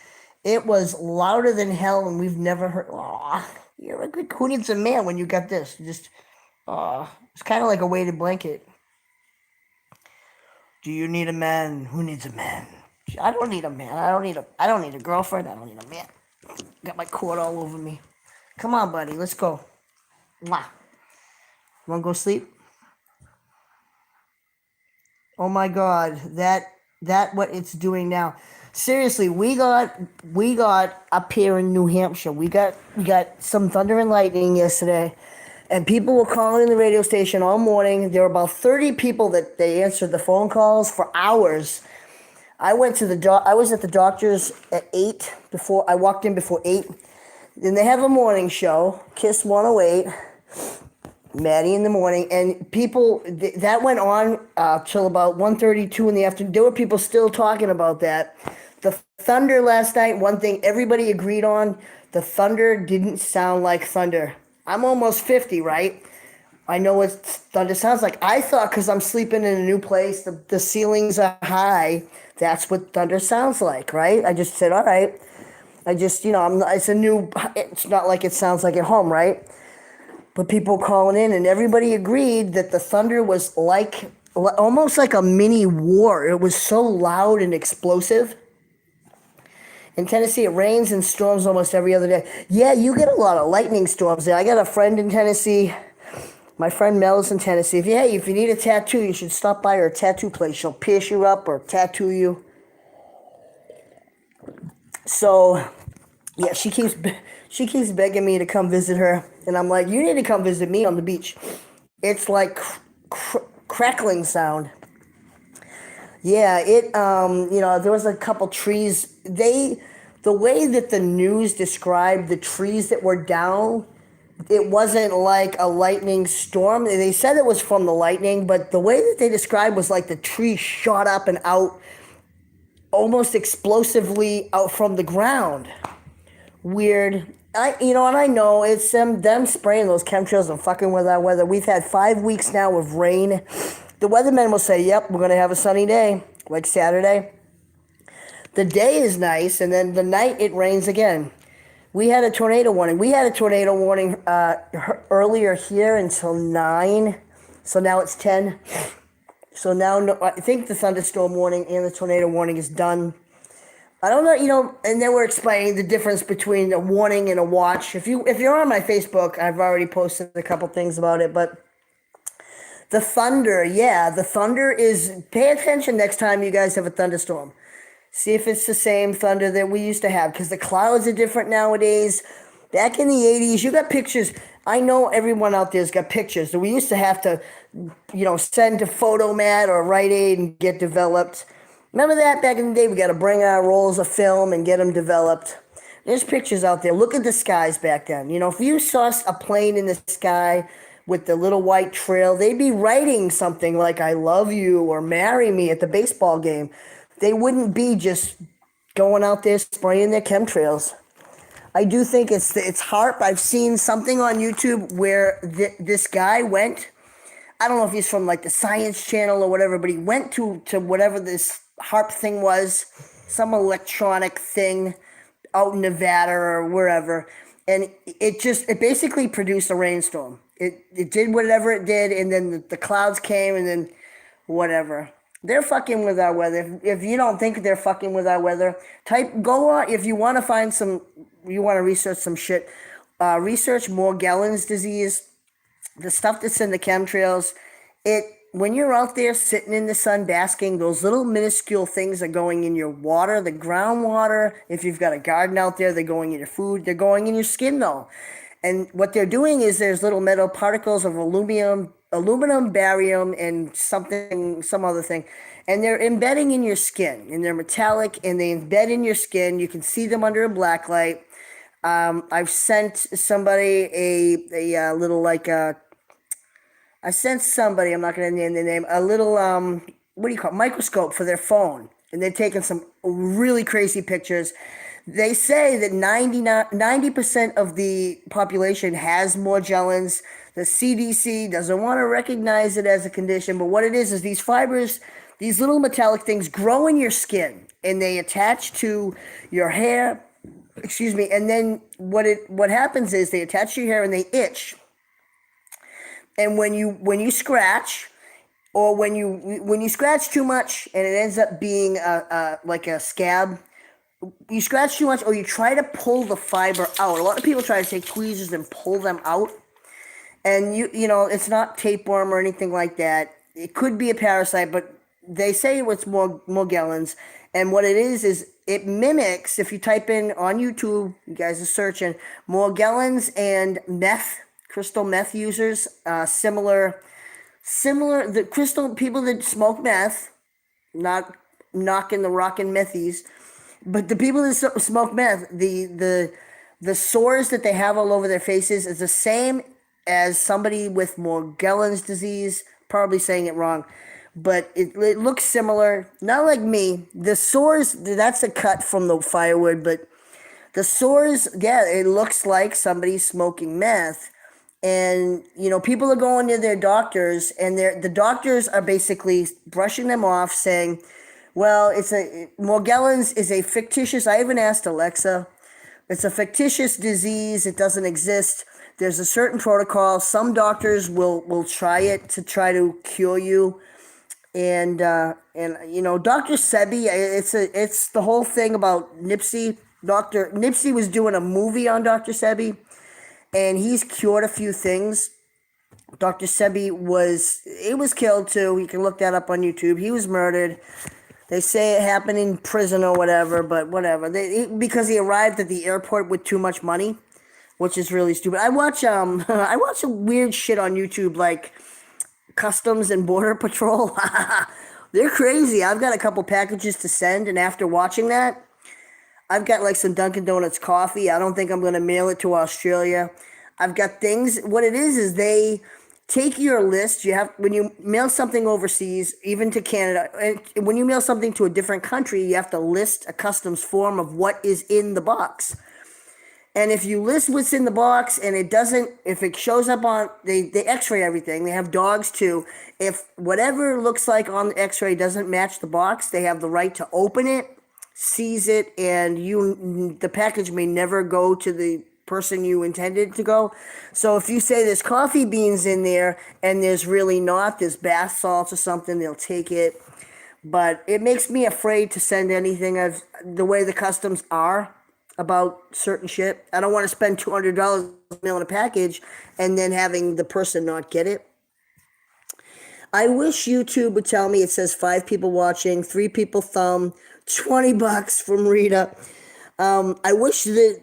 It was louder than hell, and we've never heard. Oh, you're a good. Who needs a man when you got this? It's kind of like a weighted blanket. Do you need a man? Who needs a man? I don't need a man. I don't need a girlfriend. I don't need a man. Got my cord all over me. Come on, buddy. Let's go. Mwah. You want to go sleep? Oh my God, that what it's doing now. Seriously, we got up here in New Hampshire. We got some thunder and lightning yesterday, and people were calling the radio station all morning. There were about 30 people that they answered the phone calls for hours. I went to I was at the doctor's at 8 before I walked in before 8. Then they have a morning show, Kiss 108. Maddie in the morning, and people, that went on till about 1:32 in the afternoon. There were people still talking about that. The thunder last night, one thing everybody agreed on, the thunder didn't sound like thunder. I'm almost 50, right? I know what thunder sounds like. I thought because I'm sleeping in a new place, the ceilings are high, that's what thunder sounds like, right? I just said, all right. It's not like it sounds like at home, right? But people calling in, and everybody agreed that the thunder was almost like a mini war. It was so loud and explosive. In Tennessee, it rains and storms almost every other day. Yeah, you get a lot of lightning storms there. I got a friend in Tennessee. My friend Mel's in Tennessee. If you need a tattoo, you should stop by her tattoo place. She'll pierce you up or tattoo you. So, yeah, she keeps begging me to come visit her, and I'm like, you need to come visit me on the beach. It's like crackling sound. Yeah, there was a couple trees. The way that the news described the trees that were down, it wasn't like a lightning storm. They said it was from the lightning, but the way that they described was like the tree shot up and out almost explosively out from the ground. Weird. And I know it's them spraying those chemtrails and fucking with our weather. We've had 5 weeks now of rain. The weathermen will say, "Yep, we're gonna have a sunny day, like Saturday." The day is nice, and then the night it rains again. We had a tornado warning. We had a tornado warning earlier here until 9, so now it's 10. So now I think the thunderstorm warning and the tornado warning is done. I don't know, and then we're explaining the difference between a warning and a watch. If you're on my Facebook, I've already posted a couple things about it, but the thunder is, pay attention next time you guys have a thunderstorm. See if it's the same thunder that we used to have, because the clouds are different nowadays. Back in the 80s, you got pictures. I know everyone out there's got pictures that we used to have to, send to Photomat or Rite Aid and get developed. Remember that back in the day? We got to bring our rolls of film and get them developed. There's pictures out there. Look at the skies back then. If you saw a plane in the sky with the little white trail, they'd be writing something like "I love you" or "marry me" at the baseball game. They wouldn't be just going out there spraying their chemtrails. I do think it's HAARP. I've seen something on YouTube where this guy went. I don't know if he's from like the Science Channel or whatever, but he went to whatever this HAARP thing was, some electronic thing out in Nevada or wherever, and it basically produced a rainstorm. It did whatever it did, and then the clouds came, and then whatever. They're fucking with our weather. If you don't think they're fucking with our weather, go on. If you want to find you want to research some shit, research Morgellons disease, the stuff that's in the chemtrails. When you're out there sitting in the sun basking, those little minuscule things are going in your water, the groundwater. If you've got a garden out there, they're going in your food. They're going in your skin, though. And what they're doing is there's little metal particles of aluminum, barium, and some other thing. And they're embedding in your skin. And they're metallic, and they embed in your skin. You can see them under a black light. I've sent somebody a little I sent somebody, I'm not going to name the name, a little, what do you call it, microscope for their phone. And they're taking some really crazy pictures. They say that 90% of the population has Morgellons. The CDC doesn't want to recognize it as a condition, but what it is these fibers, these little metallic things grow in your skin, and they attach to your hair, and then what happens is they attach to your hair and they itch. And when you scratch, or when you scratch too much and it ends up being like a scab, you scratch too much, or you try to pull the fiber out. A lot of people try to take tweezers and pull them out, and it's not tapeworm or anything like that. It could be a parasite, but they say it's Morgellons, and what it is it mimics. If you type in on YouTube, you guys are searching Morgellons and meth. Crystal meth users, similar. The crystal people that smoke meth, not knocking the rockin' methies, but the people that smoke meth, the sores that they have all over their faces is the same as somebody with Morgellons disease. Probably saying it wrong, but it looks similar. Not like me. The sores, that's a cut from the firewood, but the sores, yeah, it looks like somebody's smoking meth. And, people are going to their doctors, and the doctors are basically brushing them off, saying, well, Morgellons is a fictitious, I even asked Alexa, it's a fictitious disease. It doesn't exist. There's a certain protocol. Some doctors will try it to try to cure you. And Dr. Sebi, it's the whole thing about Nipsey. Dr. Nipsey was doing a movie on Dr. Sebi, and he's cured a few things. Dr. Sebi was killed too. You can look that up on YouTube. He was murdered. They say it happened in prison or whatever, but whatever. Because he arrived at the airport with too much money, which is really stupid. I watch some weird shit on YouTube, like Customs and Border Patrol. They're crazy. I've got a couple packages to send, and after watching that, I've got like some Dunkin' Donuts coffee. I don't think I'm going to mail it to Australia. I've got things. What it is they take your list. You have when you mail something overseas, even to Canada, and when you mail something to a different country, you have to list a customs form of what is in the box. And if you list what's in the box and it doesn't, if it shows up on, they x-ray everything. They have dogs too. If whatever looks like on the x-ray doesn't match the box, they have the right to open it, seize it, and the package may never go to the person you intended to go. So if you say there's coffee beans in there and there's really not, there's bath salts or something, they'll take it. But it makes me afraid to send anything of the way the customs are about certain shit. I don't want to spend $200 mailing a package and then having the person not get it. I wish YouTube would tell me it says 5 people watching, 3 people thumb, $20 from Rita. I wish that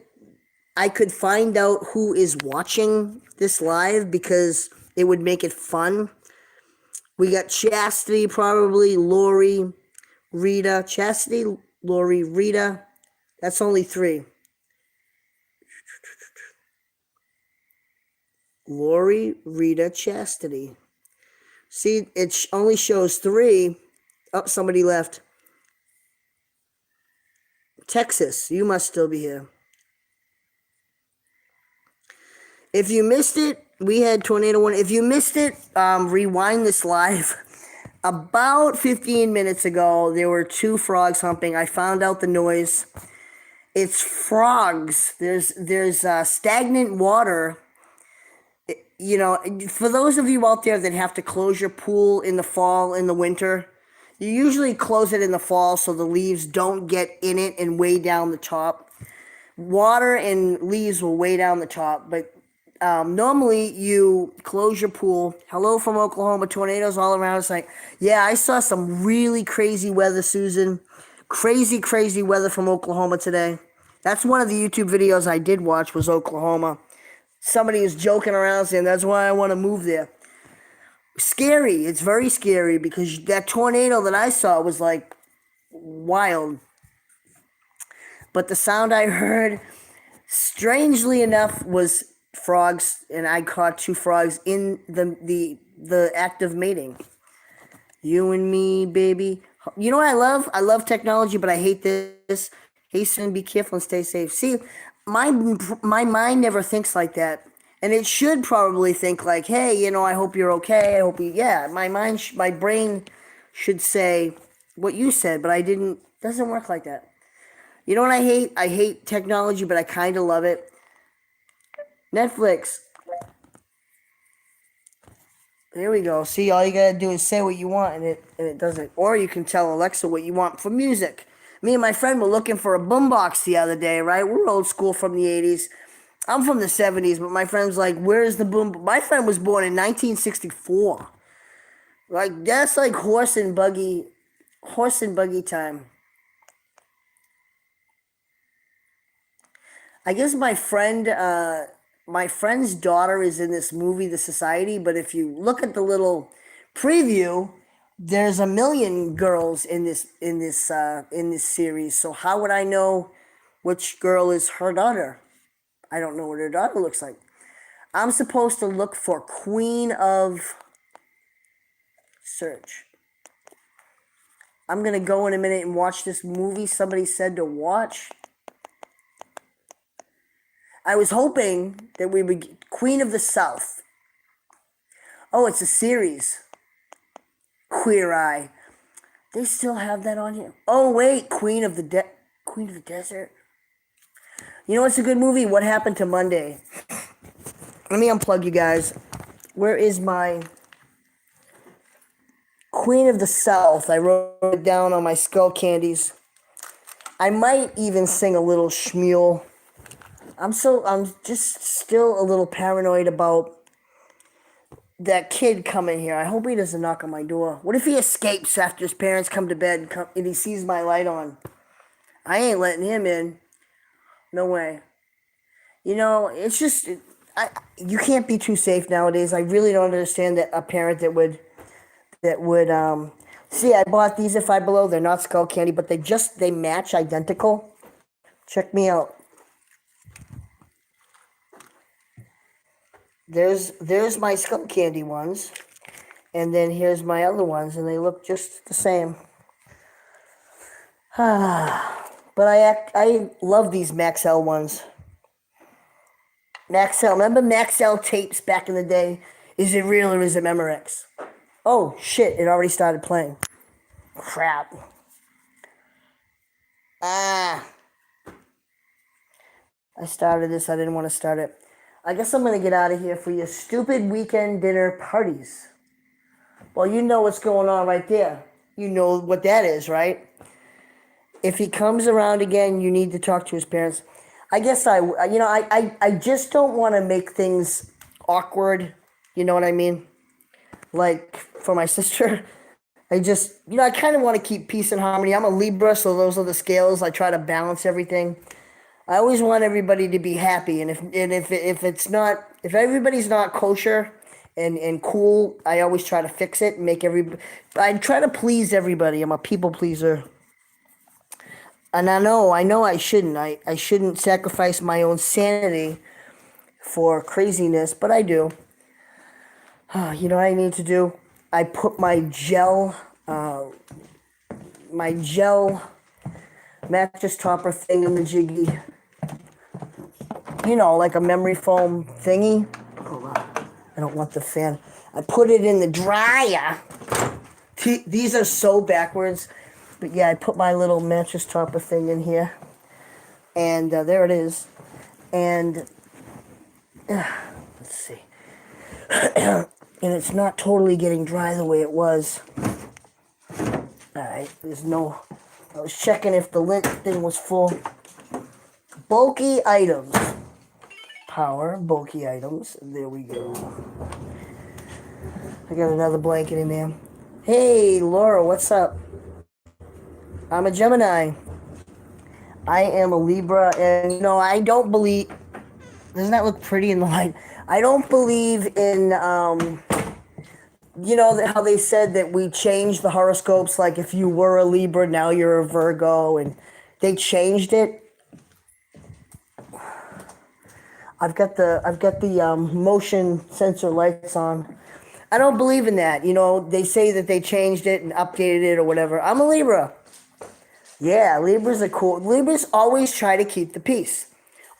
I could find out who is watching this live because it would make it fun. We got Chastity, probably, Lori, Rita. Chastity, Lori, Rita. That's only 3. Lori, Rita, Chastity. See, it only shows 3. Oh, somebody left. Texas, you must still be here. If you missed it, we had Tornado 1. If you missed it, rewind this live. About 15 minutes ago, there were 2 frogs humping. I found out the noise. It's frogs. There's stagnant water. You know, for those of you out there that have to close your pool in the fall, in the winter, you usually close it in the fall so the leaves don't get in it and weigh down the top. Water and leaves will weigh down the top, but normally you close your pool. Hello from Oklahoma, tornadoes all around. It's like, yeah, I saw some really crazy weather, Susan. Crazy, crazy weather from Oklahoma today. That's one of the YouTube videos I did watch was Oklahoma. Somebody is joking around saying, that's why I want to move there. Scary. It's very scary because that tornado that I saw was like wild. But the sound I heard, strangely enough, was frogs, and I caught 2 frogs in the act of mating. You and me, baby. You know what I love? I love technology, but I hate this. Hasten, be careful, and stay safe. See, my mind never thinks like that, and it should probably think like, hey, you know, I hope you're okay. I hope you. Yeah, my brain should say what you said, but I didn't. Doesn't work like that. You know what I hate? I hate technology, but I kind of love it. Netflix. There we go. See, all you gotta do is say what you want, and it doesn't. Or you can tell Alexa what you want for music. Me and my friend were looking for a boombox the other day, right? We're old school from the 80s. I'm from the 70s, but my friend's like, where's the boom? My friend was born in 1964. Like, that's like horse and buggy time. I guess my friend's daughter is in this movie, The Society, but if you look at the little preview, there's a million girls in this series. So how would I know which girl is her daughter? I don't know what her daughter looks like. I'm supposed to look for Queen of Search. I'm gonna go in a minute and watch this movie somebody said to watch. I was hoping that we would get Queen of the South. Oh, it's a series. Queer Eye. They still have that on here. Oh wait, Queen of the Desert. You know what's a good movie? What Happened to Monday? Let me unplug you guys. Where is my Queen of the South? I wrote it down on my skull candies. I might even sing a little schmeal. I'm just still a little paranoid about that kid coming here. I hope he doesn't knock on my door. What if he escapes after his parents come to bed and he sees my light on? I ain't letting him in. No way. You know, it's just you can't be too safe nowadays. I really don't understand that a parent that would see. I bought these at Five Below. They're not skull candy, but they match identical. Check me out. There's my skull candy ones, and then here's my other ones, and they look just the same. But I love these Maxell ones. Maxell, remember Maxell tapes back in the day? Is it real or is it Memorex? Oh shit! It already started playing. Crap. Ah, I started this. I didn't want to start it. I guess I'm gonna get out of here for your stupid weekend dinner parties. Well, you know what's going on right there. You know what that is, right? If he comes around again, you need to talk to his parents. I guess I just don't want to make things awkward. You know what I mean? Like for my sister, I kind of want to keep peace and harmony. I'm a Libra, so those are the scales. I try to balance everything. I always want everybody to be happy, and if it's not, if everybody's not kosher and cool, I always try to fix it and make I try to please everybody. I'm a people pleaser. And I know I shouldn't. I shouldn't sacrifice my own sanity for craziness, but I do. You know what I need to do? I put my gel mattress topper thing in the jiggy. You know, like a memory foam thingy. Hold on. I don't want the fan. I put it in the dryer. These are so backwards. But yeah, I put my little mattress topper thing in here. And there it is. And let's see. And it's not totally getting dry the way it was. Alright, I was checking if the lint thing was full. Bulky items. Power, bulky items. There we go. I got another blanket in there. Hey, Laura, what's up? I'm a Gemini. I am a Libra, and I don't believe. Doesn't that look pretty in the light? I don't believe in, how they said that we changed the horoscopes. Like if you were a Libra, now you're a Virgo, and they changed it. I've got the motion sensor lights on. I don't believe in that. They say that they changed it and updated it or whatever. I'm a Libra. Yeah, Libras are cool. Libras always try to keep the peace.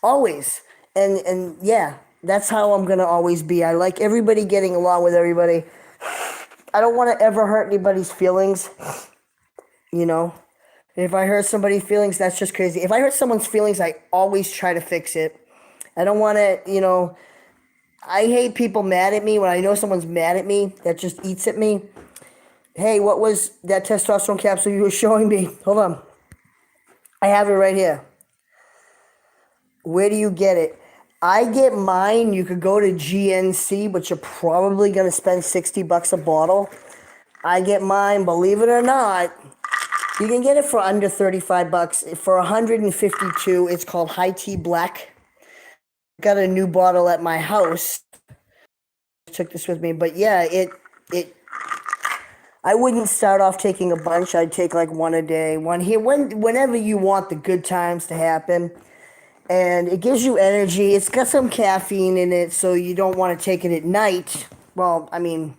Always. And yeah, that's how I'm going to always be. I like everybody getting along with everybody. I don't want to ever hurt anybody's feelings. If I hurt somebody's feelings, that's just crazy. If I hurt someone's feelings, I always try to fix it. I don't want to, I hate people mad at me. When I know someone's mad at me, that just eats at me. Hey, what was that testosterone capsule you were showing me? Hold on. I have it right here. Where do you get it? I get mine. You could go to GNC, but you're probably going to spend $60 a bottle. I get mine, believe it or not. You can get it for under $35. For $152, it's called High Tea Black. Got a new bottle at my house. I took this with me, but yeah, I wouldn't start off taking a bunch. I'd take like one a day, one here, whenever you want the good times to happen. And it gives you energy. It's got some caffeine in it, so you don't want to take it at night. Well, I mean,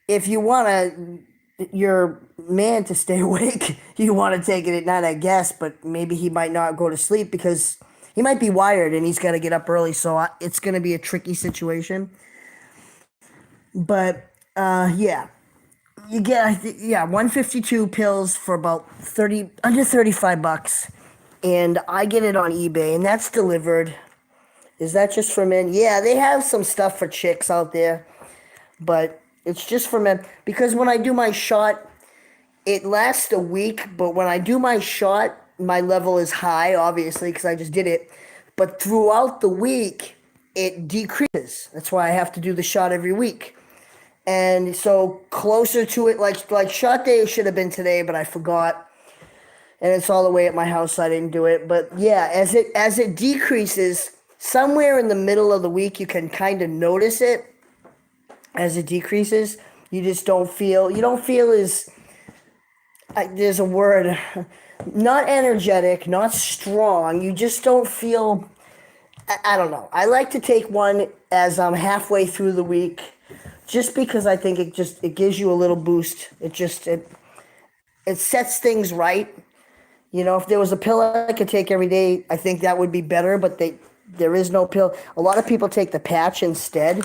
if you want your man to stay awake, you want to take it at night, I guess. But maybe he might not go to sleep because he might be wired and he's got to get up early. So it's going to be a tricky situation. But yeah, you get 152 pills for about under $35, and I get it on eBay, and that's delivered. Is that just for men? Yeah, they have some stuff for chicks out there, but it's just for men because when I do my shot, it lasts a week. But when I do my shot, my level is high, obviously, because I just did it. But throughout the week, it decreases. That's why I have to do the shot every week. And so closer to it, like shot day should have been today, but I forgot. And it's all the way at my house, so I didn't do it. But yeah, as it decreases, somewhere in the middle of the week, you can kind of notice it. As it decreases, you don't feel as, there's a word, not energetic, not strong. You just don't feel I don't know. I like to take one as I'm halfway through the week, just because I think it gives you a little boost. It sets things right. You know, if there was a pill I could take every day, I think that would be better. But there is no pill. A lot of people take the patch instead.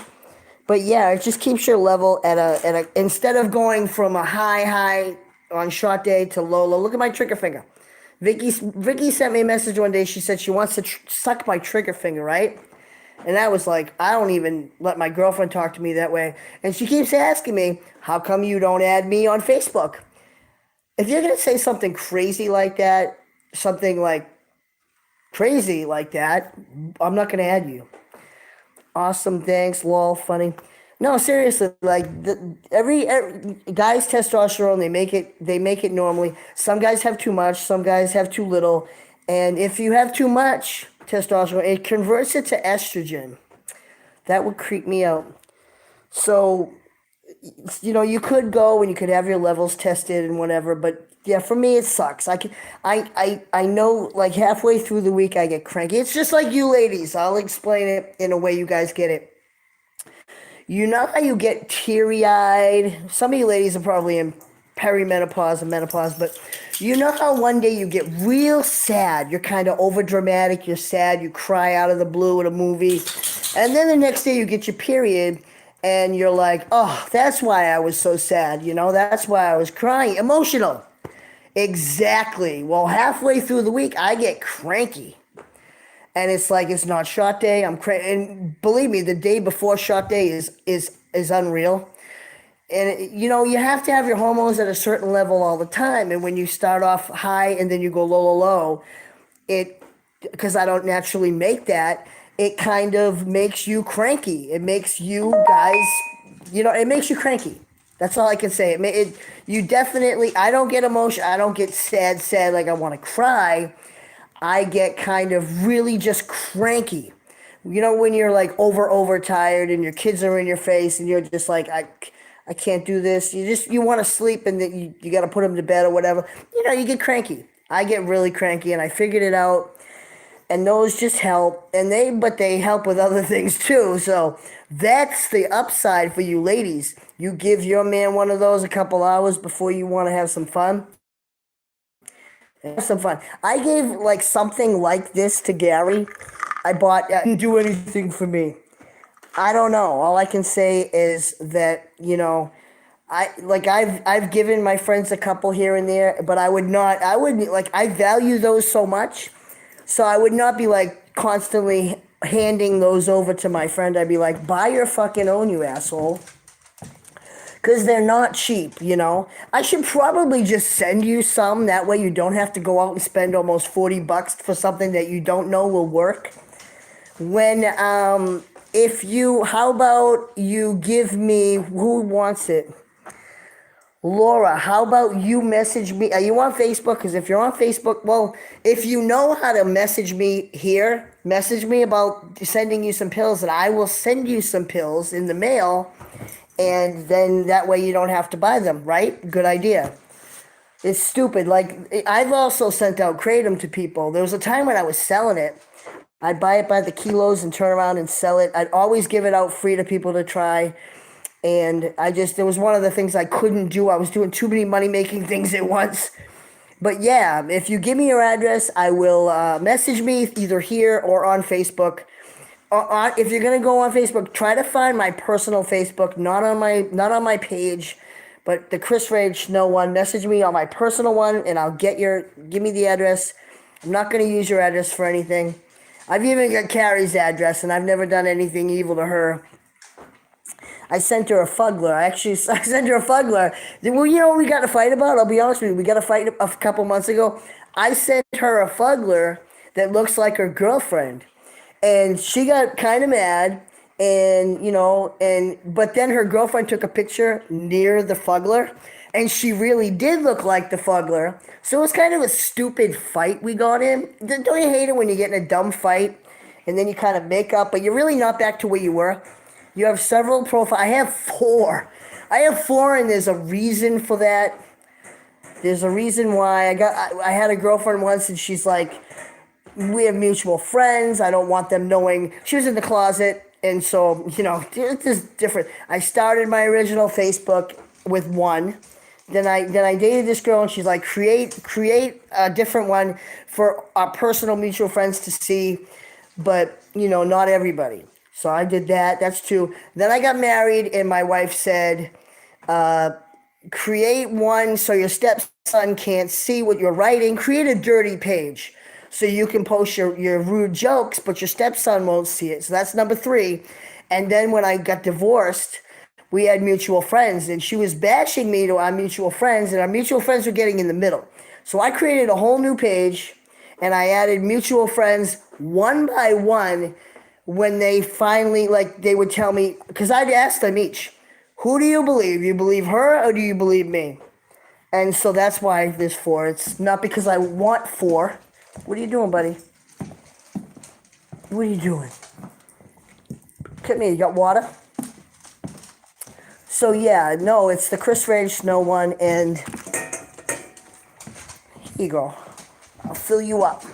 But yeah, it just keeps your level at a instead of going from a high on shot day to low low. Look at my trigger finger. Vicky sent me a message one day. She said she wants to suck my trigger finger, right? And I was like, I don't even let my girlfriend talk to me that way. And she keeps asking me, how come you don't add me on Facebook? If you're going to say something crazy like that, something like crazy like that, I'm not going to add you. Awesome, thanks, lol, funny. No, seriously, like every guys testosterone, they make it normally. Some guys have too much, some guys have too little, and if you have too much testosterone, it converts it to estrogen. That would creep me out. So, you could go and you could have your levels tested and whatever, but yeah, for me it sucks. I know, like halfway through the week I get cranky. It's just like you ladies. I'll explain it in a way you guys get it. You know how you get teary eyed? Some of you ladies are probably in perimenopause and menopause, but you know how one day you get real sad? You're kind of over dramatic, you're sad, you cry out of the blue at a movie, and then the next day you get your period and you're like, oh, that's why I was so sad, that's why I was crying. Emotional. Exactly. Well, halfway through the week, I get cranky. And it's like it's not shot day. And believe me, the day before shot day is unreal. And you have to have your hormones at a certain level all the time. And when you start off high and then you go low, low, low, it because I don't naturally make that, it kind of makes you cranky. It makes you guys, it makes you cranky. That's all I can say. You definitely. I don't get emotion. I don't get sad like I want to cry. I get kind of really just cranky. When you're like overtired and your kids are in your face and you're just like, I can't do this. You want to sleep and then you got to put them to bed or whatever. You get cranky. I get really cranky and I figured it out. And those just help. But they help with other things too. So that's the upside for you ladies. You give your man one of those a couple hours before you want to have some fun. Have some fun. I gave like something like this to Gary. I bought. Didn't do anything for me. I don't know. All I can say is that I've given my friends a couple here and there, but I wouldn't like. I value those so much, so I would not be like constantly handing those over to my friend. I'd be like, buy your fucking own, you asshole. Because they're not cheap, I should probably just send you some. That way you don't have to go out and spend almost $40 for something that you don't know will work. How about you give me, who wants it? Laura, how about you message me? Are you on Facebook? Because if you're on Facebook, well, if you know how to message me here, message me about sending you some pills, and I will send you some pills in the mail. And then that way you don't have to buy them, right? Good idea. It's stupid. Like, I've also sent out Kratom to people. There was a time when I was selling it. I'd buy it by the kilos and turn around and sell it. I'd always give it out free to people to try. And it was one of the things I couldn't do. I was doing too many money-making things at once. But yeah, if you give me your address, I will message me either here or on Facebook. If you're gonna go on Facebook, try to find my personal Facebook, not on my page, but the Chris Rage Snow one. Message me on my personal one, and I'll give me the address. I'm not gonna use your address for anything. I've even got Carrie's address, and I've never done anything evil to her. I sent her a fuggler. I sent her a fuggler. Well, what we got to fight about? I'll be honest with you. We got to fight a couple months ago. I sent her a fuggler that looks like her girlfriend. And she got kind of mad, but then her girlfriend took a picture near the fuggler, and she really did look like the fuggler. So it was kind of a stupid fight we got in. Don't you hate it when you get in a dumb fight, and then you kind of make up, but you're really not back to where you were? You have several profiles. I have four, and there's a reason for that. There's a reason why. I had a girlfriend once, and she's like, we have mutual friends. I don't want them knowing she was in the closet. And so, it's just different. I started my original Facebook with one. Then I dated this girl, and she's like, create a different one for our personal mutual friends to see, but not everybody. So I did that. That's two. Then I got married, and my wife said, create one so your stepson can't see what you're writing. Create a dirty page so you can post your rude jokes, but your stepson won't see it. So that's number three. And then when I got divorced, we had mutual friends, and she was bashing me to our mutual friends, and our mutual friends were getting in the middle. So I created a whole new page, and I added mutual friends one by one when they finally, like, they would tell me, because I'd ask them each, who do you believe? You believe her or do you believe me? And so that's why there's four. It's not because I want four. What are you doing, buddy? What are you doing? Come here, you got water? So yeah, no, it's the Chris Rage Snow one, and here you go. I'll fill you up.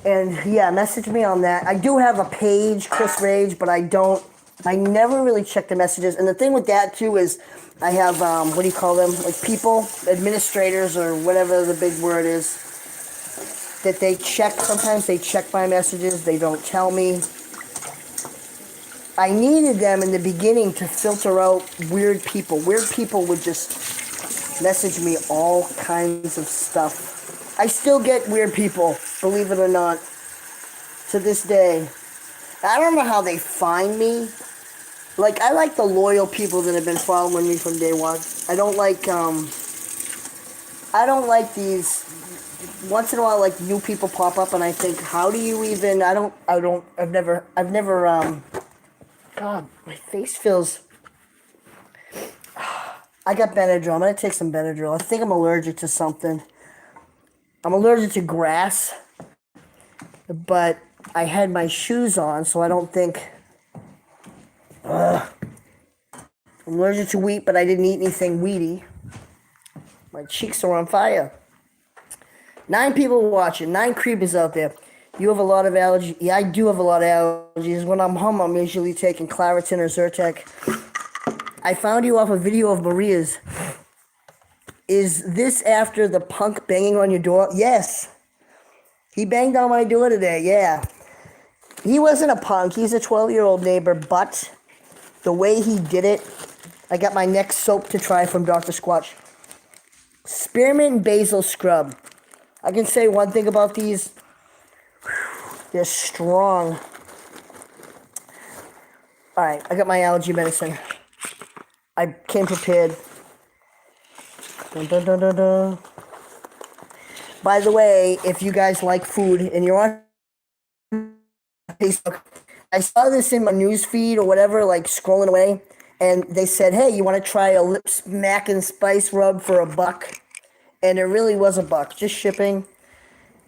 And yeah, message me on that. I do have a page, Chris Rage, but I never really check the messages. And the thing with that too is I have, what do you call them? Like people, administrators or whatever the big word is, that they check, sometimes they check my messages, they don't tell me. I needed them in the beginning to filter out weird people. Weird people would just message me all kinds of stuff. I still get weird people, believe it or not, to this day. I don't know how they find me. Like, I like the loyal people that have been following me from day one. I don't like these, once in a while, like, new people pop up and I think, how do you even, I've never, God, my face feels, I got Benadryl. I'm going to take some Benadryl. I think I'm allergic to something. I'm allergic to grass, but I had my shoes on, so I don't think, I'm allergic to wheat, but I didn't eat anything wheaty. My cheeks are on fire. 9 people watching, 9 creepers out there. You have a lot of allergies. Yeah, I do have a lot of allergies. When I'm home, I'm usually taking Claritin or Zyrtec. I found you off a video of Maria's. Is this after the punk banging on your door? Yes. He banged on my door today, yeah. He wasn't a punk. He's a 12-year-old neighbor, but the way he did it, I got my next soap to try from Dr. Squatch. Spearmint and basil scrub. I can say one thing about these. They're strong. Alright, I got my allergy medicine. I came prepared. Dun, dun, dun, dun, dun. By the way, if you guys like food and you're on Facebook, I saw this in my news feed or whatever, like scrolling away, and they said, hey, you want to try a lips mac and spice rub for $1? And it really was $1, just shipping.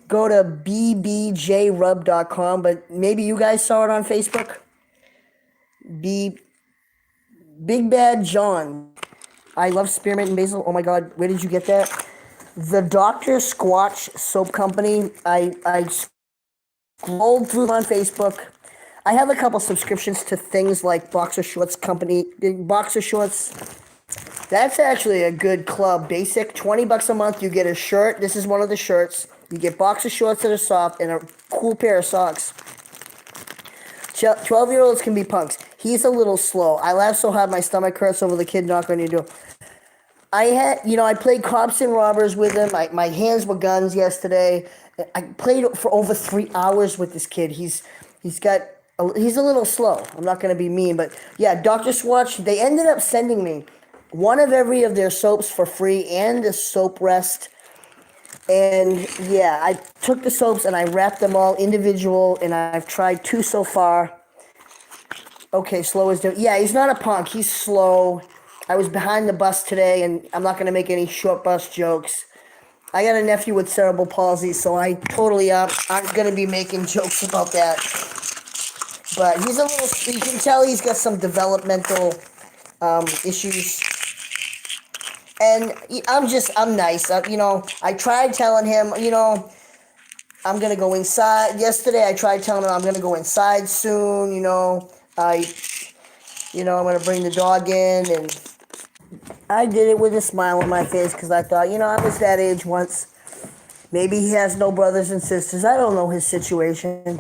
Go to bbjrub.com, but maybe you guys saw it on Facebook. Big Bad John. I love spearmint and basil. Oh my God, where did you get that? The Dr. Squatch Soap Company. I scrolled through on Facebook. I have a couple subscriptions to things like Boxer Shorts Company. Boxer Shorts. That's actually a good club. Basic, $20 a month. You get a shirt. This is one of the shirts. You get boxer shorts that are soft and a cool pair of socks. 12-year-olds can be punks. He's a little slow. I laugh so hard my stomach hurts over the kid knocking on your door. I played cops and robbers with him. My hands were guns yesterday. I played for over 3 hours with this kid. He's a little slow. I'm not going to be mean, but yeah, Dr. Swatch, they ended up sending me one of every of their soaps for free and a soap rest. And yeah, I took the soaps and I wrapped them all individual, and I've tried 2 so far. Okay, slow is doing. Yeah, he's not a punk. He's slow. I was behind the bus today, and I'm not going to make any short bus jokes. I got a nephew with cerebral palsy, so I totally aren't going to be making jokes about that. But he's a little, you can tell he's got some developmental issues. And I'm nice. I tried telling him, I'm gonna go inside. Yesterday, I tried telling her I'm gonna go inside soon. I'm gonna bring the dog in, and I did it with a smile on my face because I thought, I was that age once. Maybe he has no brothers and sisters. I don't know his situation,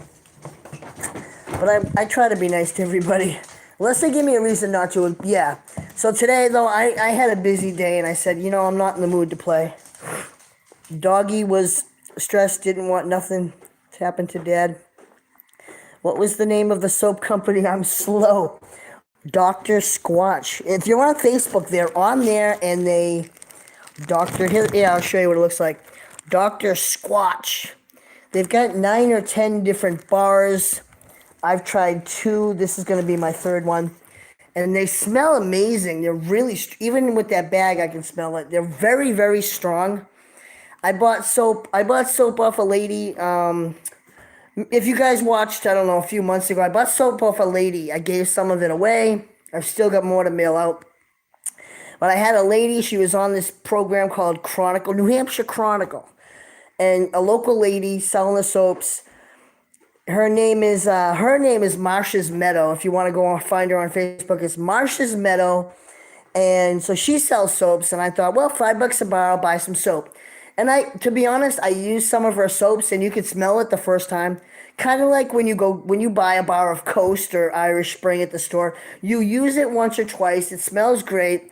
but I try to be nice to everybody, unless they give me a reason not to. Yeah. So today, though, I had a busy day, and I said, I'm not in the mood to play. Doggy was stressed, didn't want nothing to happen to Dad. What was the name of the soap company? I'm slow. Dr. Squatch. If you're on Facebook, they're on there, and I'll show you what it looks like. Dr. Squatch. They've got 9 or 10 different bars. I've tried 2. This is going to be my 3rd one. And they smell amazing. They're really, even with that bag, I can smell it. They're very, very strong. I bought soap off a lady. If you guys watched, I don't know, a few months ago, I bought soap off a lady. I gave some of it away. I've still got more to mail out. But I had a lady, she was on this program called Chronicle, New Hampshire Chronicle. And a local lady selling the soaps. Her name is Marsha's Meadow. If you want to go and find her on Facebook, it's Marsha's Meadow. And so she sells soaps, and I thought, well, $5 a bar, I'll buy some soap. And to be honest, I used some of her soaps, and you could smell it the first time. Kind of like when you buy a bar of Coast or Irish Spring at the store. You use it once or twice. It smells great,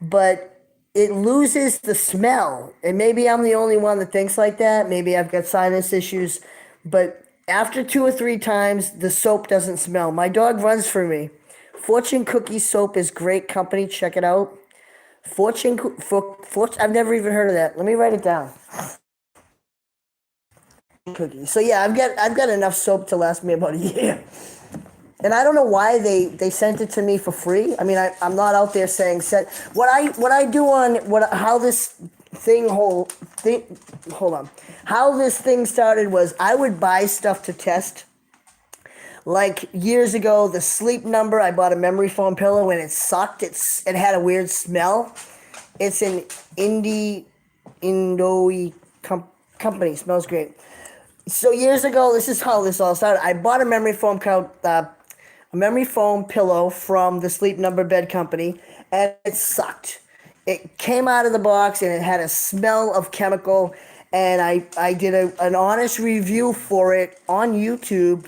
but it loses the smell. And maybe I'm the only one that thinks like that. Maybe I've got sinus issues. But after 2 or 3 times, the soap doesn't smell. My dog runs for me. Fortune Cookie Soap is great company. Check it out. I've never even heard of that. Let me write it down. Cookies. So yeah, I've got enough soap to last me about a year. And I don't know why they sent it to me for free. I mean, I'm not out there saying what I do on how this thing hold on. How this thing started was I would buy stuff to test. Like years ago, the Sleep Number, I bought a memory foam pillow and it sucked. It had a weird smell. It's an Indo-y company. Smells great. So years ago, this is how this all started. I bought a memory foam pillow from the Sleep Number bed company, and it sucked. It came out of the box and it had a smell of chemical. And I did an honest review for it on YouTube.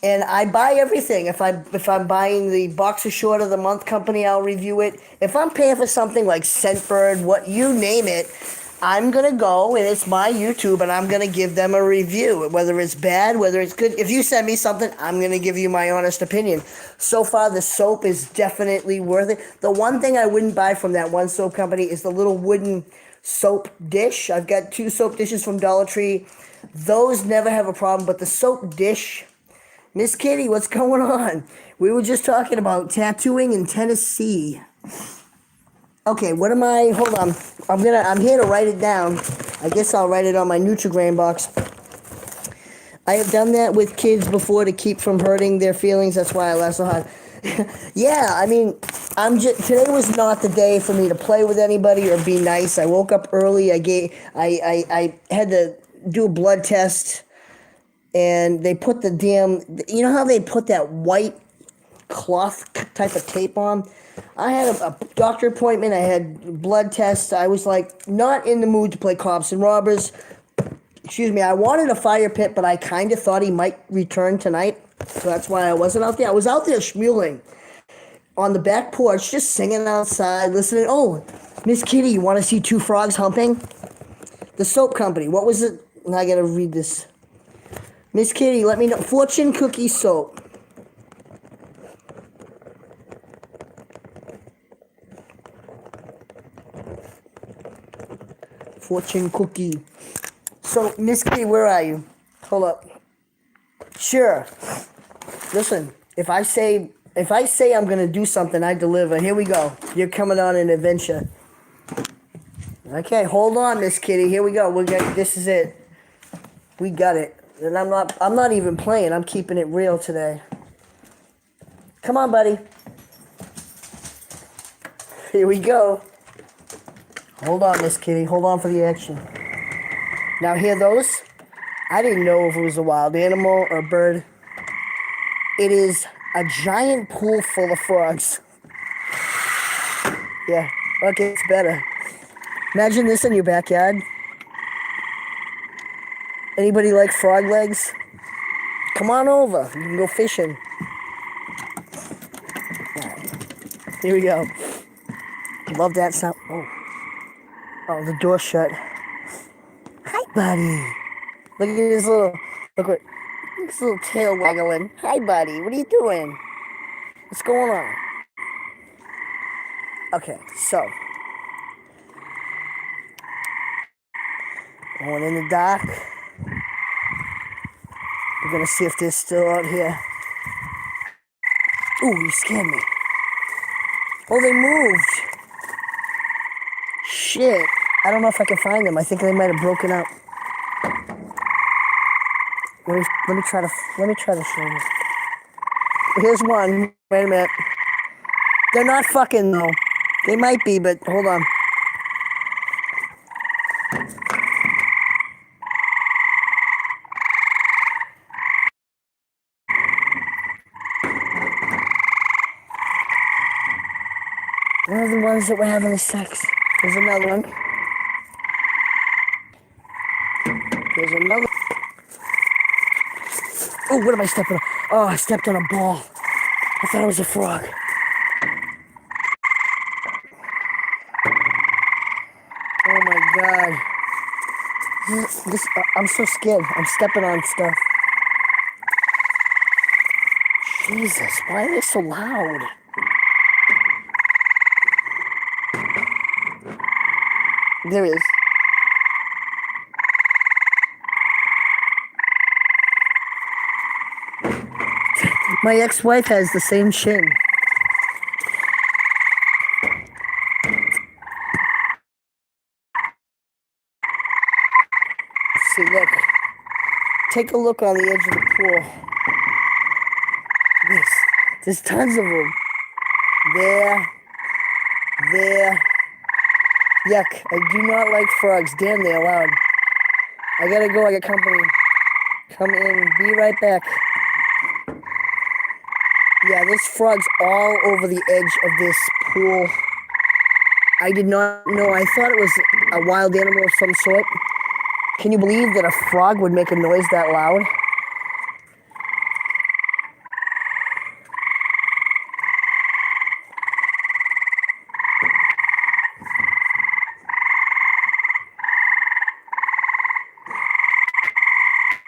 And I buy everything. If I'm buying the Boxer Short of the Month company, I'll review it. If I'm paying for something like Scentbird, what you name it, I'm gonna go and it's my YouTube and I'm gonna give them a review, whether it's bad, whether it's good. If you send me something, I'm gonna give you my honest opinion. So far, the soap is definitely worth it. The one thing I wouldn't buy from that one soap company is the little wooden soap dish. I've got 2 soap dishes from Dollar Tree. Those never have a problem, but the soap dish. Miss Kitty, what's going on? We were just talking about tattooing in Tennessee. Okay, hold on. I'm here to write it down. I guess I'll write it on my Nutri-Grain box. I have done that with kids before to keep from hurting their feelings. That's why I laugh so hard. Yeah, I mean, today was not the day for me to play with anybody or be nice. I woke up early. I had to do a blood test. And they put you know how they put that white cloth type of tape on? I had a doctor appointment. I had blood tests. I was like not in the mood to play cops and robbers. Excuse me. I wanted a fire pit, but I kind of thought he might return tonight. So that's why I wasn't out there. I was out there schmuling on the back porch, just singing outside, listening. Oh, Miss Kitty, you want to see 2 frogs humping? The soap company. What was it? I got to read this. Miss Kitty, let me know. Fortune Cookie Soap. Fortune Cookie. So, Miss Kitty, where are you? Hold up. Sure. Listen, if I say I'm gonna do something, I deliver. Here we go. You're coming on an adventure. Okay, hold on, Miss Kitty. Here we go. This is it. We got it. And I'm not even playing. I'm keeping it real today. Come on, buddy. Here we go. Hold on, Miss Kitty. Hold on for the action. Now hear those? I didn't know if it was a wild animal or a bird. It is a giant pool full of frogs. Yeah, okay, it's better. Imagine this in your backyard. Anybody like frog legs? Come on over. You can go fishing. Here we go. Love that sound. Oh, the door shut. Hi, buddy. Look at his little, look at his little tail waggling. Hi, buddy. What are you doing? What's going on? Okay, so. Going in the dark. We're gonna see if they're still out here. Ooh, you scared me. Oh, they moved. Shit. I don't know if I can find them. I think they might have broken up. Let me try to show you. Here's one. Wait a minute. They're not fucking though. They might be, but hold on. One of the ones that were having sex. There's another one. There's another. Oh, what am I stepping on? Oh, I stepped on a ball. I thought it was a frog. Oh my god. I'm so scared. I'm stepping on stuff. Jesus, why are they so loud? There is. My ex-wife has the same chin. See, look. Take a look on the edge of the pool. There's tons of them. There. Yuck. I do not like frogs. Damn, they're loud. I gotta go. I got company. Come in. Be right back. Yeah, there's frogs all over the edge of this pool. I did not know. I thought it was a wild animal of some sort. Can you believe that a frog would make a noise that loud?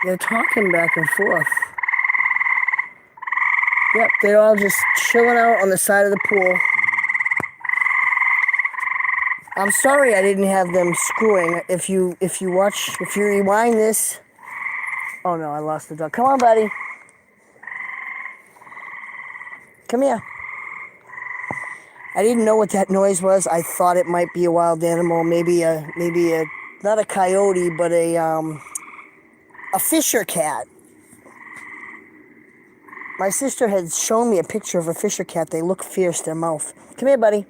They're talking back and forth. Yep, they're all just chilling out on the side of the pool. I'm sorry I didn't have them screwing. If you rewind this. Oh no, I lost the dog. Come on, buddy. Come here. I didn't know what that noise was. I thought it might be a wild animal, maybe a not a coyote, but a fisher cat. My sister had shown me a picture of a fisher cat. They look fierce, their mouth. Come here, buddy.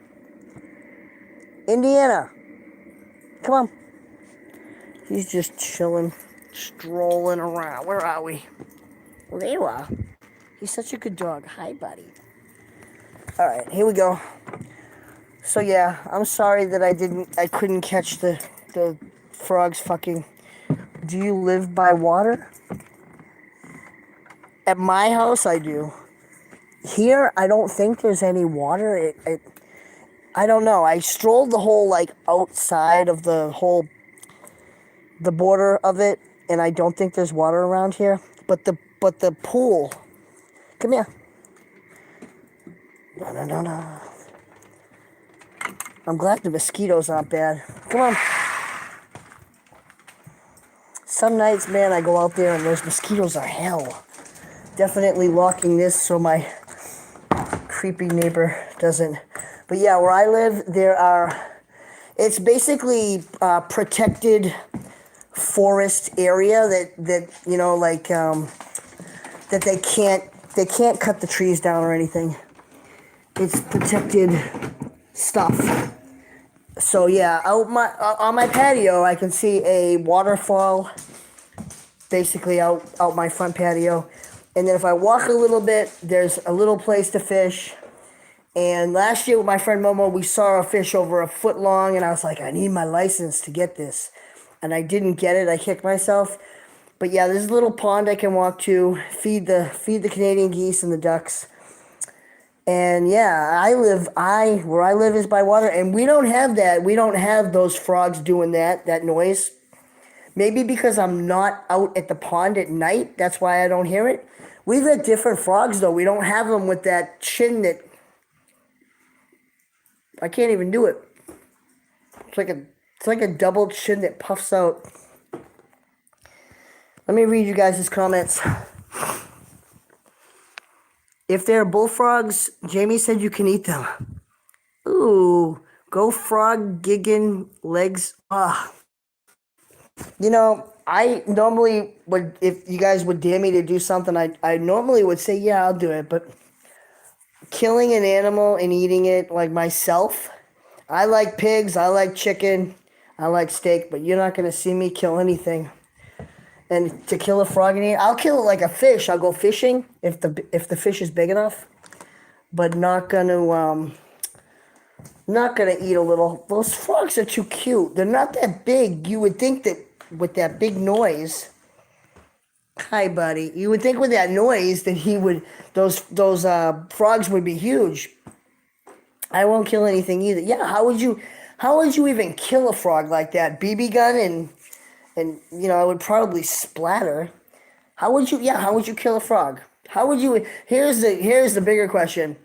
Indiana. Come on. He's just chilling, strolling around. Where are we? Well, there you are. He's such a good dog. Hi, buddy. All right, here we go. So yeah, I'm sorry that I couldn't catch the frogs fucking. Do you live by water? At my house, I do. Here, I don't think there's any water. I don't know. I strolled the whole outside of the border of it, and I don't think there's water around here. But the pool. Come here. No. I'm glad the mosquitoes aren't bad. Come on. Some nights, man, I go out there and those mosquitoes are hell. Definitely locking this so my creepy neighbor doesn't. But yeah, where I live, it's basically protected forest area that that they can't cut the trees down or anything. It's protected stuff. So yeah, on my patio, I can see a waterfall basically out my front patio. And then if I walk a little bit, there's a little place to fish. And last year with my friend Momo, we saw a fish over a foot long, and I was like, I need my license to get this. And I didn't get it. I kicked myself. But yeah, there's a little pond I can walk to, feed the Canadian geese and the ducks. And yeah, where I live is by water, and we don't have that. We don't have those frogs doing that noise. Maybe because I'm not out at the pond at night, that's why I don't hear it. We've got different frogs though. We don't have them with that chin that I can't even do it. It's like a double chin that puffs out. Let me read you guys' comments. If they're bullfrogs, Jamie said you can eat them. Ooh, go frog gigging legs. I normally would, if you guys would dare me to do something, I normally would say, yeah, I'll do it. But killing an animal and eating it, like myself, I like pigs, I like chicken, I like steak, but you're not going to see me kill anything. And to kill a frog and eat, I'll kill it like a fish. I'll go fishing if the fish is big enough, but not gonna eat a little. Those frogs are too cute. They're not that big. You would think that with that big noise. Hi, buddy. You would think with that noise that those frogs would be huge. I won't kill anything either. Yeah, how would you even kill a frog like that? BB gun and it would probably splatter. How would you kill a frog? Here's the bigger question.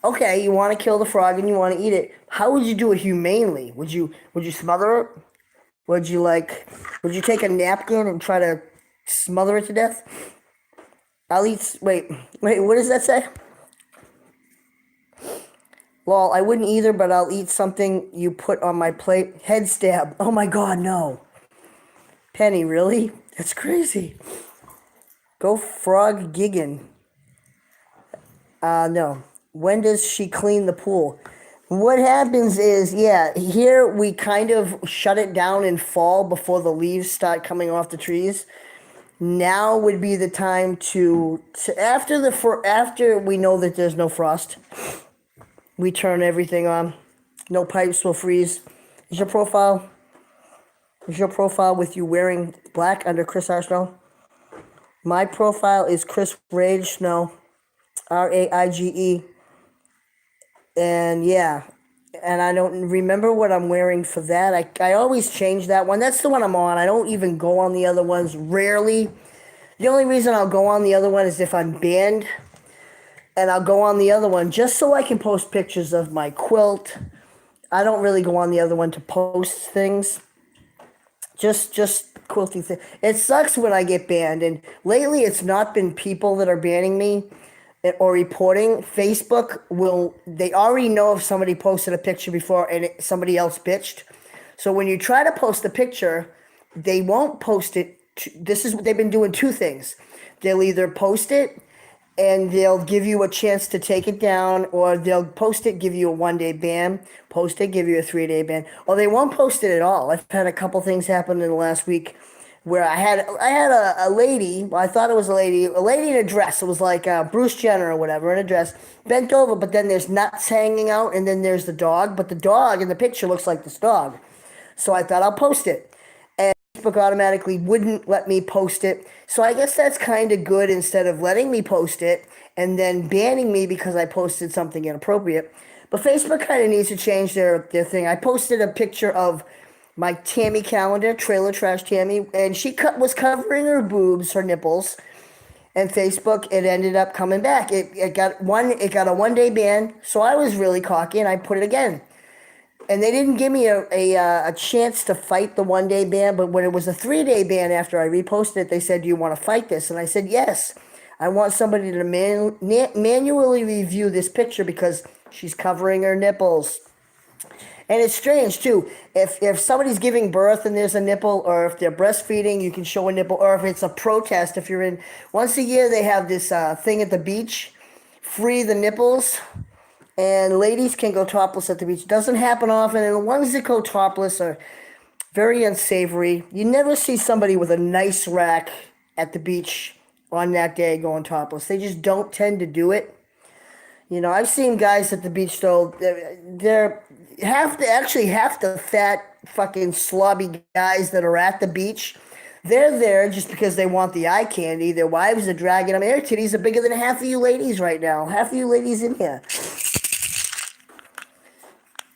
Okay, you want to kill the frog and you want to eat it. How would you do it humanely? Would you smother it? Would you take a napkin and try to smother it to death? Wait, what does that say? Lol, I wouldn't either, but I'll eat something you put on my plate. Head stab. Oh my god, no. Penny, really? That's crazy. Go frog gigging. No. When does she clean the pool? What happens is, here we kind of shut it down in fall before the leaves start coming off the trees. Now would be the time to after we know that there's no frost, we turn everything on. No pipes will freeze. Is your profile with you wearing black under Chris R. Snow? My profile is Chris Rage Snow, Raige. And yeah, and I don't remember what I'm wearing for that. I always change that one. That's the one I'm on. I don't even go on the other ones, rarely. The only reason I'll go on the other one is if I'm banned. And I'll go on the other one just so I can post pictures of my quilt. I don't really go on the other one to post things. Just quilting things. It sucks when I get banned. And lately it's not been people that are banning me or reporting. Facebook they already know if somebody posted a picture before and somebody else bitched. So when you try to post a picture, they won't post it. They've been doing two things. They'll either post it and they'll give you a chance to take it down, or they'll post it, give you a 1-day ban, post it, give you a 3-day ban, or they won't post it at all. I've had a couple things happen in the last week where I had a lady, well, I thought it was a lady in a dress. It was like Bruce Jenner or whatever in a dress, bent over, but then there's nuts hanging out, and then there's the dog, but the dog in the picture looks like this dog. So I thought I'll post it. And Facebook automatically wouldn't let me post it. So I guess that's kind of good instead of letting me post it and then banning me because I posted something inappropriate. But Facebook kind of needs to change their thing. I posted a picture of my Tammy calendar, Trailer Trash Tammy, and she was covering her boobs, her nipples, and Facebook, it ended up coming back. It got a 1-day ban, so I was really cocky and I put it again. And they didn't give me a chance to fight the 1-day ban, but when it was a 3-day ban after I reposted it, they said, do you want to fight this? And I said, yes. I want somebody to manually review this picture because she's covering her nipples. And it's strange, too. If somebody's giving birth and there's a nipple, or if they're breastfeeding, you can show a nipple, or if it's a protest, if you're in... Once a year, they have this thing at the beach, free the nipples, and ladies can go topless at the beach. It doesn't happen often, and the ones that go topless are very unsavory. You never see somebody with a nice rack at the beach on that day going topless. They just don't tend to do it. You know, I've seen guys at the beach though. They're half the fat fucking slobby guys that are at the beach. They're there just because they want the eye candy. Their wives are dragging them. Their titties are bigger than half of you ladies right now. Half of you ladies in here.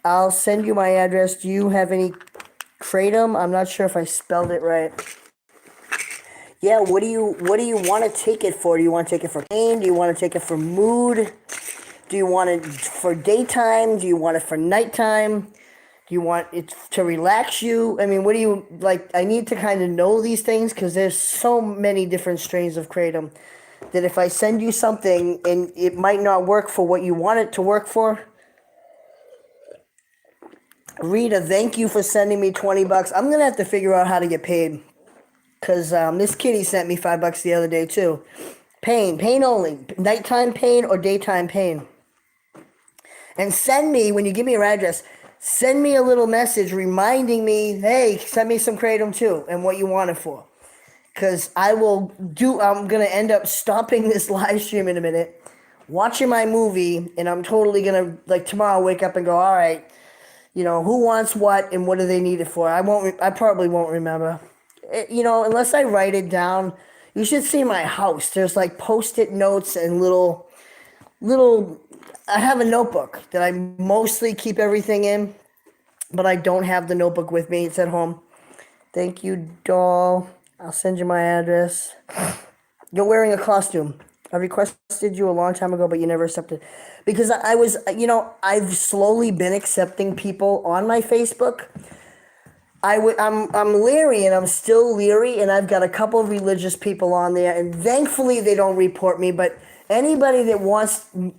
I'll send you my address. Do you have any kratom? I'm not sure if I spelled it right. Yeah, what do you want to take it for? Do you want to take it for pain? Do you want to take it for mood? Do you want it for daytime? Do you want it for nighttime? Do you want it to relax you? I mean, what do you like? I need to kind of know these things because there's so many different strains of kratom that if I send you something and it might not work for what you want it to work for. Rita, thank you for sending me $20. I'm gonna have to figure out how to get paid because this kitty sent me $5 the other day too. Pain only, nighttime pain or daytime pain. And send me, when you give me your address, send me a little message reminding me, hey, send me some kratom too and what you want it for. Because I'm going to end up stopping this live stream in a minute, watching my movie, and I'm totally going to, like tomorrow, wake up and go, all right, you know, who wants what and what do they need it for? I probably won't remember. You know, unless I write it down. You should see my house. There's like Post-it notes and little I have a notebook that I mostly keep everything in, but I don't have the notebook with me. It's at home. Thank you, doll. I'll send you my address. You're wearing a costume. I requested you a long time ago, but you never accepted. Because I was, you know, I've slowly been accepting people on my Facebook. I'm leery, and I'm still leery, and I've got a couple of religious people on there, and thankfully they don't report me, but anybody that wants me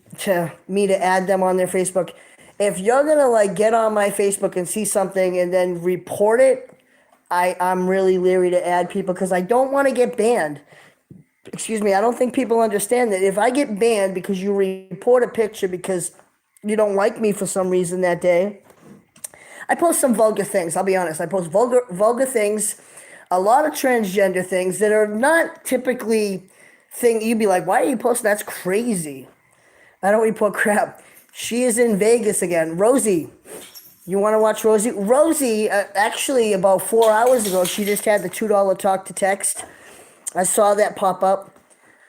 to add them on their Facebook, if you're gonna like get on my Facebook and see something and then report it, I'm really leery to add people because I don't want to get banned. Excuse me, I don't think people understand that if I get banned because you report a picture because you don't like me for some reason that day. I post some vulgar things, I'll be honest. I post vulgar things, a lot of transgender things that are not typically you'd be like, why are you posting? That's crazy. I don't report crap. She is in Vegas again. Rosie, you want to watch Rosie? Rosie, actually about 4 hours ago, she just had the $2 talk to text. I saw that pop up.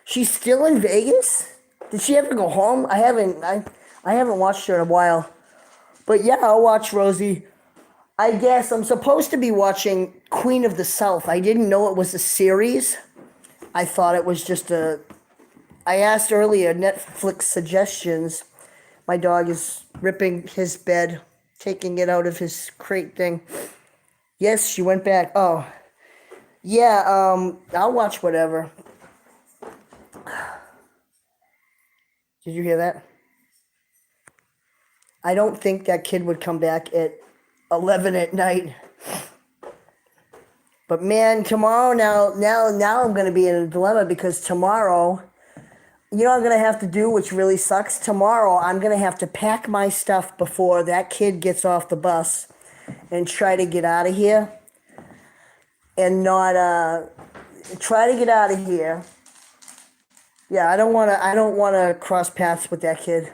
She's still in Vegas? Did she ever go home? I haven't watched her in a while. But yeah, I'll watch Rosie. I guess I'm supposed to be watching Queen of the South. I didn't know it was a series. I thought it was just I asked earlier, Netflix suggestions. My dog is ripping his bed, taking it out of his crate thing. Yes, she went back. Oh, yeah, I'll watch whatever. Did you hear that? I don't think that kid would come back at 11 at night. But man, tomorrow now I'm going to be in a dilemma because tomorrow, you know what I'm going to have to do, which really sucks? Tomorrow I'm going to have to pack my stuff before that kid gets off the bus and try to get out of here. And not try to get out of here. Yeah, I don't want to cross paths with that kid.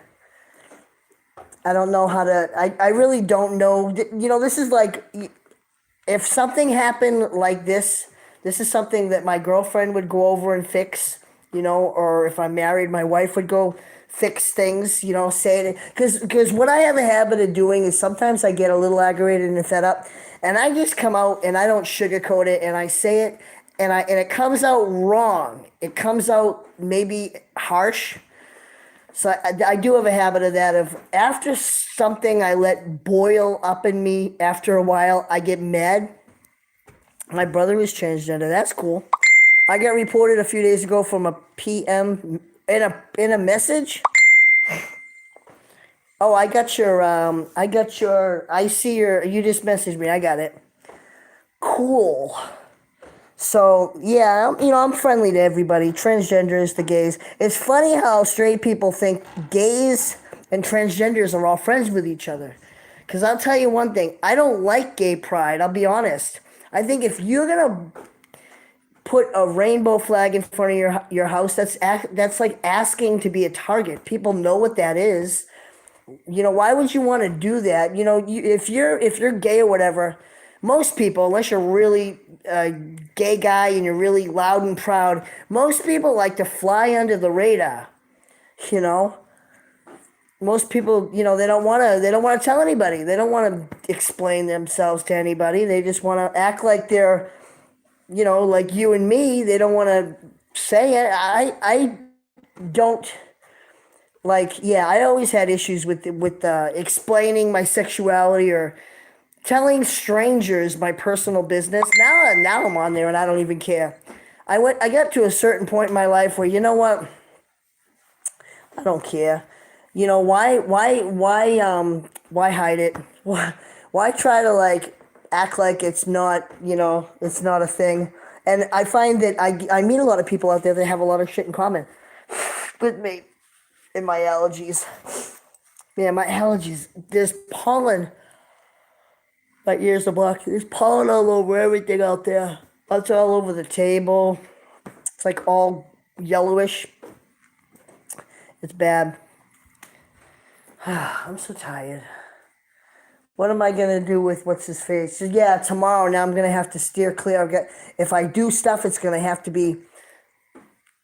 I don't know how to, I really don't know. You know, this is like, if something happened like this is something that my girlfriend would go over and fix, you know, or if I'm married, my wife would go fix things, you know, say it. Because what I have a habit of doing is sometimes I get a little aggravated and fed up, and I just come out and I don't sugarcoat it, and I say it, and it comes out wrong. It comes out maybe harsh. So I do have a habit of that, of after something I let boil up in me, after a while, I get mad. My brother is transgender. That's cool. I got reported a few days ago from a PM in a message. Oh, I see you just messaged me. I got it. Cool. So, yeah, you know, I'm friendly to everybody, transgenders, the gays. It's funny how straight people think gays and transgenders are all friends with each other. Because I'll tell you one thing, I don't like gay pride, I'll be honest. I think if you're going to put a rainbow flag in front of your house, that's like asking to be a target. People know what that is. Why would you want to do that? If you're gay or whatever, most people, unless you're really a gay guy and you're really loud and proud, most people like to fly under the radar. You know, most people, they don't want to tell anybody. They don't want to explain themselves to anybody. They just want to act like they're, like you and me. They don't want to say it. I don't like. Yeah, I always had issues with explaining my sexuality or telling strangers my personal business. Now I'm on there and I don't even care. I got to a certain point in my life where, you know what, I don't care. Why hide it? Why try to like act like it's not a thing? And I find that I meet a lot of people out there that have a lot of shit in common with me and my allergies. Man, my allergies. There's pollen. My ears are blocked. There's pollen all over everything out there. It's all over the table. It's like all yellowish. It's bad. I'm so tired. What am I gonna do with what's his face? So yeah, tomorrow. Now I'm gonna have to steer clear. If I do stuff, it's gonna have to be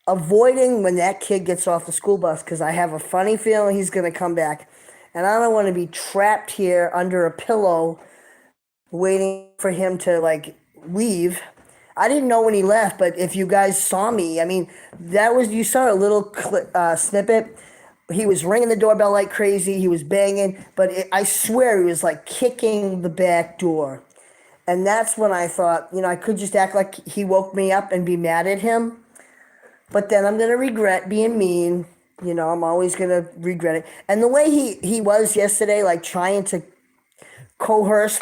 avoiding when that kid gets off the school bus because I have a funny feeling he's gonna come back, and I don't want to be trapped here under a pillow waiting for him to like leave. I didn't know when he left, but if you guys saw me, I mean, you saw a little snippet. He was ringing the doorbell like crazy. He was banging, but I swear he was like kicking the back door. And that's when I thought, I could just act like he woke me up and be mad at him. But then I'm going to regret being mean. I'm always going to regret it. And the way he was yesterday, like trying to coerce,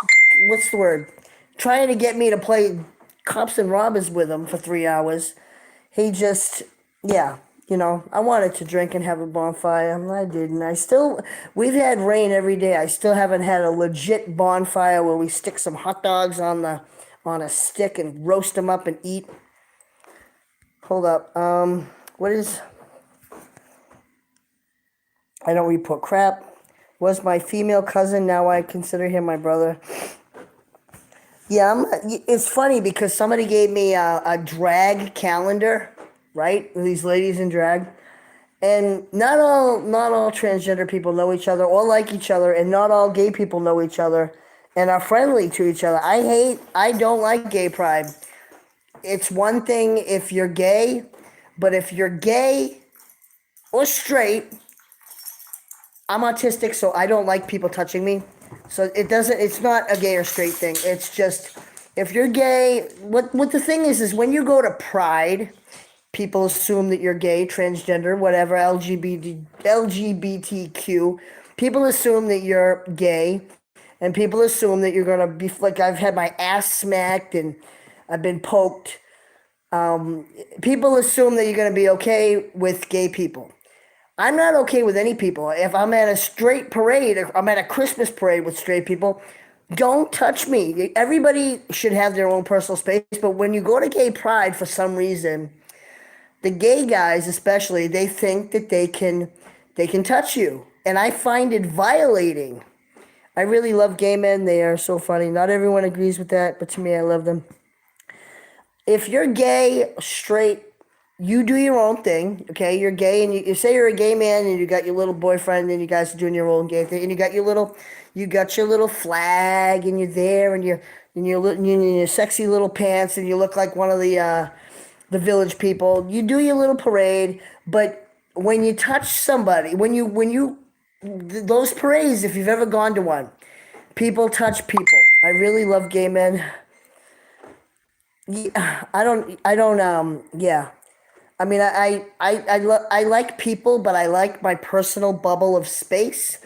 what's the word? Trying to get me to play cops and robbers with him for 3 hours. He just, yeah. I wanted to drink and have a bonfire. I didn't. We've had rain every day. I still haven't had a legit bonfire where we stick some hot dogs on a stick and roast them up and eat. Hold up. What is? I don't report crap. Was my female cousin. Now I consider him my brother. Yeah, it's funny because somebody gave me a drag calendar. Right? These ladies in drag. And not all transgender people know each other or like each other, and not all gay people know each other and are friendly to each other. I don't like gay pride. It's one thing if you're gay, but if you're gay or straight, I'm autistic, so I don't like people touching me. So it's not a gay or straight thing. It's just, if you're gay, what the thing is when you go to pride, people assume that you're gay, transgender, whatever, LGBTQ. People assume that you're gay, and people assume that you're gonna be like, I've had my ass smacked and I've been poked. People assume that you're gonna be okay with gay people. I'm not okay with any people. If I'm at a straight parade, if I'm at a Christmas parade with straight people, don't touch me. Everybody should have their own personal space, but when you go to gay pride, for some reason, the gay guys especially, they think that they can touch you. And I find it violating. I really love gay men. They are so funny. Not everyone agrees with that, but to me, I love them. If you're gay, straight, you do your own thing, okay? You're gay, and you say you're a gay man, and you got your little boyfriend, and you guys are doing your own gay thing, and you got your little flag, and you're there, and you're in your sexy little pants, and you look like one of the village people. You do your little parade, but when you touch somebody, those parades, if you've ever gone to one, people touch people. I really love gay men. Yeah, yeah. I mean, I like people, but I like my personal bubble of space,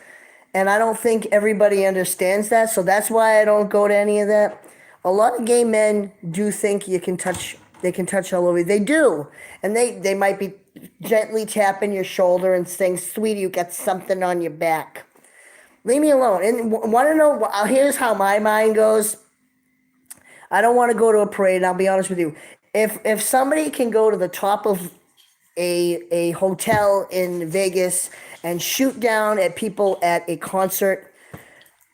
and I don't think everybody understands that. So that's why I don't go to any of that. A lot of gay men do think they can touch all over you. They do, and they might be gently tapping your shoulder and saying, "Sweetie, you got something on your back." Leave me alone. And want to know? Here's how my mind goes. I don't want to go to a parade. And I'll be honest with you. If somebody can go to the top of a hotel in Vegas and shoot down at people at a concert,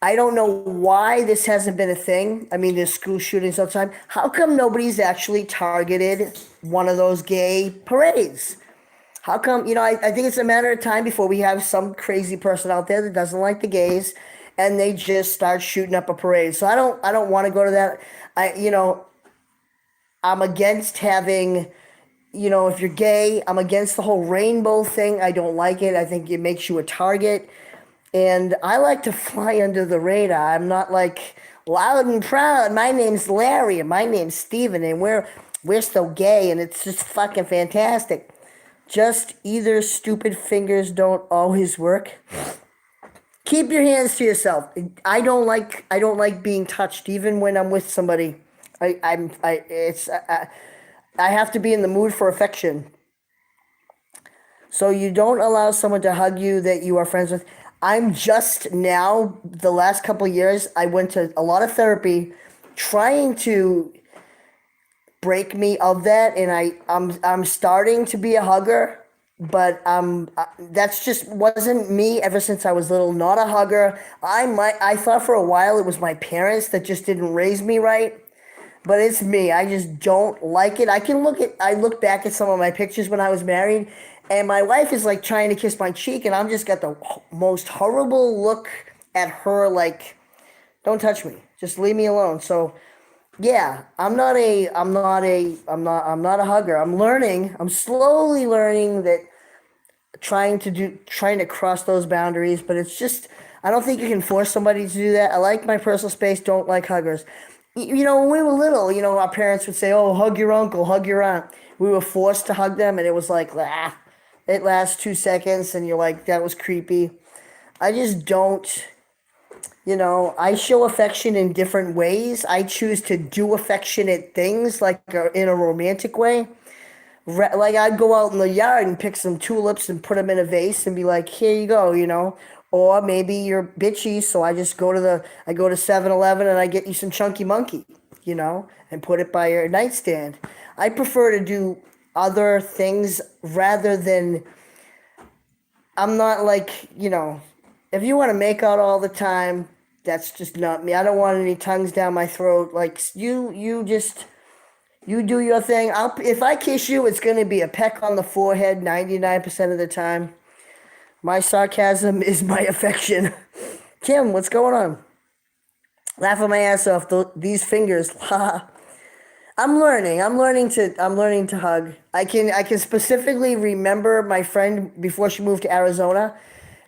I don't know why this hasn't been a thing. I mean, there's school shootings all the time. How come nobody's actually targeted one of those gay parades? How come, I think it's a matter of time before we have some crazy person out there that doesn't like the gays and they just start shooting up a parade. So I don't want to go to that. I'm against having, if you're gay, I'm against the whole rainbow thing. I don't like it. I think it makes you a target. And I like to fly under the radar. I'm not like loud and proud. My name's Larry and my name's Steven and we're so gay and it's just fucking fantastic. Just either stupid fingers don't always work. Keep your hands to yourself. I don't like being touched even when I'm with somebody. I have to be in the mood for affection. So you don't allow someone to hug you that you are friends with. I'm just now, the last couple of years, I went to a lot of therapy trying to break me of that, and I'm starting to be a hugger, but that's just wasn't me ever since I was little. Not a hugger. I thought for a while it was my parents that just didn't raise me right, but it's me. I just don't like it. I look back at some of my pictures when I was married, and my wife is like trying to kiss my cheek, and I'm just got the most horrible look at her, like, don't touch me, just leave me alone. So yeah, I'm not a hugger. I'm slowly learning that trying to cross those boundaries, but it's just I don't think you can force somebody to do that. I like my personal space, don't like huggers. When we were little, our parents would say, "Oh, hug your uncle, hug your aunt." We were forced to hug them and it was like, it lasts 2 seconds and you're like, that was creepy. I just don't, I show affection in different ways. I choose to do affectionate things like in a romantic way. Like I'd go out in the yard and pick some tulips and put them in a vase and be like, "Here you go." Or maybe you're bitchy, so I go to 7-Eleven and I get you some chunky monkey, and put it by your nightstand. I prefer to do other things rather than I'm not like, if you want to make out all the time, that's just not me. I don't want any tongues down my throat. Like you do your thing. If I kiss you, it's going to be a peck on the forehead 99% of the time. My sarcasm is my affection. Kim, what's going on? Laughing my ass off. These fingers. I'm learning to hug. I can specifically remember my friend before she moved to Arizona.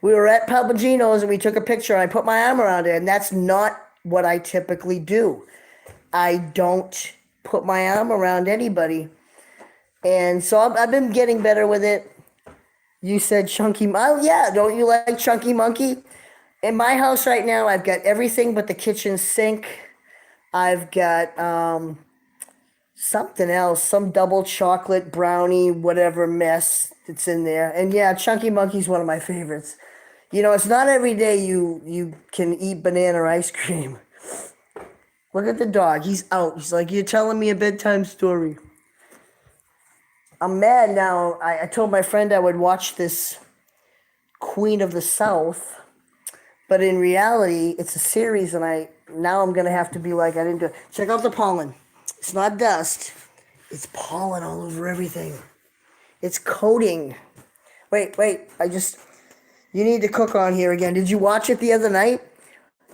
We were at Papagino's and we took a picture and I put my arm around it, and that's not what I typically do. I don't put my arm around anybody. And so I've been getting better with it. You said chunky. Oh yeah, don't you like chunky monkey? In my house right now, I've got everything but the kitchen sink. I've got something else, some double chocolate brownie, whatever mess that's in there. And yeah, chunky monkey's one of my favorites. It's not every day you can eat banana ice cream. Look at the dog. He's out. He's like, "You're telling me a bedtime story." I'm mad now. I told my friend I would watch this Queen of the South, but in reality, it's a series, and I'm gonna have to be like, I didn't do it. Check out the pollen. It's not dust. It's pollen all over everything. It's coating. Wait. You need to cook on here again. Did you watch it the other night?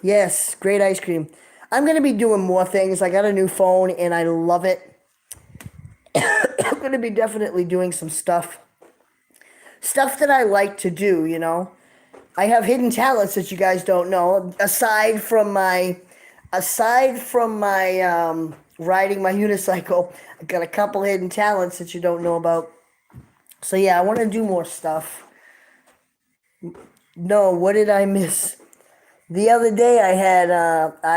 Yes, great ice cream. I'm gonna be doing more things. I got a new phone, and I love it. I'm going to be definitely doing some stuff that I like to do, I have hidden talents that you guys don't know. Aside from my riding my unicycle, I got a couple hidden talents that you don't know about. So yeah, I want to do more stuff. No, what did I miss? The other day I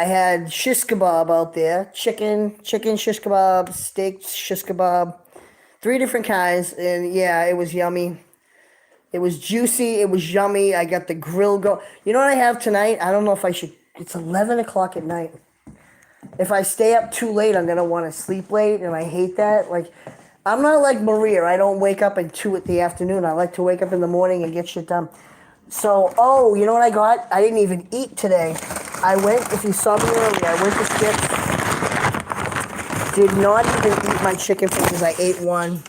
had shish kebab out there, chicken shish kebab, steak shish kebab, 3 different kinds, and yeah, it was yummy. It was juicy. It was yummy. I got the grill go. You know what I have tonight? I don't know if I should. It's 11 o'clock at night. If I stay up too late, I'm gonna want to sleep late, and I hate that. Like, I'm not like Maria. I don't wake up at 2 in the afternoon. I like to wake up in the morning and get shit done. So, oh, you know what I got? I didn't even eat today. I went, if you saw me earlier, I went to Skip's. Did not even eat my chicken fingers. I ate one.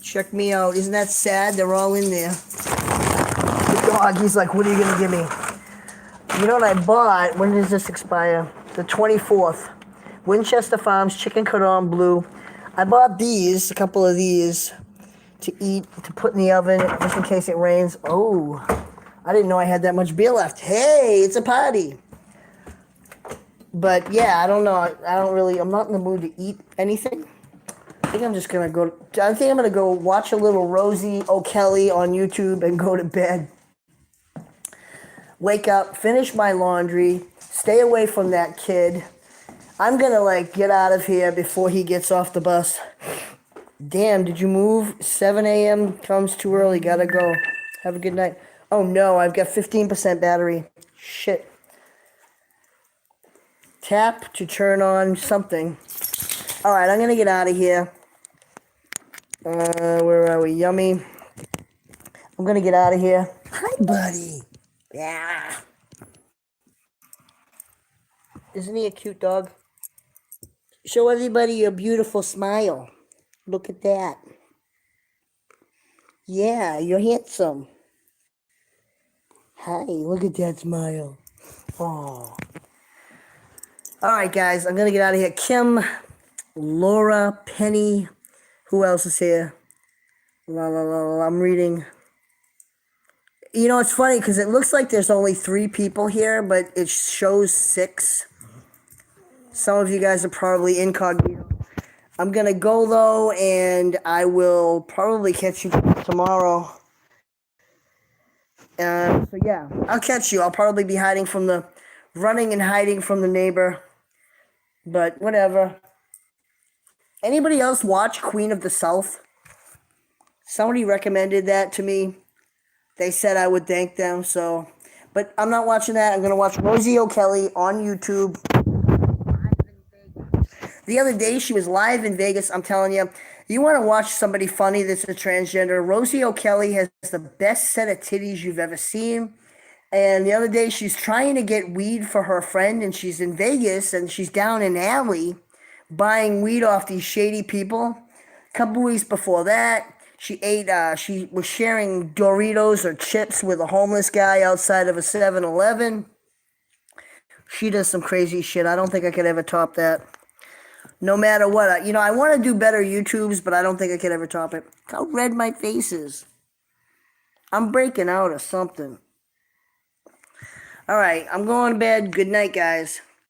Check me out. Isn't that sad? They're all in there. The dog, he's like, what are you going to give me? You know what I bought? When does this expire? The 24th. Winchester Farms Chicken Cordon Bleu. I bought these, a couple of these, to eat, to put in the oven, just in case it rains. Oh, I didn't know I had that much beer left. Hey, it's a party. But yeah, I don't know. I'm not in the mood to eat anything. I think I'm going to go watch a little Rosie O'Kelly on YouTube and go to bed. Wake up, finish my laundry, stay away from that kid. I'm going to get out of here before he gets off the bus. Damn, did you move? 7 a.m. comes too early. Gotta go. Have a good night. Oh no, I've got 15% battery. Shit. Tap to turn on something. Alright, I'm gonna get out of here. Where are we? Yummy. I'm gonna get out of here. Hi, buddy. Yeah. Isn't he a cute dog? Show everybody your beautiful smile. Look at that. Yeah, you're handsome. Hi, look at that smile. Oh. Alright, guys, I'm going to get out of here. Kim, Laura, Penny, who else is here? I'm reading. You know, it's funny because it looks like there's only 3 people here, but it shows 6. Some of you guys are probably incognito. I'm going to go, though, and I will probably catch you tomorrow. So, yeah, I'll catch you. I'll probably be running and hiding from the neighbor. But whatever. Anybody else watch Queen of the South? Somebody recommended that to me. They said I would thank them, so. But I'm not watching that. I'm going to watch Rosie O'Kelly on YouTube. The other day, she was live in Vegas. I'm telling you, you want to watch somebody funny that's a transgender. Rosie O'Kelly has the best set of titties you've ever seen. And the other day, she's trying to get weed for her friend, and she's in Vegas, and she's down in alley buying weed off these shady people. A couple weeks before that, she was sharing Doritos or chips with a homeless guy outside of a 7-Eleven. She does some crazy shit. I don't think I could ever top that. No matter what. I want to do better YouTubes, but I don't think I could ever top it. Look how red my face is. I'm breaking out or something. All right, I'm going to bed. Good night, guys.